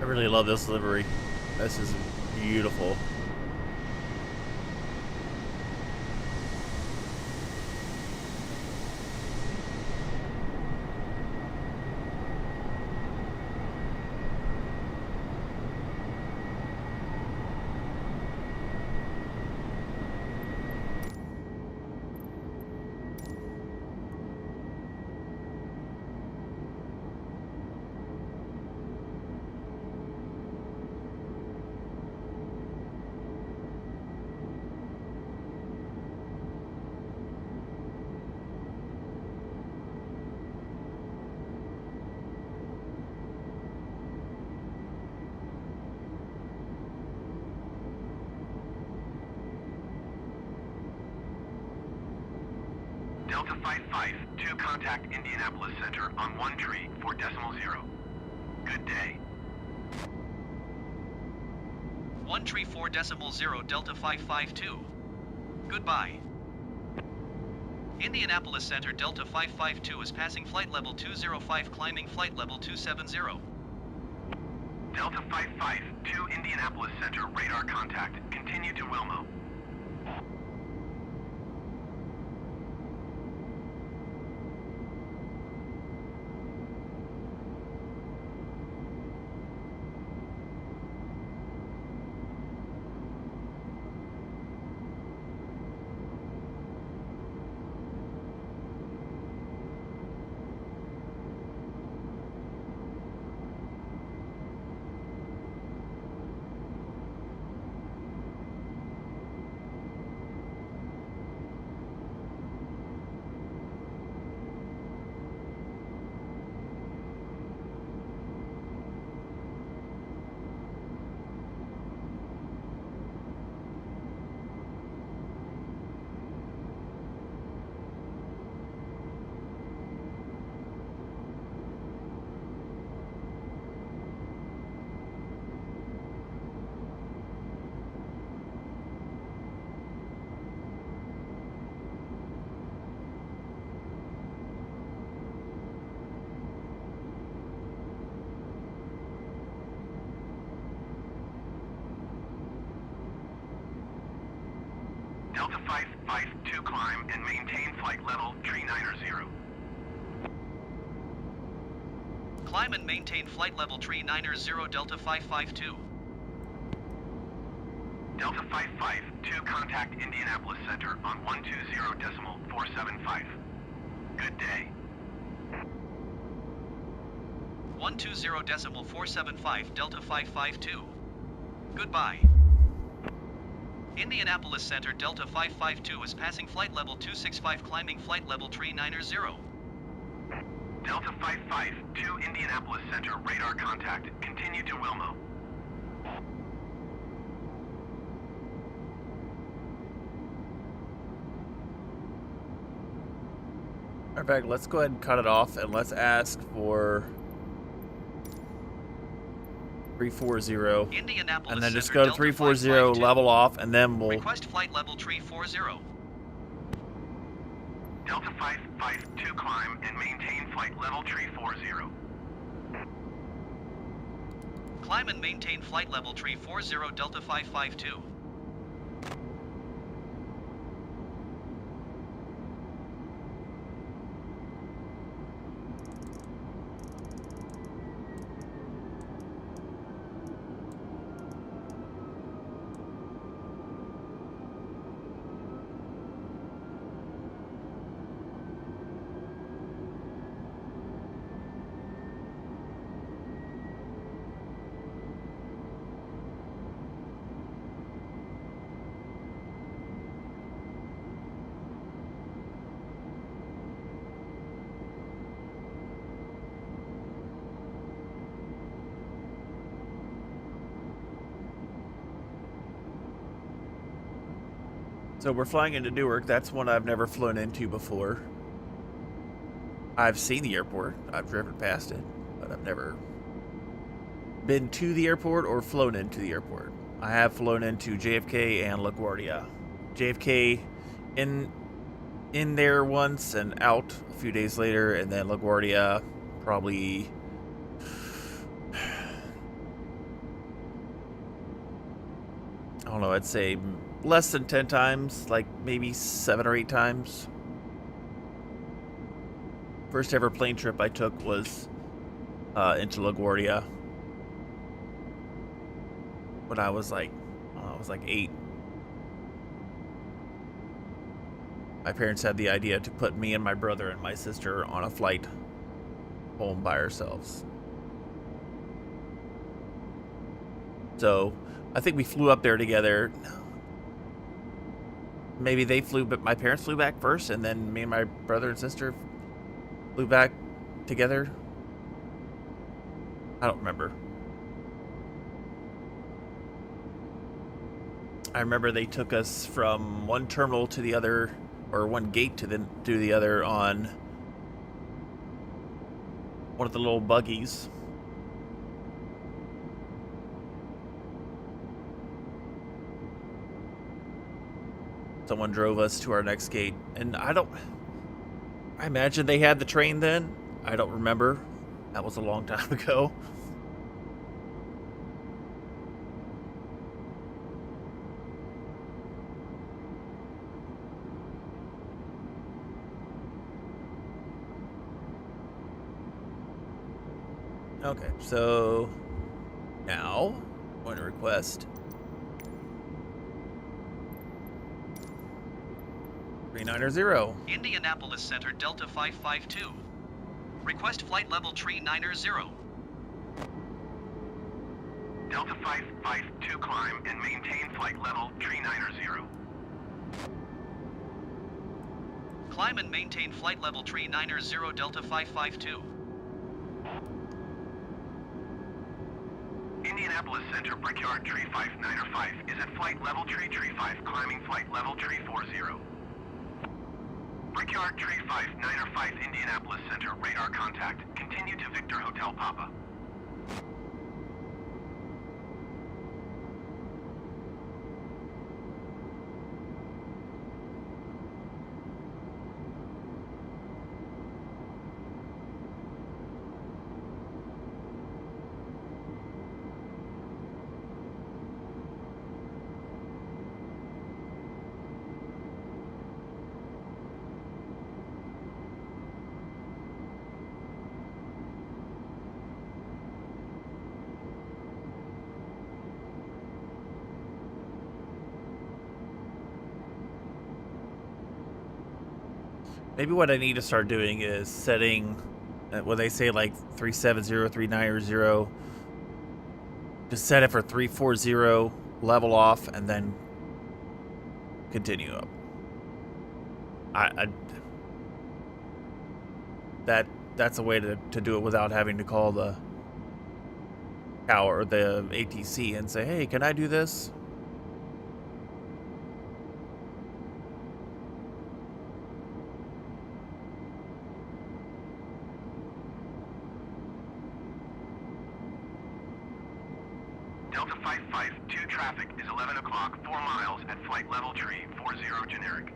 [SPEAKER 1] I really love this livery. This is beautiful.
[SPEAKER 4] Delta 552 contact Indianapolis Center on 134.0. Good day.
[SPEAKER 2] 134.0 Delta 552. Goodbye. Indianapolis Center Delta 552 is passing flight level 205, climbing flight level 270.
[SPEAKER 4] Delta 552 Indianapolis Center radar contact. Continue to Wilmo. Delta 552 climb and maintain flight level tree 9er0.
[SPEAKER 2] Climb and maintain flight level tree 9er0 Delta 552.
[SPEAKER 4] Delta 552 contact Indianapolis Center on 120.475. Good day.
[SPEAKER 2] 120.475 Delta 552. Goodbye. Indianapolis Center Delta 552 is passing flight level 265 climbing flight level tree 9er0.
[SPEAKER 4] Delta 552 Indianapolis Center radar contact. Continue to Wilmo.
[SPEAKER 1] In fact, let's go ahead and cut it off and let's ask for 340.
[SPEAKER 2] Indianapolis
[SPEAKER 1] And then just
[SPEAKER 2] Center
[SPEAKER 1] go to
[SPEAKER 2] Delta
[SPEAKER 1] 340,
[SPEAKER 2] 552.
[SPEAKER 1] level off, and then we'll...
[SPEAKER 2] Request flight level tree 40.
[SPEAKER 4] Delta 552 climb and maintain flight level tree 40.
[SPEAKER 2] Climb and maintain flight level tree 40 Delta 552.
[SPEAKER 1] So we're flying into Newark. That's one I've never flown into before. I've seen the airport. I've driven past it, but I've never been to the airport or flown into the airport. I have flown into JFK and LaGuardia. JFK in there once and out a few days later, and then LaGuardia probably I don't know, I'd say less than 10 times, like maybe 7 or 8 times. First ever plane trip I took was into LaGuardia when I was like 8. My parents had the idea to put me and my brother and my sister on a flight home by ourselves. So I think we flew up there together. Maybe they flew, but my parents flew back first, and then me and my brother and sister flew back together. I don't remember. I remember they took us from one terminal to the other, or one gate to the other on one of the little buggies. Someone drove us to our next gate, and I imagine they had the train then. I don't remember. That was a long time ago. Okay, so now I'm going to request 390.
[SPEAKER 2] Indianapolis Center Delta 552. Request flight level tree 9er0.
[SPEAKER 4] Delta 552 climb and maintain flight level tree 9er0.
[SPEAKER 2] Climb and maintain flight level tree 9er0 Delta 552.
[SPEAKER 4] Indianapolis Center Brickyard tree 5905 is at flight level tree 5 climbing flight level tree 40. Brickyard tree 5905 Indianapolis Center radar contact. Continue to Victor Hotel Papa.
[SPEAKER 1] Maybe what I need to start doing is setting, when they say like 370, 390, just set it for 340, level off, and then continue up. That's a way to do it without having to call the tower or the ATC and say, hey, can I do this?
[SPEAKER 4] Delta 552 traffic is 11 o'clock, 4 miles at flight level tree 40 generic.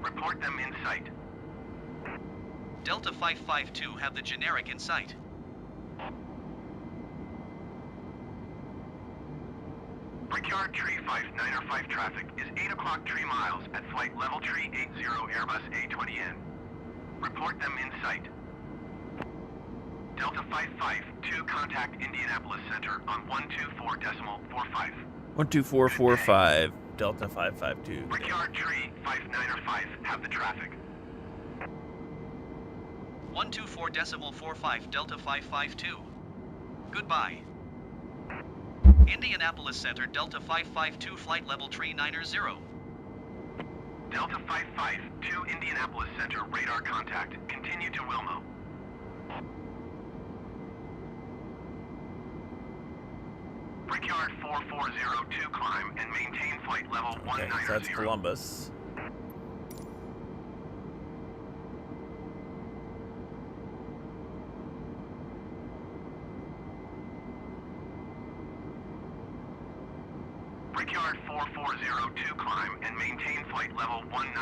[SPEAKER 4] Report them in sight.
[SPEAKER 2] Delta 552 have the generic in sight.
[SPEAKER 4] Brickyard tree 595 traffic is 8 o'clock 3 miles at flight level tree 80 Airbus A20N. Report them in sight. Delta 552 contact Indianapolis Center on 124.45.
[SPEAKER 1] 12445, Delta 552.
[SPEAKER 4] Brickyard tree 595 have the traffic.
[SPEAKER 2] 124.45 Delta 552. Goodbye. Indianapolis Center, Delta 552, flight level tree 90.
[SPEAKER 4] Delta 552 Indianapolis Center, radar contact. Continue to Wilmo. Brickyard 4402 climb and maintain flight level 190.
[SPEAKER 1] Okay, so that's Columbus.
[SPEAKER 4] Brickyard 4402 climb and maintain flight level 190.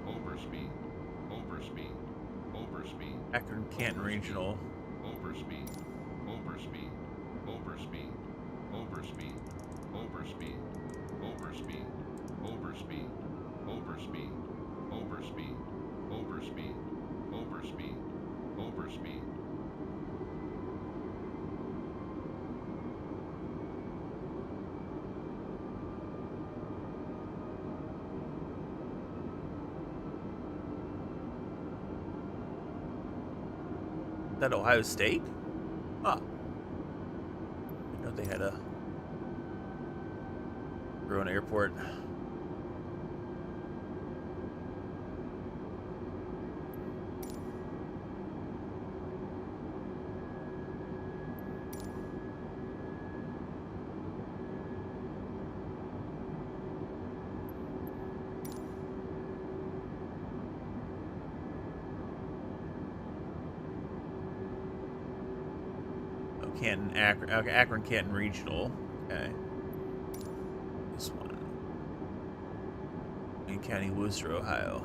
[SPEAKER 5] Overspeed. Overspeed. Overspeed.
[SPEAKER 1] Akron Canton Regional.
[SPEAKER 5] Overspeed. Overspeed. Overspeed. Overspeed. Overspeed. Overspeed. Overspeed. Overspeed. Overspeed. Overspeed. Overspeed. Overspeed.
[SPEAKER 1] Is that Ohio State? Huh. I know they had a Bruin Airport. Canton, Akron, okay, Akron Canton Regional. Okay. This one. Wayne County, Worcester, Ohio.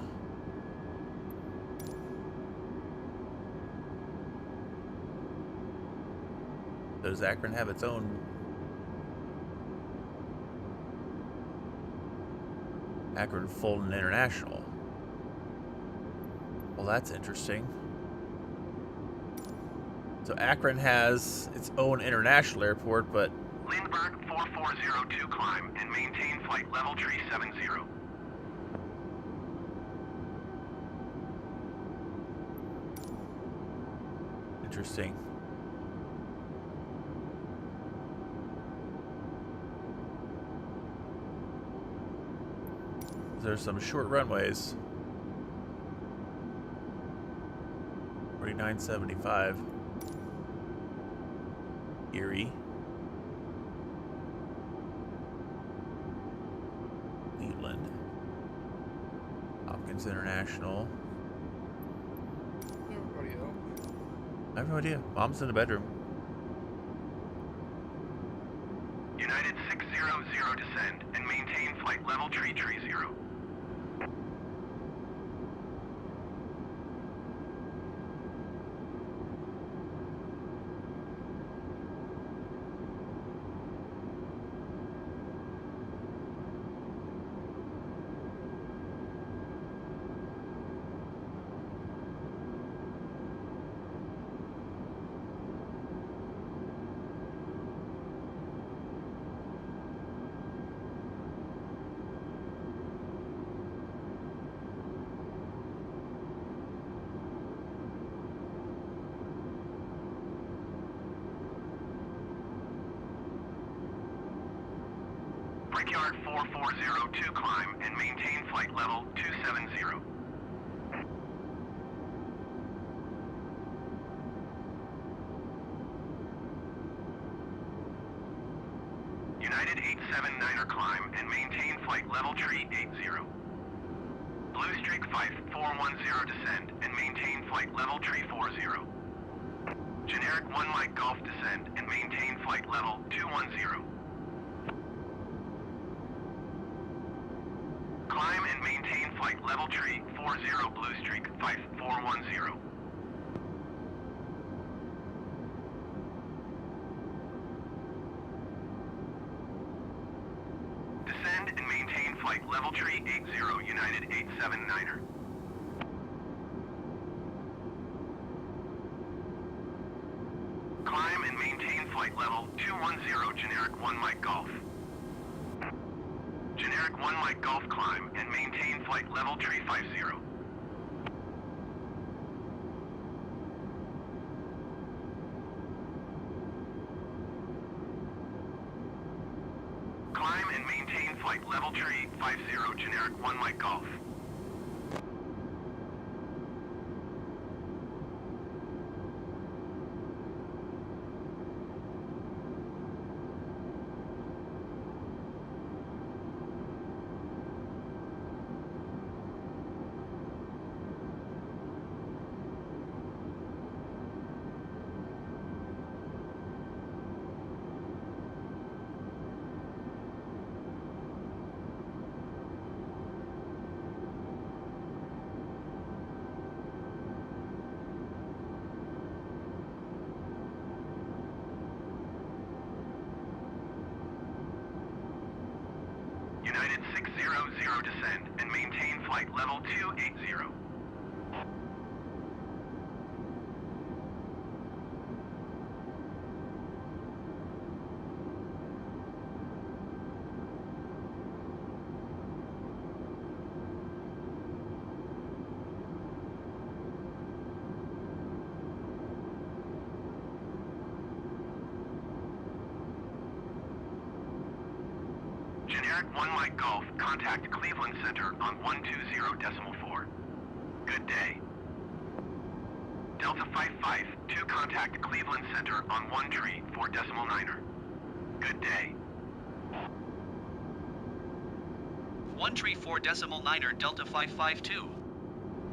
[SPEAKER 1] Does Akron have its own Akron Fulton International? Well, that's interesting. So Akron has its own international airport, but
[SPEAKER 4] Lindbergh 4402 climb and maintain flight level tree 70.
[SPEAKER 1] interesting. There's some short runways. 4975. Erie. Cleveland. Hopkins International.
[SPEAKER 7] Everybody else.
[SPEAKER 1] I have no idea. Mom's in the bedroom.
[SPEAKER 4] United 600 descend and maintain flight level tree 0. Brickyard 4402 climb and maintain flight level 270. United 879er climb and maintain flight level tree 80. Blue Streak 5410 descend and maintain flight level tree 40. Generic 1 Mike Golf descend and maintain flight level 210. Climb and maintain flight level tree 40 Blue Streak 5410. Descend and maintain flight level tree 80 United 879er. Climb and maintain flight level 210 Generic 1 Mike Golf. Generic 1 Mike Golf climb and maintain flight level tree 50. Climb and maintain flight level tree 50 Generic 1 Mike Golf. United 600 descend and maintain flight level 280. Generic 1 Mike Golf, contact Cleveland Center on 120.4. Good day. Delta 552, contact Cleveland Center on 1 tree 4.9er. Good day.
[SPEAKER 2] 1 tree 4.9er Delta 552.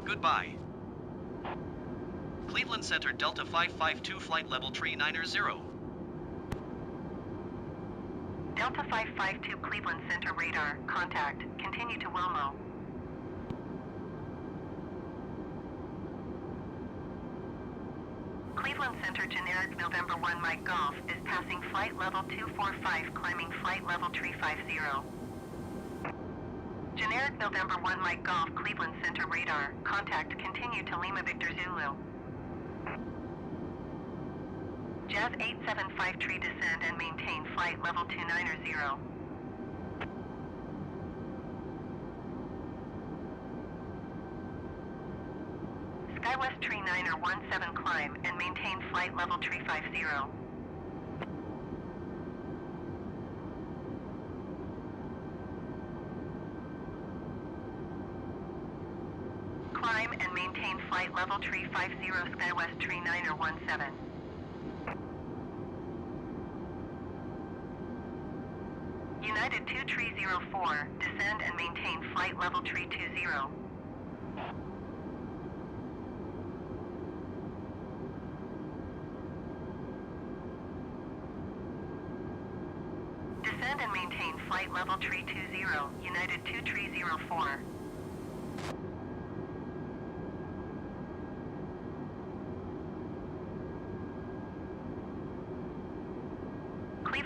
[SPEAKER 2] Goodbye. Cleveland Center Delta 552 flight level tree 90.
[SPEAKER 3] Delta 552 Cleveland Center radar, contact, continue to Wilmo. Cleveland Center generic November 1 Mike Golf is passing flight level 245 climbing flight level 350. Generic November 1 Mike Golf Cleveland Center radar, contact, continue to Lima Victor Zulu. Jazz 875 tree descend and maintain flight level 290. Skywest tree 9er 17 climb and maintain flight level 350. Climb and maintain flight level 350 Skywest tree 9er 17. United 2304, descend and maintain flight level 320. Descend and maintain flight level 320, United 2304.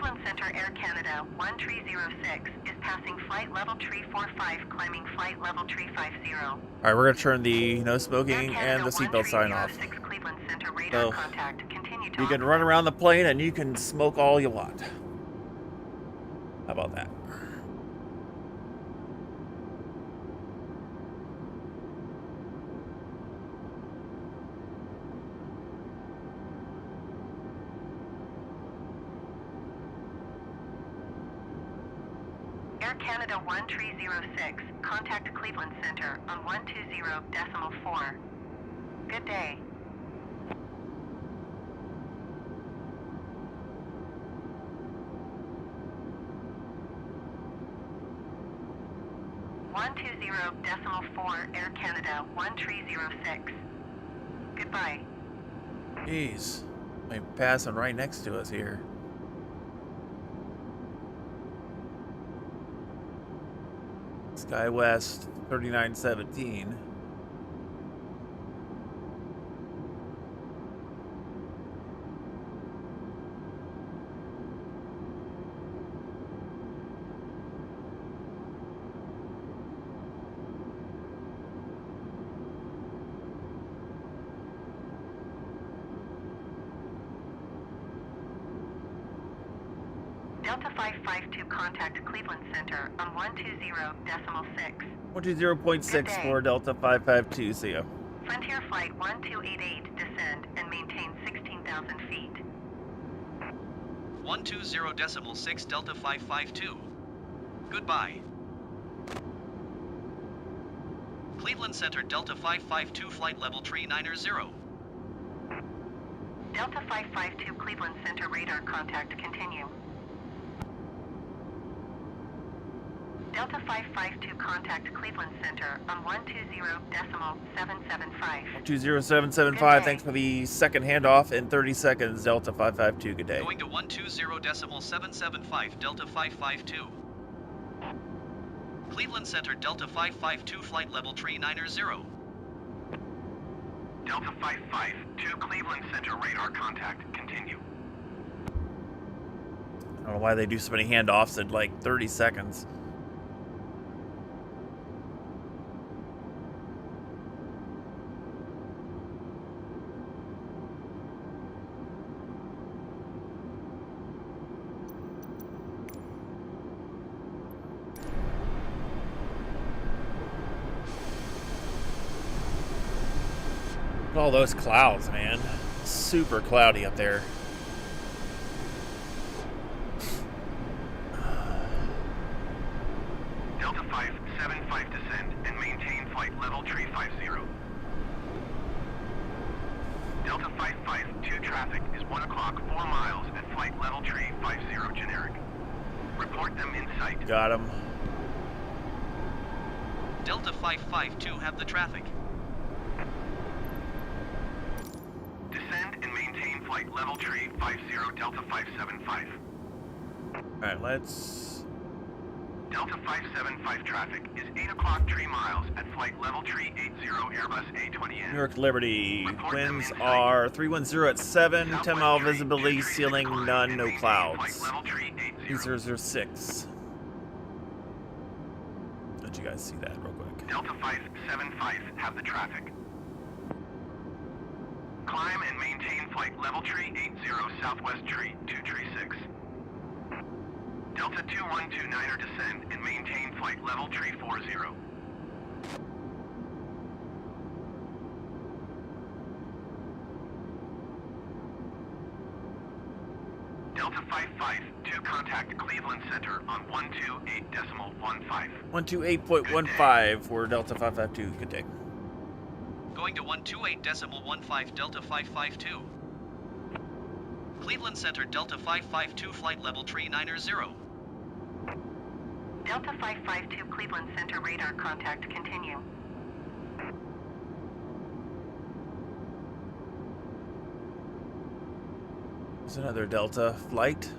[SPEAKER 3] Cleveland Center Air Canada 1306 is passing flight level 345 climbing flight level 350.
[SPEAKER 1] All right, we're gonna turn the no smoking
[SPEAKER 3] Air
[SPEAKER 1] and
[SPEAKER 3] Canada
[SPEAKER 1] the seatbelt sign off.
[SPEAKER 3] 1306 Cleveland Center radar
[SPEAKER 1] So,
[SPEAKER 3] contact, continue to
[SPEAKER 1] You can
[SPEAKER 3] officer.
[SPEAKER 1] run around the plane and you can smoke all you want. How about that?
[SPEAKER 3] Air Canada 1306, contact Cleveland Center on 120.4. Good day. .4 Air Canada 1306. Goodbye.
[SPEAKER 1] Jeez. They're passing right next to us here. SkyWest 3917.
[SPEAKER 3] Delta 552 contact Cleveland Center on 120.6.
[SPEAKER 1] 120.6 for Delta 552. See ya.
[SPEAKER 3] Frontier Flight 1288, descend and maintain 16,000 feet.
[SPEAKER 2] 120.6 Delta 552. Goodbye. Cleveland Center Delta 552 flight level 390.
[SPEAKER 3] Delta 552 Cleveland Center radar contact continue. Delta 552 contact Cleveland Center on 120.775.
[SPEAKER 1] 20775. Thanks for the second handoff in 30 seconds. Delta 552. Good day.
[SPEAKER 2] Going to 120.775 Delta 552. Cleveland Center Delta 552 flight level 390.
[SPEAKER 4] Delta 552 Cleveland Center radar contact. Continue.
[SPEAKER 1] I don't know why they do so many handoffs in like 30 seconds. Look at all those clouds, man. Super cloudy up there.
[SPEAKER 4] Delta 575 descend and maintain flight level 350. Delta 552 traffic is 1 o'clock 4 miles at flight level 350 generic. Report them in sight.
[SPEAKER 1] Got him.
[SPEAKER 2] Delta 552 have the traffic.
[SPEAKER 4] Descend and maintain flight level 350 Delta 575.
[SPEAKER 1] Alright, let's...
[SPEAKER 4] Delta 575 traffic is 8 o'clock 3 miles at flight level 380 Airbus A20N.
[SPEAKER 1] New York Liberty.
[SPEAKER 4] Report them
[SPEAKER 1] Winds
[SPEAKER 4] in sight.
[SPEAKER 1] are 310 at 7. 10
[SPEAKER 4] Southwest
[SPEAKER 1] mile
[SPEAKER 4] 3,
[SPEAKER 1] visibility,
[SPEAKER 4] 236
[SPEAKER 1] ceiling
[SPEAKER 4] climb
[SPEAKER 1] none,
[SPEAKER 4] and
[SPEAKER 1] no
[SPEAKER 4] maintain
[SPEAKER 1] clouds.
[SPEAKER 4] Flight level 380.
[SPEAKER 1] 3006. Let you guys see that real quick.
[SPEAKER 4] Delta 575 have the traffic. Climb and maintain flight level 380 Southwest 236. Delta 2129er descend and maintain flight level 340. Delta 552 contact Cleveland Center on 128.15.
[SPEAKER 1] 128.15 for Delta 552. Good day.
[SPEAKER 2] Going to 128.15 Delta 552. Cleveland Center Delta 552 flight level 390.
[SPEAKER 3] Delta 552 Cleveland Center radar contact continue.
[SPEAKER 1] There's another Delta flight.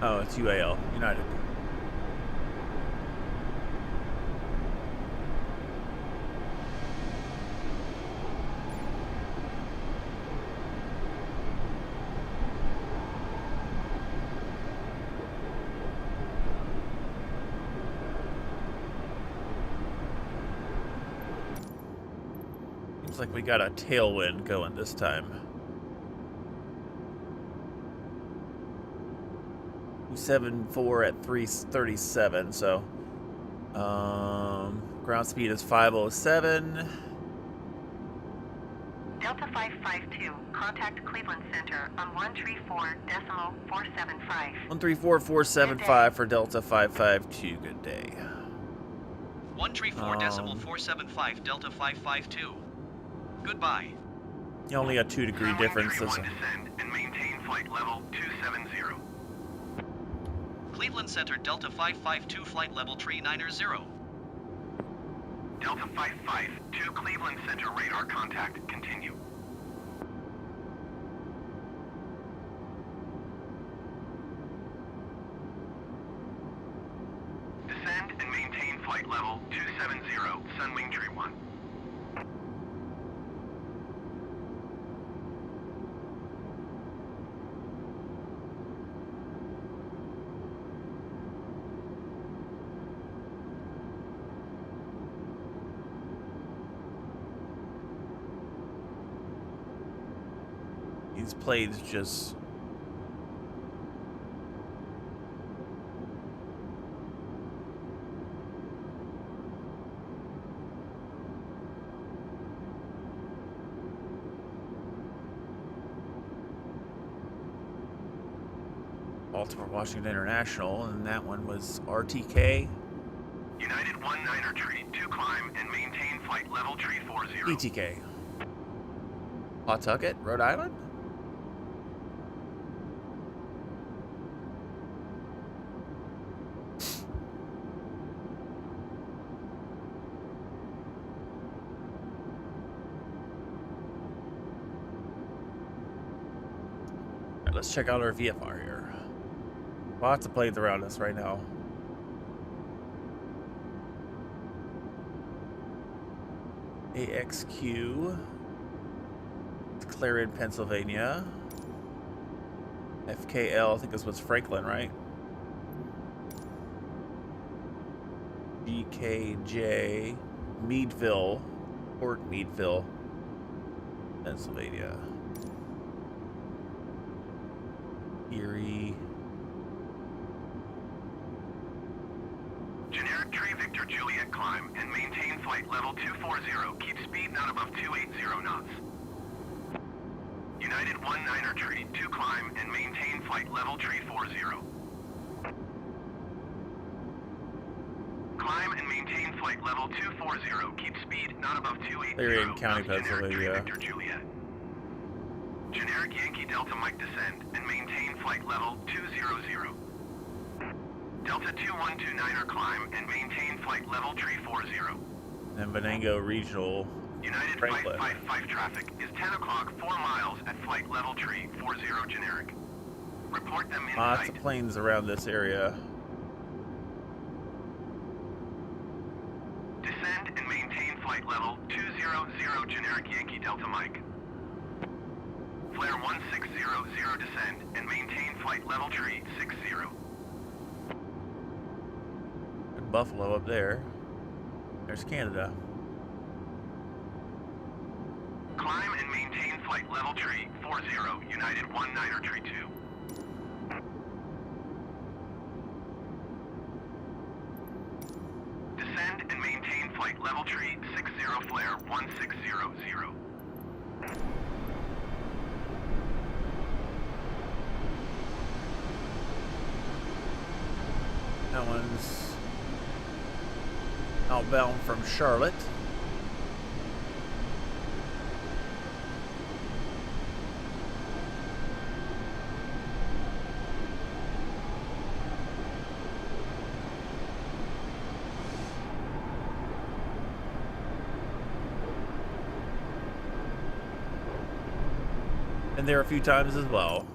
[SPEAKER 1] Oh, it's UAL, United. Seems like we got a tailwind going this time. 274 at 337, so ground speed is 507.
[SPEAKER 3] 1252, contact Cleveland Center on 134.475.
[SPEAKER 1] 134.475 for Delta 552. Good day.
[SPEAKER 2] 134.475 Delta 552. Goodbye.
[SPEAKER 1] You only got 2 degree difference.
[SPEAKER 4] Tree 1 descend and maintain flight level 270.
[SPEAKER 2] Cleveland Center Delta 552 flight level 390.
[SPEAKER 4] Delta 552 Cleveland Center radar contact. Continue. Descend and maintain flight level 270, Sunwing Tree 1.
[SPEAKER 1] These planes just... Baltimore Washington International, and that one was RTK.
[SPEAKER 4] United 19er tree 2 climb and maintain flight level tree 40.
[SPEAKER 1] ETK. Pawtucket, Rhode Island? Alright, let's check out our VFR here. Lots of planes around us right now. AXQ. Clarion, Pennsylvania. FKL, I think this was Franklin, right? GKJ, Meadville, Port Meadville, Pennsylvania. Erie.
[SPEAKER 4] Generic tree Victor Juliet climb and maintain flight level 240. Keep speed not above 280 knots. United 19er tree 2 climb and maintain flight level tree 40. Climb and maintain flight level 240. Keep speed not above 280.
[SPEAKER 1] Clarion County, Pennsylvania.
[SPEAKER 4] Victor Juliet. Generic Yankee Delta Mike descend and maintain flight level 200. Delta 2129er climb and maintain flight level tree 40.
[SPEAKER 1] And Venango Regional,
[SPEAKER 4] United
[SPEAKER 1] Franklin.
[SPEAKER 4] 555 traffic is 10 o'clock 4 miles at flight level tree 40 generic. Report them in
[SPEAKER 1] Lots
[SPEAKER 4] sight.
[SPEAKER 1] of planes around this area.
[SPEAKER 4] Descend and maintain flight level 200 generic Yankee Delta Mike. Flare 1600 descend and maintain flight level tree 60.
[SPEAKER 1] And Buffalo up there. There's Canada.
[SPEAKER 4] Climb and maintain flight level tree 40 United 19er tree 2. Descend and maintain flight level tree 60 flare 1600.
[SPEAKER 1] That one's outbound from Charlotte. Been there a few times as well.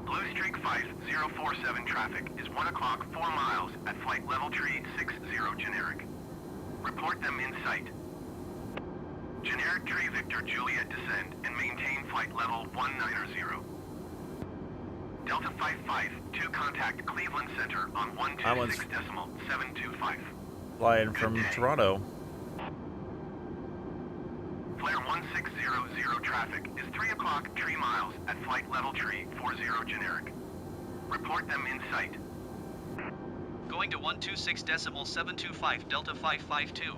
[SPEAKER 4] Blue Streak 5047 traffic is 1 o'clock 4 miles at flight level tree 60 generic. Report them in sight. Generic tree Victor Juliet descend and maintain flight level 190. Delta 552 contact Cleveland Center on 126.725.
[SPEAKER 1] Flying from
[SPEAKER 4] Good day.
[SPEAKER 1] Toronto.
[SPEAKER 4] Flare 1600 traffic is 3 o'clock 3 miles at flight level tree 40 generic. Report them in sight.
[SPEAKER 2] Going to 126.725 Delta 552.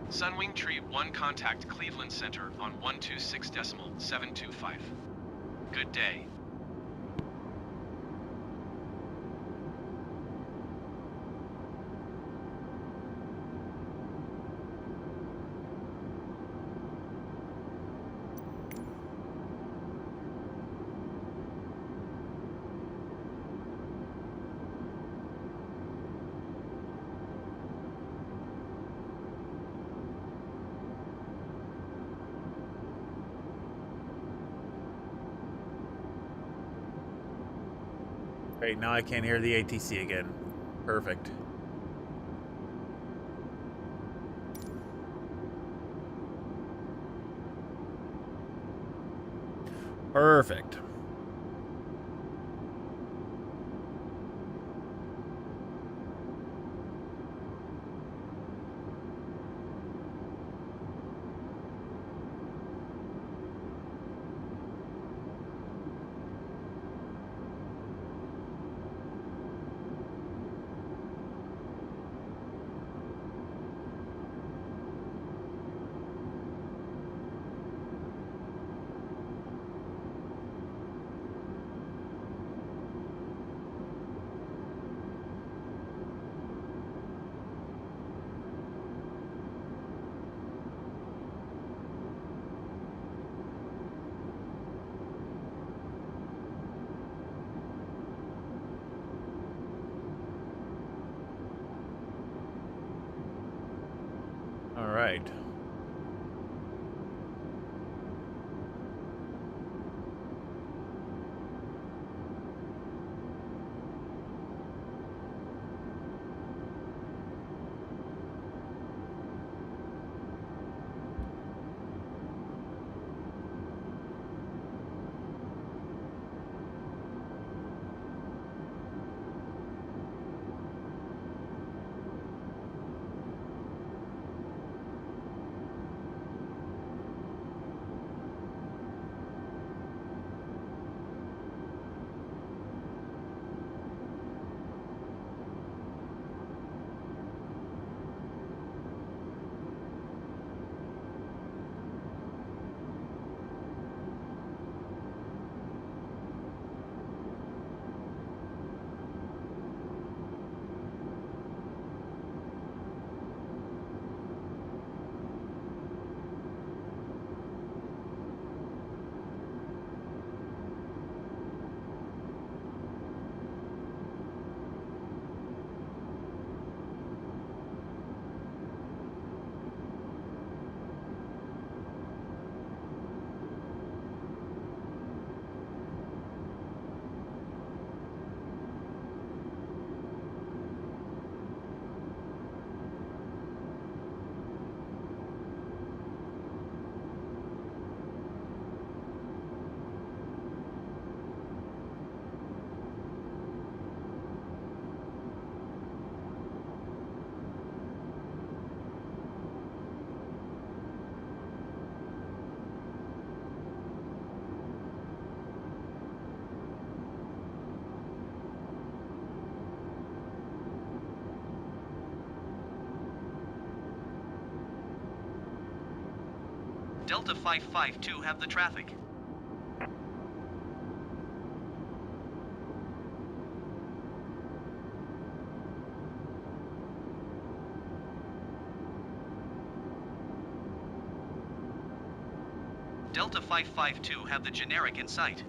[SPEAKER 8] Sunwing Tree 1 contact Cleveland Center on 126.725. Good day.
[SPEAKER 1] Great, now I can't hear the ATC again. Perfect. Perfect. All right.
[SPEAKER 2] Delta 552 have the traffic. Delta 552 have the generic in sight.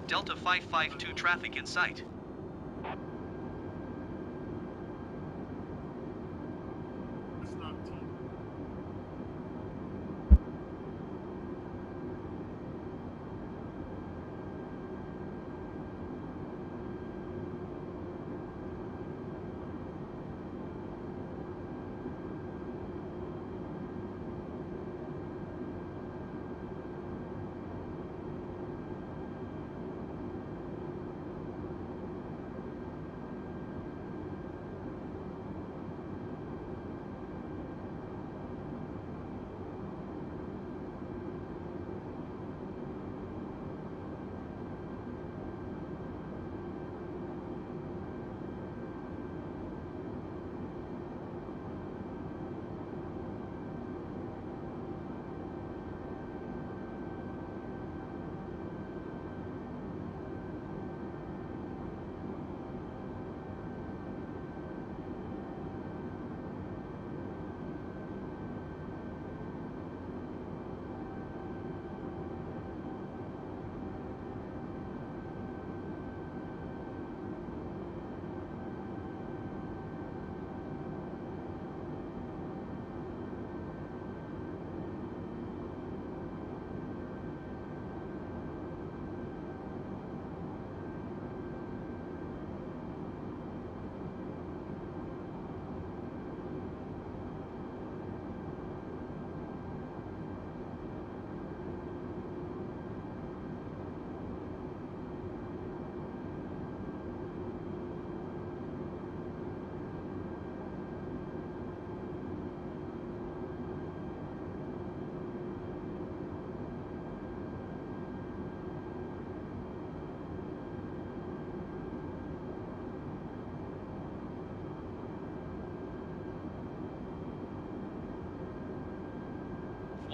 [SPEAKER 2] Delta 552 traffic in sight.
[SPEAKER 7] It's not T.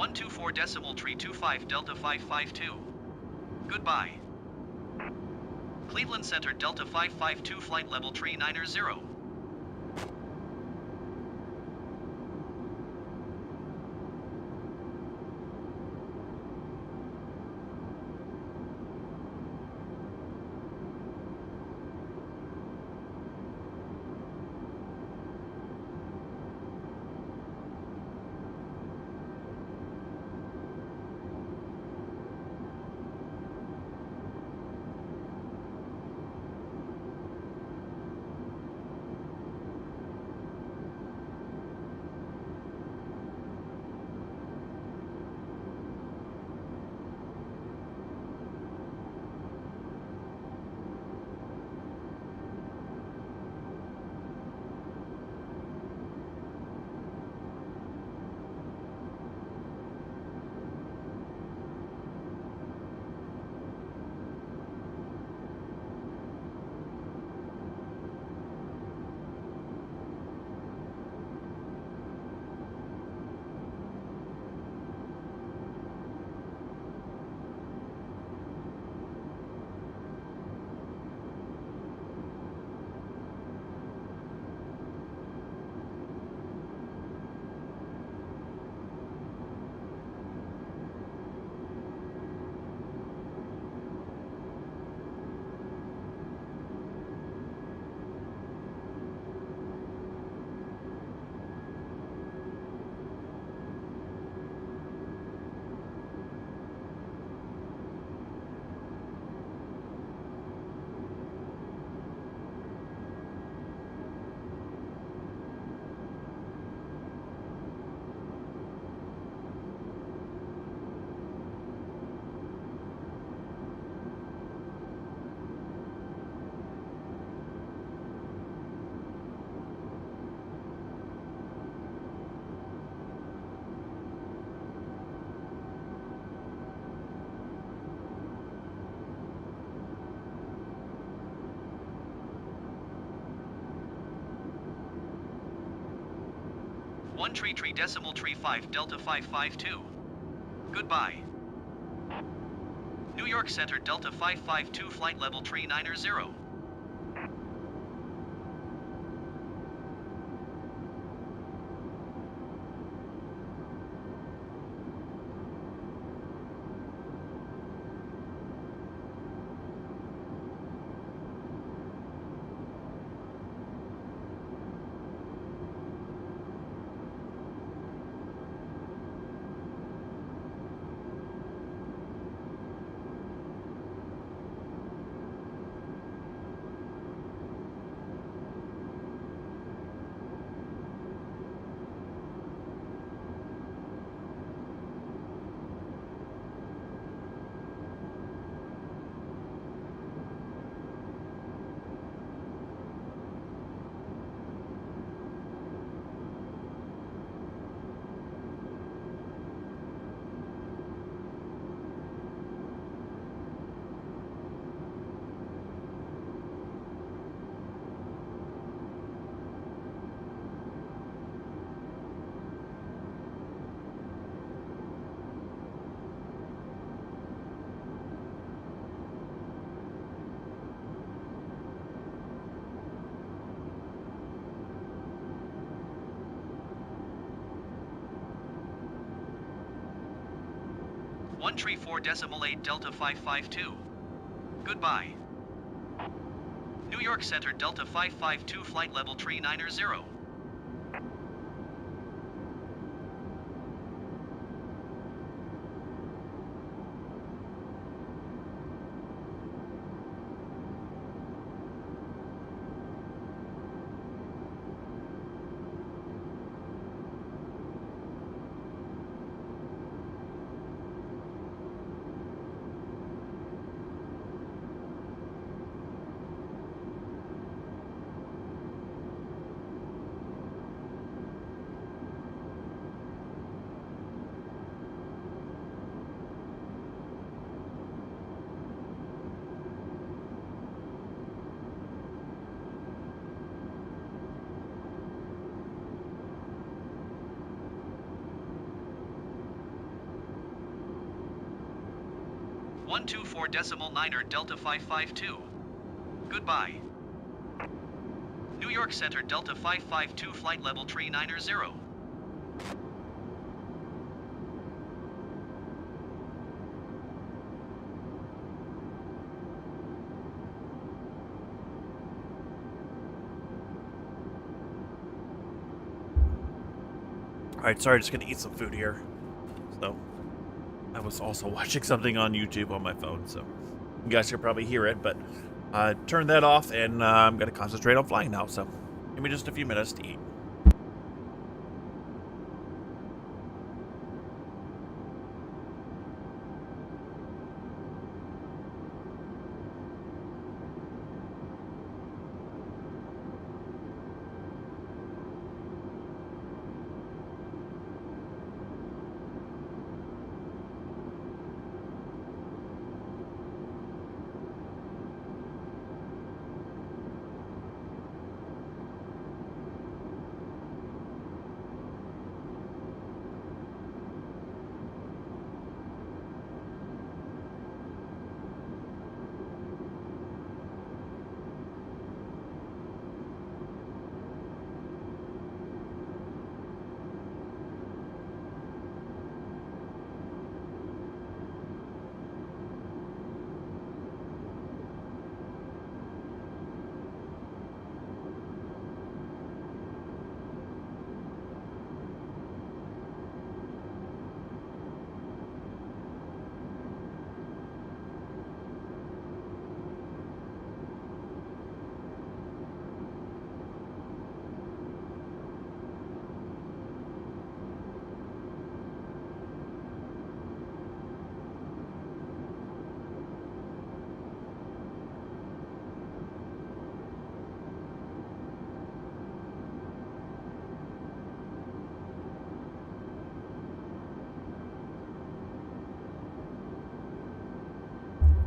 [SPEAKER 2] One two four decimal tree 25 Delta 552. Goodbye. Cleveland Center Delta 552 flight level tree 90. One tree decimal tree 5 Delta 552. Goodbye. New York Center Delta 552 flight level tree 90. 134.8 Delta 552. Goodbye. New York Center Delta 552 flight level 390. One 124.9 Delta 552. Goodbye. New York Center Delta 552 flight level 390.
[SPEAKER 1] Alright, sorry, just gonna eat some food here. So, I was also watching something on YouTube on my phone, so you guys can probably hear it, but turn that off, and I'm gonna concentrate on flying now, so give me just a few minutes to eat.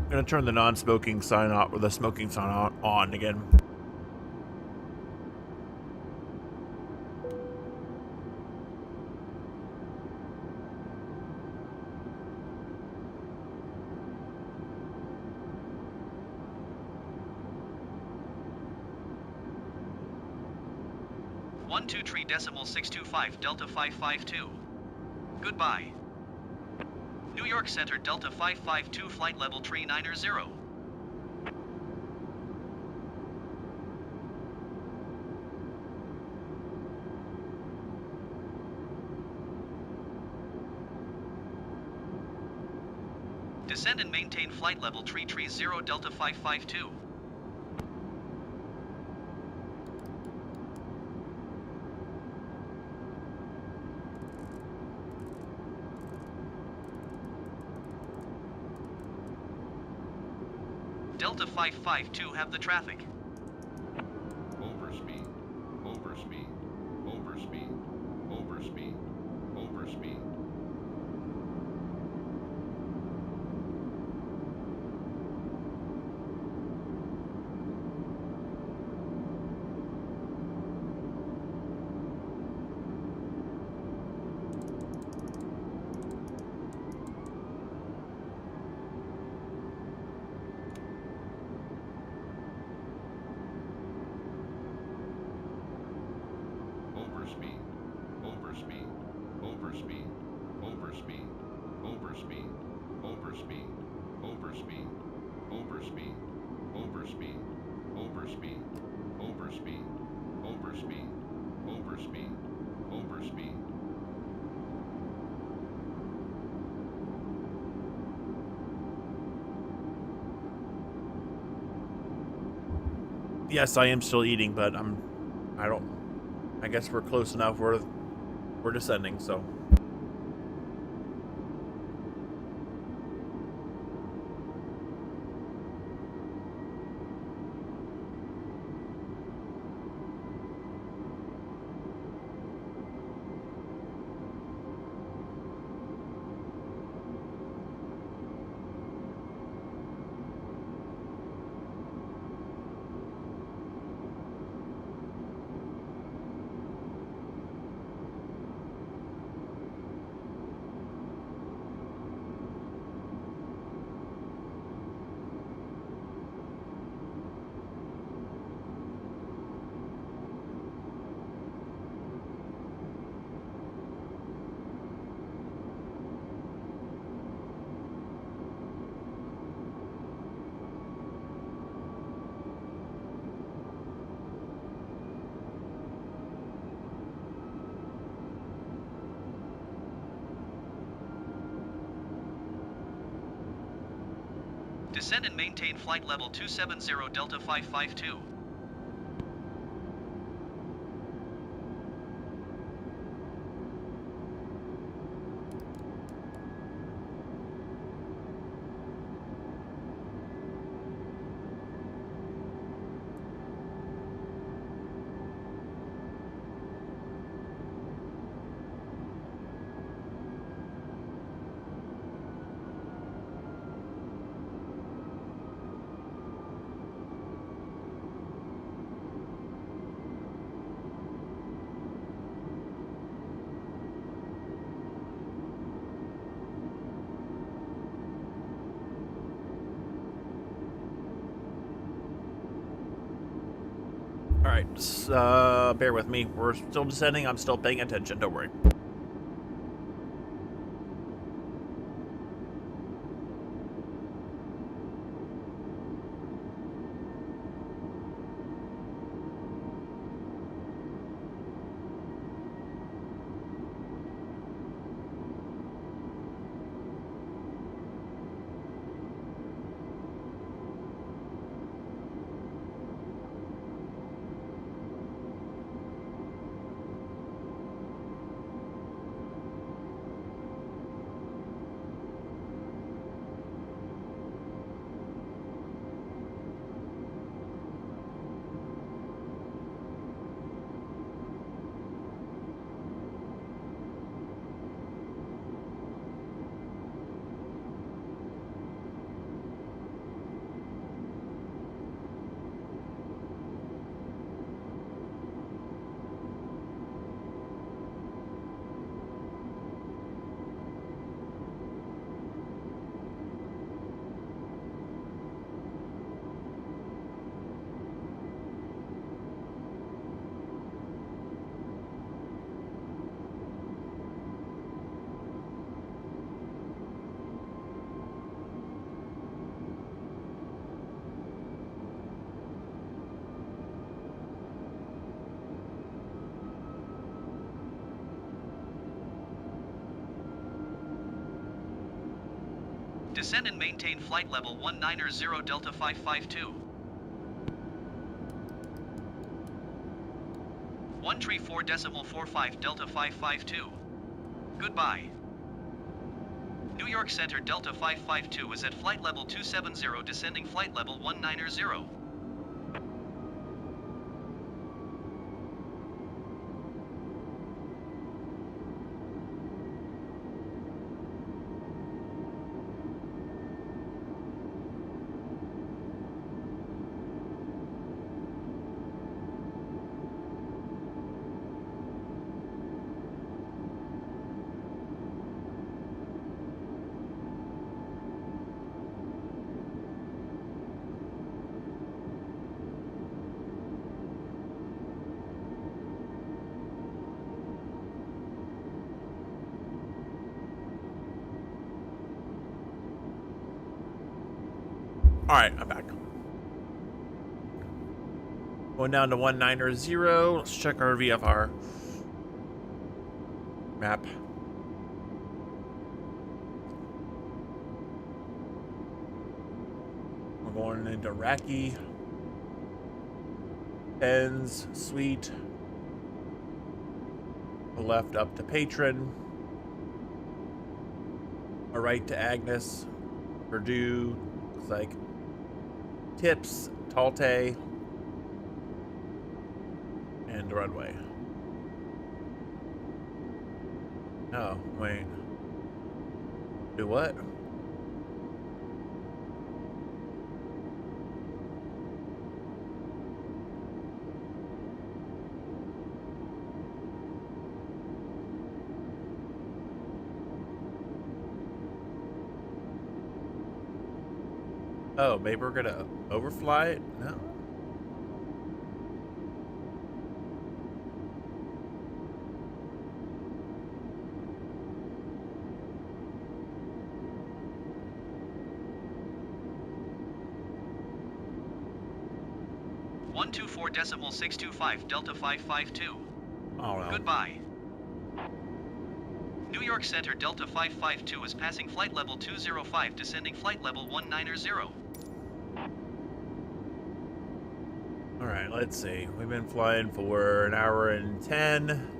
[SPEAKER 1] I'm gonna turn the non-smoking sign off, or the smoking sign on again.
[SPEAKER 2] One 123.625 Delta 552. Goodbye. New York Center Delta 552 flight level 390. Descend and maintain flight level 330 Delta 552. Delta 552 have the traffic.
[SPEAKER 5] Overspeed. Overspeed. Overspeed. Overspeed. Overspeed. Overspeed. Overspeed. Overspeed. Overspeed. Overspeed. Overspeed. Overspeed. Overspeed. Overspeed. Overspeed. Overspeed. Overspeed. Overspeed. Overspeed.
[SPEAKER 1] Yes, I am still eating, but I guess we're close enough. We're descending, so.
[SPEAKER 2] Descend and maintain flight level 270 Delta 552.
[SPEAKER 1] All right, bear with me. We're still descending. I'm still paying attention. Don't worry.
[SPEAKER 2] Descend and maintain flight level 190 Delta 552. 134.45 Delta 552. Goodbye. New York Center Delta 552 is at flight level 270, descending flight level 190.
[SPEAKER 1] Alright, I'm back. Going down to 190. Let's check our VFR map. We're going into Raki, Pens, Sweet. Left up to Patron. Our right to Agnes, Purdue, looks like Tips, Talte, and runway. Oh, wait. Do what? Oh, maybe we're gonna overfly it? No.
[SPEAKER 2] One two four decimal 625 Delta 552.
[SPEAKER 1] Oh no.
[SPEAKER 2] Goodbye. New York Center Delta 552 is passing flight level 205, descending flight level 190.
[SPEAKER 1] All right, let's see. We've been flying for an hour and 10.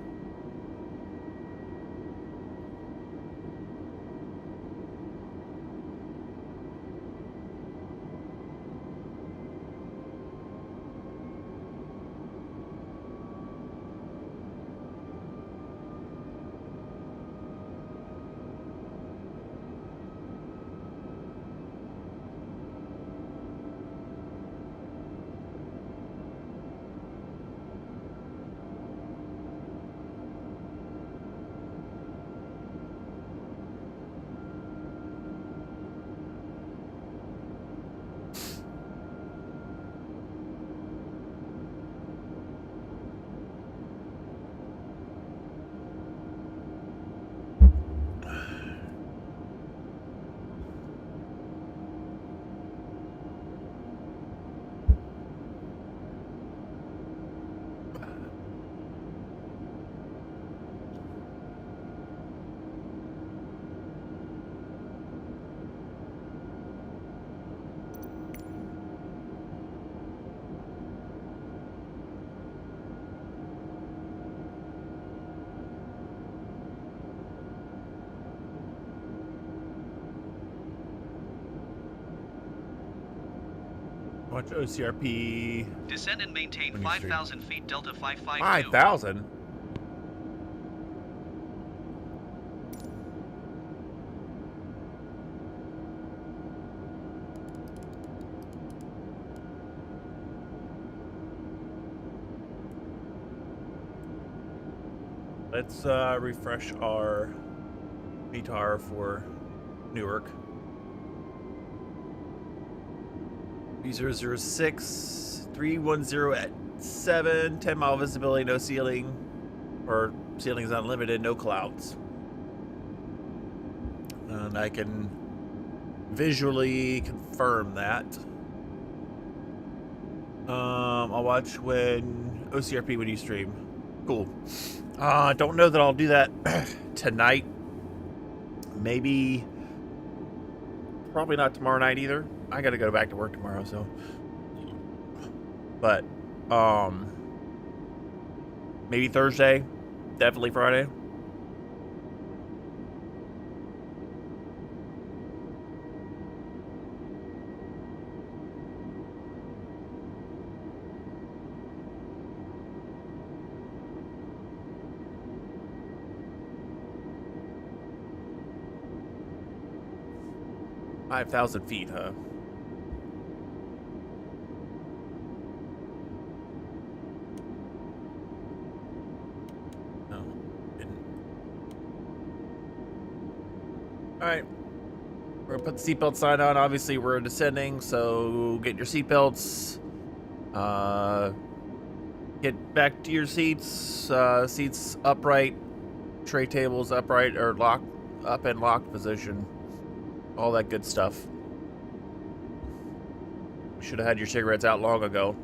[SPEAKER 1] Watch OCRP.
[SPEAKER 2] Descend and maintain 5,000 feet Delta 552.
[SPEAKER 1] 5,000? Let's refresh our VTAR for Newark. 006 310 at 7, 10 mile visibility, no ceiling, or ceiling is unlimited, no clouds. And I can visually confirm that. I'll watch when OCRP when you stream. Cool. Don't know that I'll do that tonight. Maybe, probably not tomorrow night either. I gotta go back to work tomorrow, so. But, maybe Thursday, definitely Friday. $5,000 feet, huh? No, didn't. All right, we're gonna put the seatbelt sign on. Obviously, we're descending, so get your seatbelts. Get back to your seats. Seats upright, tray tables upright or locked up in locked position. All that good stuff. Should have had your cigarettes out long ago.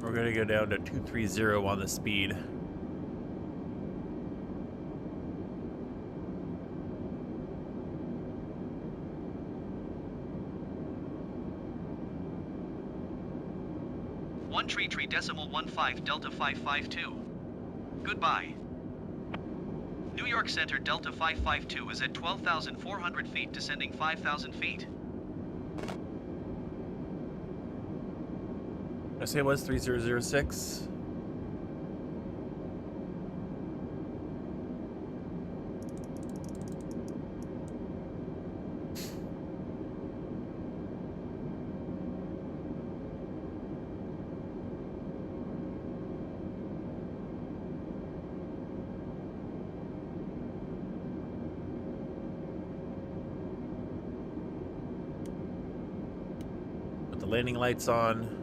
[SPEAKER 1] We're gonna go down to 230 on the speed.
[SPEAKER 2] One tree decimal 15 Delta 552. Goodbye. New York Center Delta 552 is at 12,400 feet, descending 5,000 feet.
[SPEAKER 1] I say it was 3006. Put the landing lights on.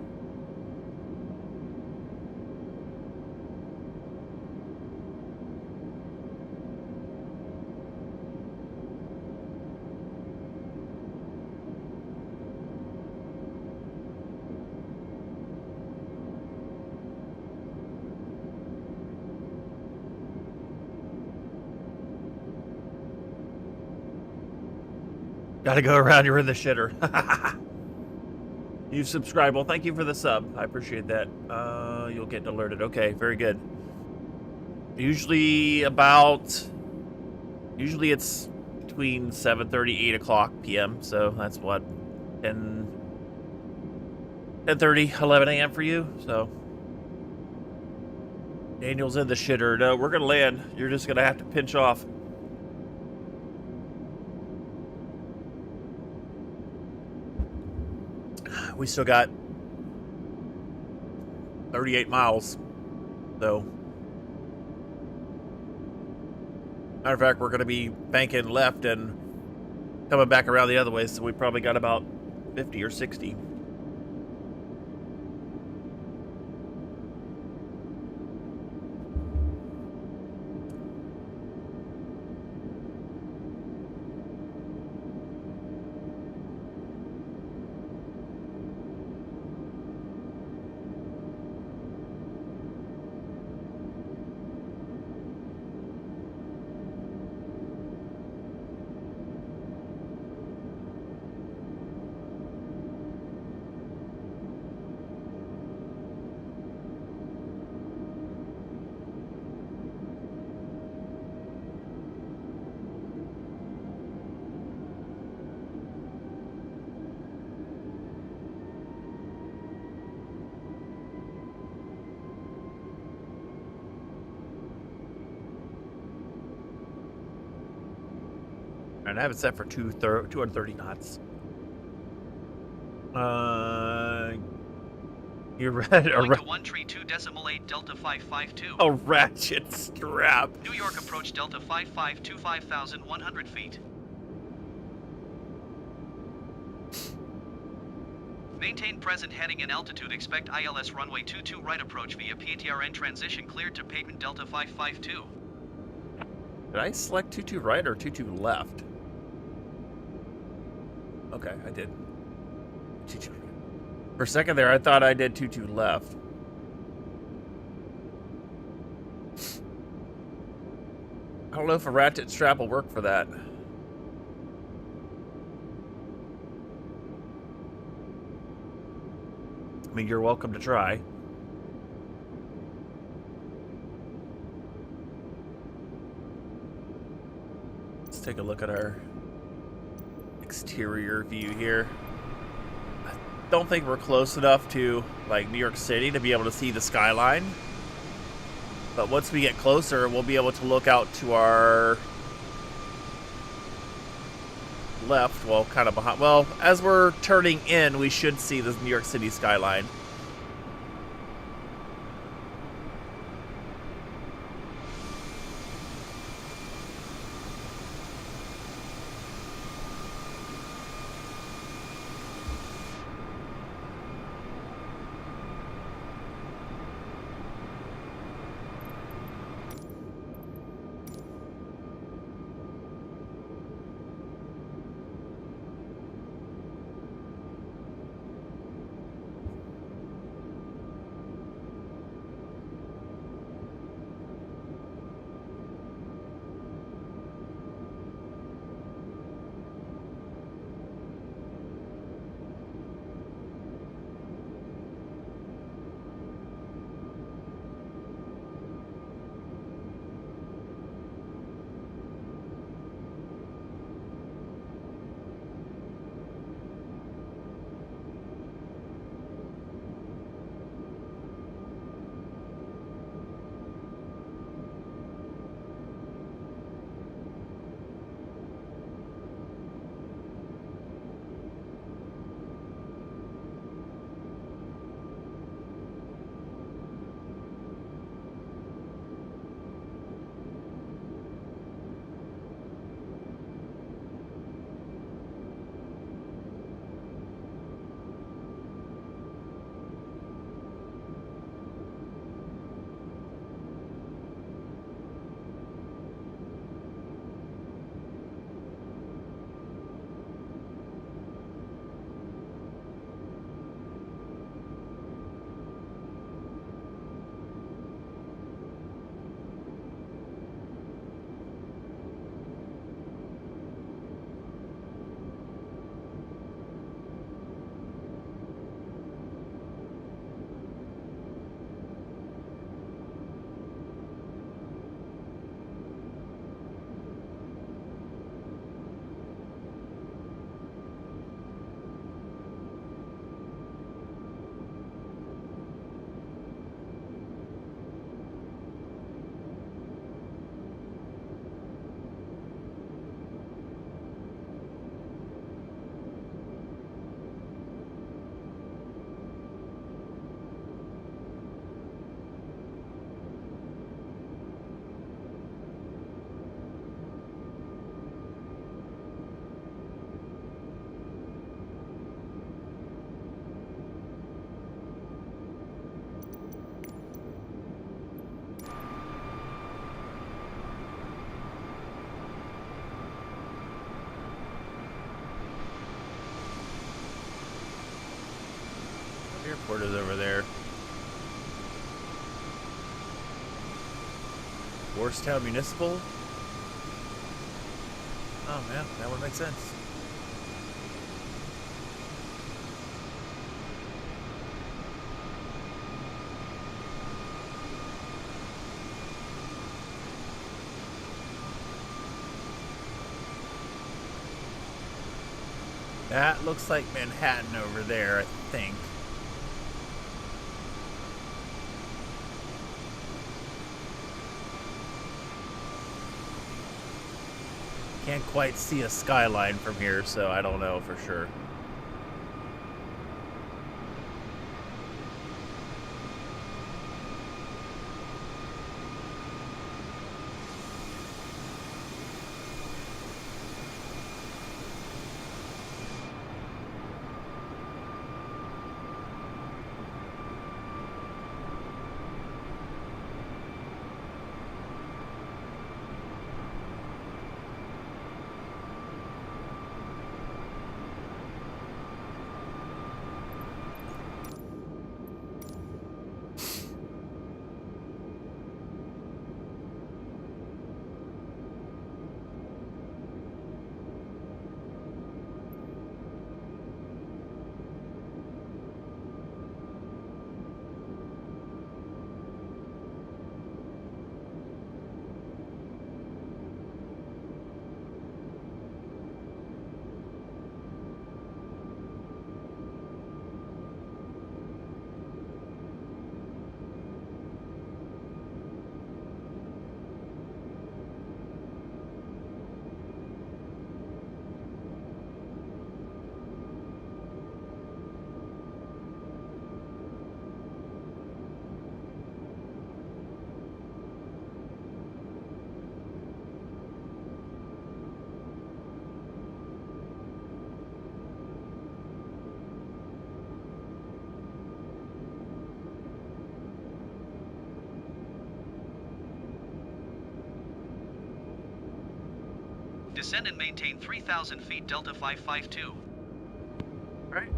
[SPEAKER 1] Gotta go around, you're in the shitter. You've subscribed. Well, thank you for the sub. I appreciate that. You'll get alerted. Okay, very good. Usually it's between 7:30, 8 o'clock p.m. So that's what, 10:30, 11 a.m. for you. So Daniel's in the shitter. No, we're gonna land. You're just gonna have to pinch off. We still got 38 miles, so matter of fact, we're going to be banking left and coming back around the other way, so we probably got about 50 or 60. And I have it set for 230 knots. You read
[SPEAKER 2] Going to 132 decimal 8 Delta 552.
[SPEAKER 1] a ratchet strap.
[SPEAKER 2] New York approach Delta 552 5,100 feet. Maintain present heading and altitude. Expect ILS runway 22 right approach via PTRN transition cleared to pavement Delta 552.
[SPEAKER 1] Did I select 22 right or 22 left? Okay, I did. 22. For a second there, I thought I did 22 left. I don't know if a ratchet strap will work for that. I mean, you're welcome to try. Let's take a look at our exterior view here. I don't think we're close enough to like New York City to be able to see the skyline. But once we get closer, we'll be able to look out to our left, well, kind of behind. Well, as we're turning in, we should see the New York City skyline. Airport is over there. Worstown Municipal? Oh man, that would make sense. That looks like Manhattan over there, I think. Can't quite see a skyline from here, so I don't know for sure.
[SPEAKER 2] Descend and maintain 3,000 feet, Delta 552.
[SPEAKER 1] Right.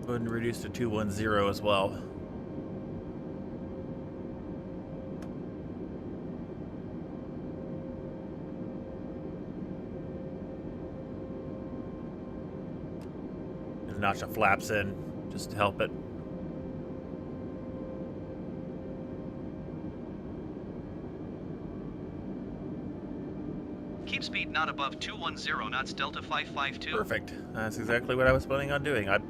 [SPEAKER 1] Go ahead and reduce to 210 as well. Notch the flaps in just to help it.
[SPEAKER 2] Keep speed not above 210 knots, Delta 552.
[SPEAKER 1] Perfect. That's exactly what I was planning on doing. Matter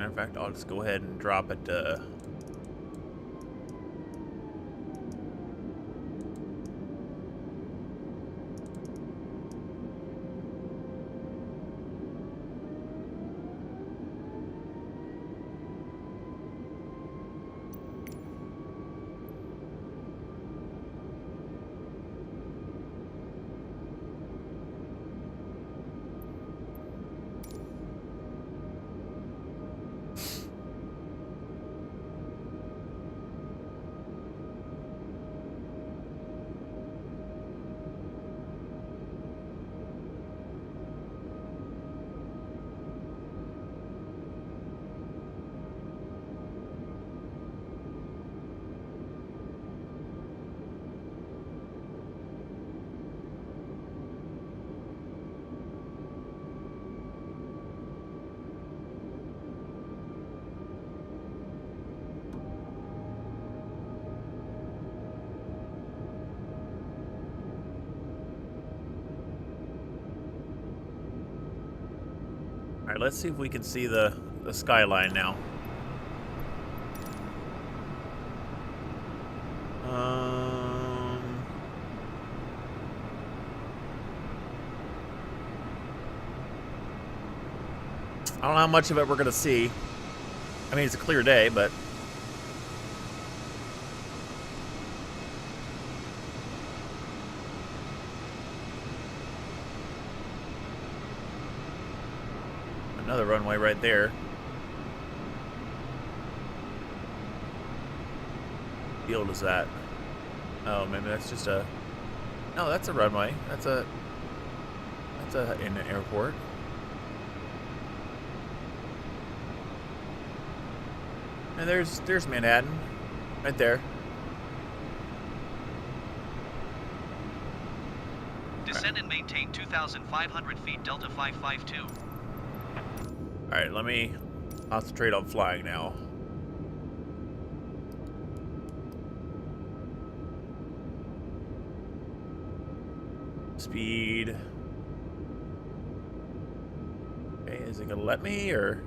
[SPEAKER 1] of fact, I'll just go ahead and drop it. All right, let's see if we can see the skyline now. I don't know how much of it we're gonna see. I mean, it's a clear day, but Another runway right there. What field is that? Oh, maybe that's just a... No, that's a runway. That's in an airport. And there's Manhattan. Right there.
[SPEAKER 2] Descend and maintain 2,500 feet Delta 552.
[SPEAKER 1] Alright, let me concentrate on flying now. Speed. Okay, is it gonna let me, or?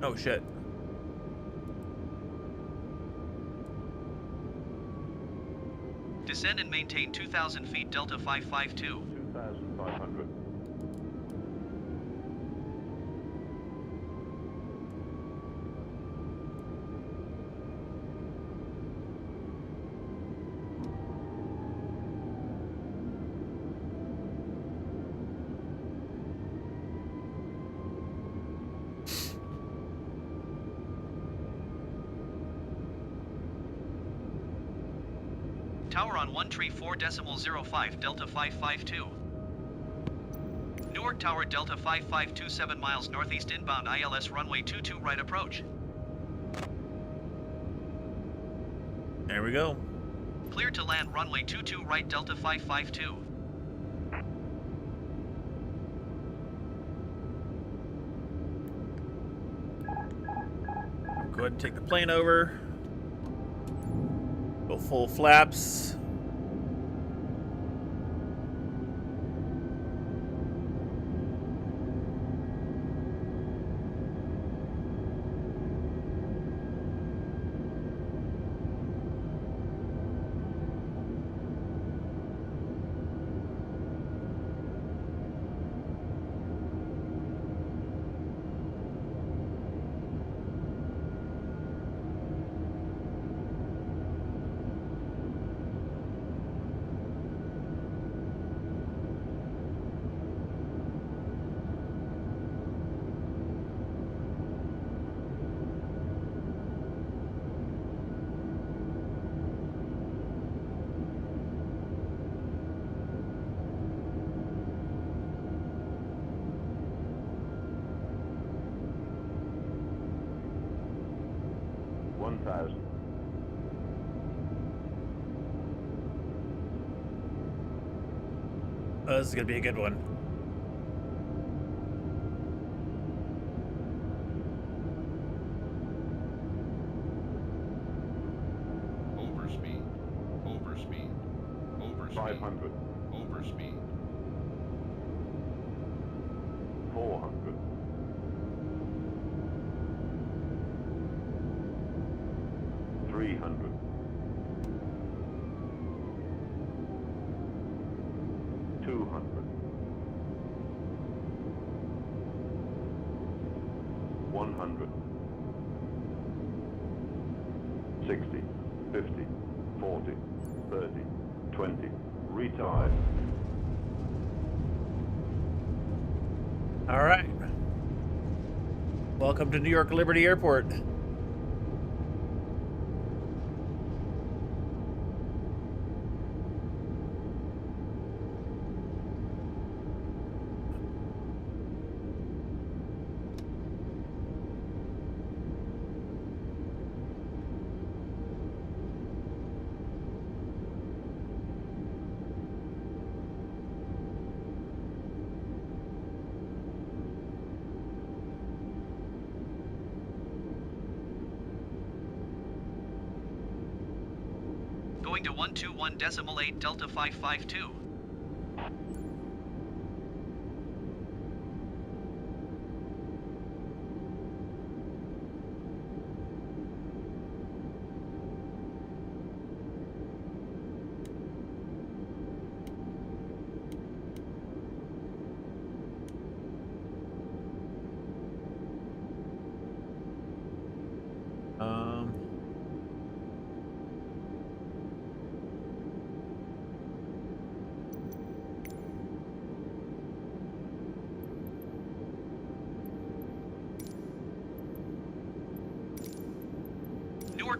[SPEAKER 1] Oh shit.
[SPEAKER 2] Descend and maintain 2,000 feet Delta 552.
[SPEAKER 6] 2,500.
[SPEAKER 2] Tower on 134.05 Delta 552. Newark Tower Delta 5527 miles northeast inbound ILS runway 22 right approach.
[SPEAKER 1] There we go.
[SPEAKER 2] Clear to land runway 22 right Delta 552.
[SPEAKER 1] Go ahead and take the plane over. Go full flaps. This is gonna be a good one.
[SPEAKER 5] Overspeed. Overspeed. Overspeed.
[SPEAKER 6] 500.
[SPEAKER 5] Overspeed.
[SPEAKER 6] 400. 300. 200. 100. 60. 50. 40. 30. 20. Retire.
[SPEAKER 1] All right. Welcome to New York Liberty Airport.
[SPEAKER 2] Going to 121.8 Delta 552.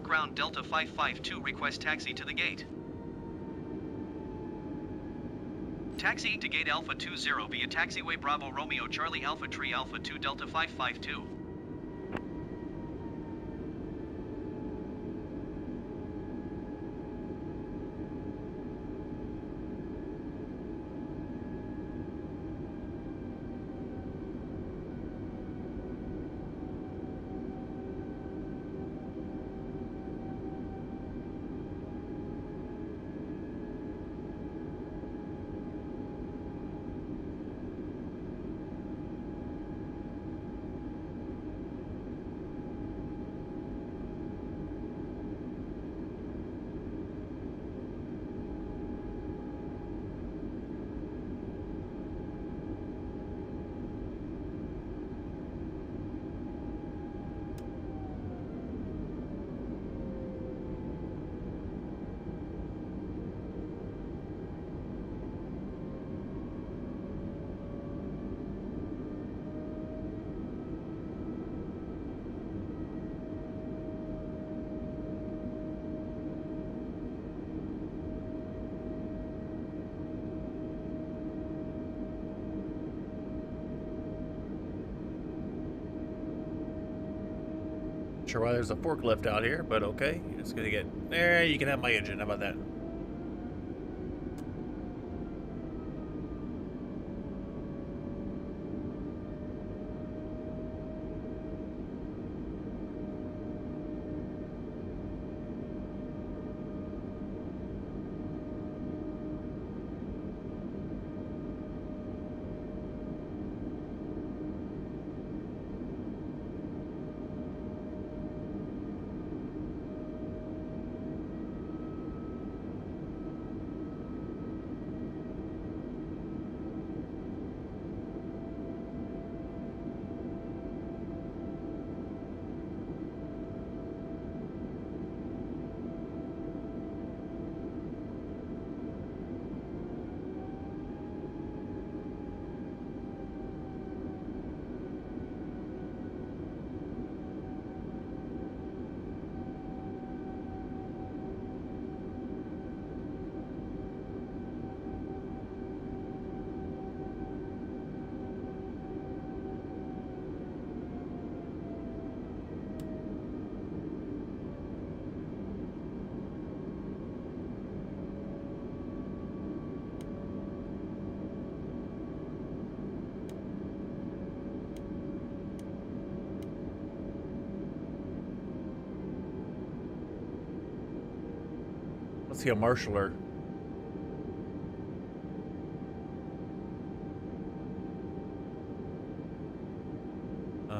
[SPEAKER 2] ground Delta 552 request taxi to the gate. Taxiing to gate Alpha 20 via taxiway Bravo Romeo Charlie Alpha Tree Alpha 2 Delta 552.
[SPEAKER 1] Sure why there's a forklift out here, but okay. It's gonna get there. You can have my engine. How about that? Let's see a marshaller. I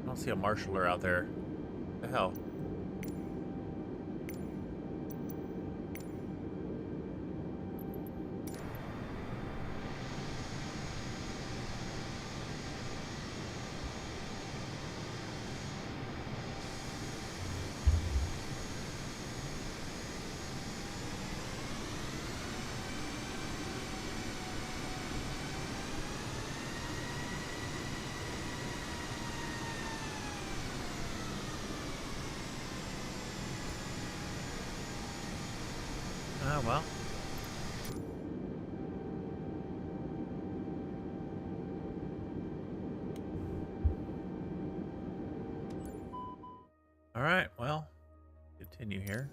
[SPEAKER 1] don't see a marshaller out there. What the hell? Oh, well. All right, well, continue here.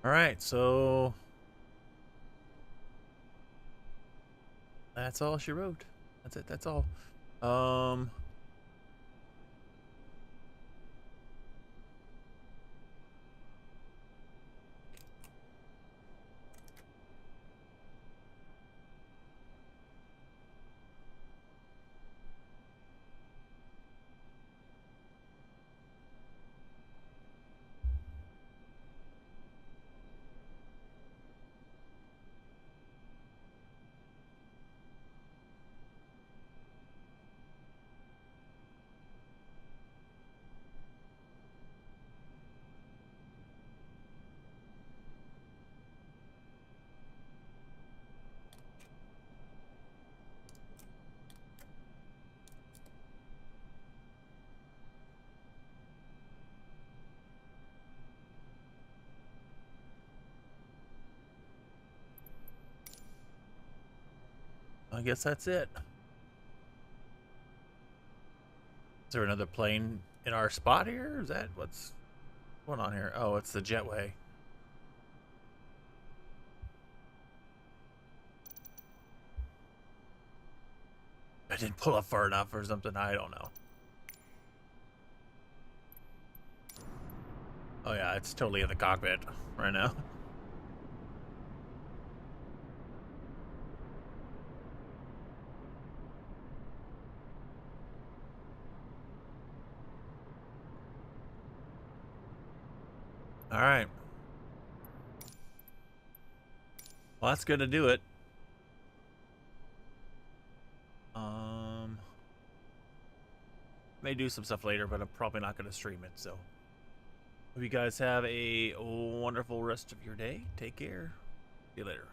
[SPEAKER 1] All right, so that's all she wrote. That's it. That's all. guess that's it. Is there another plane in our spot here? Is that what's going on here? Oh, it's the jetway. I didn't pull up far enough or something. I don't know. Oh yeah, it's totally in the cockpit right now. All right. Well, that's gonna do it. May do some stuff later, but I'm probably not gonna stream it. So, hope you guys have a wonderful rest of your day. Take care. See you later.